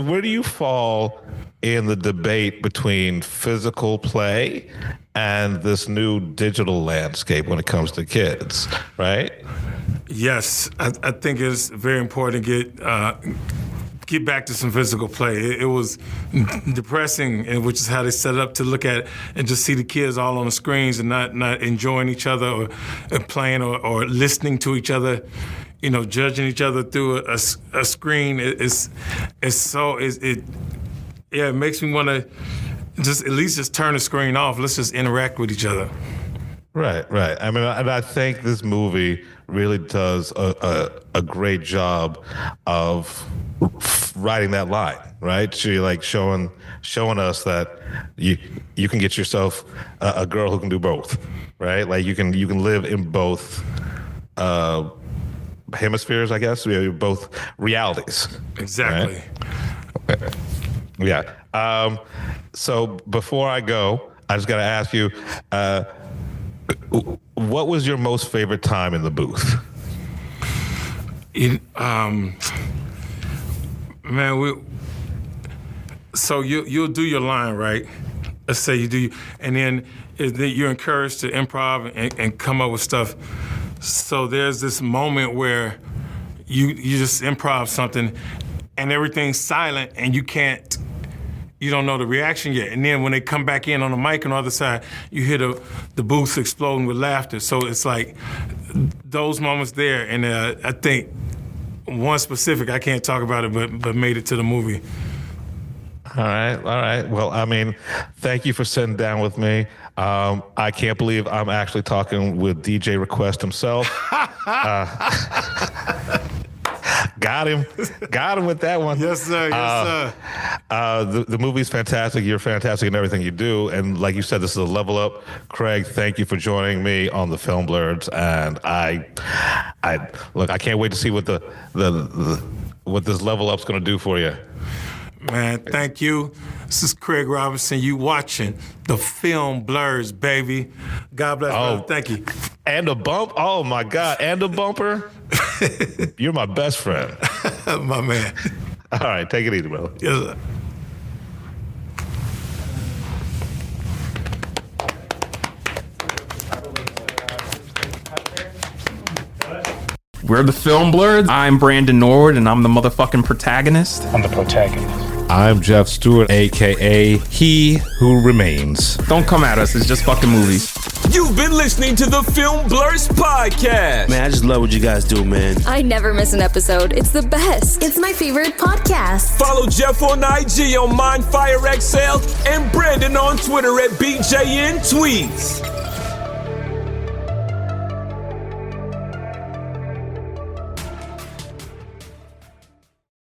G: where do you fall in the debate between physical play and this new digital landscape when it comes to kids, right?
J: Yes, I think it's very important to get back to some physical play. It was depressing, which is how they set it up, to look at and just see the kids all on the screens and not enjoying each other or playing or listening to each other, judging each other through a screen. It makes me want to just at least just turn the screen off. Let's just interact with each other.
G: Right. I mean, and I think this movie really does a great job of writing that line, right? She showing us that you can get yourself a girl who can do both, right? Like you can live in both hemispheres, I guess, both realities.
J: Exactly.
G: Right? Okay. Yeah. So before I go, I just got to ask you, what was your most favorite time in the booth?
J: So you'll do your line, right? Let's say you do, and then you're encouraged to improv and come up with stuff. So there's this moment where you just improv something, and everything's silent, and you don't know the reaction yet. And then when they come back in on the mic on the other side, you hear the booth exploding with laughter. So it's like those moments there. And I think one specific, I can't talk about it, but made it to the movie.
G: All right. Well, I mean, thank you for sitting down with me. I can't believe I'm actually talking with DJ Request himself. Got him with that one.
J: Yes, sir.
G: The movie's fantastic. You're fantastic in everything you do. And like you said, this is a level up. Craig, thank you for joining me on the Film Blurds. And I can't wait to see what what this level up's going to do for you.
J: Man, thank you. This is Craig Robinson. You watching the Film Blurs, baby. God bless. Brother. Thank you.
G: And a bump? Oh my God! And a bumper? You're my best friend.
J: My man.
G: All right, take it easy, brother.
J: Yes, sir.
H: We're the Film Blurds. I'm Brandon Nord, and I'm the motherfucking protagonist.
K: I'm the protagonist.
G: I'm Jeff Stewart, a.k.a. He Who Remains.
H: Don't come at us. It's just fucking movies.
A: You've been listening to the Film Blurs podcast.
K: Man, I just love what you guys do, man.
L: I never miss an episode. It's the best.
I: It's my favorite podcast.
A: Follow Jeff on IG on MindFire XL and Brandon on Twitter at BJN Tweets.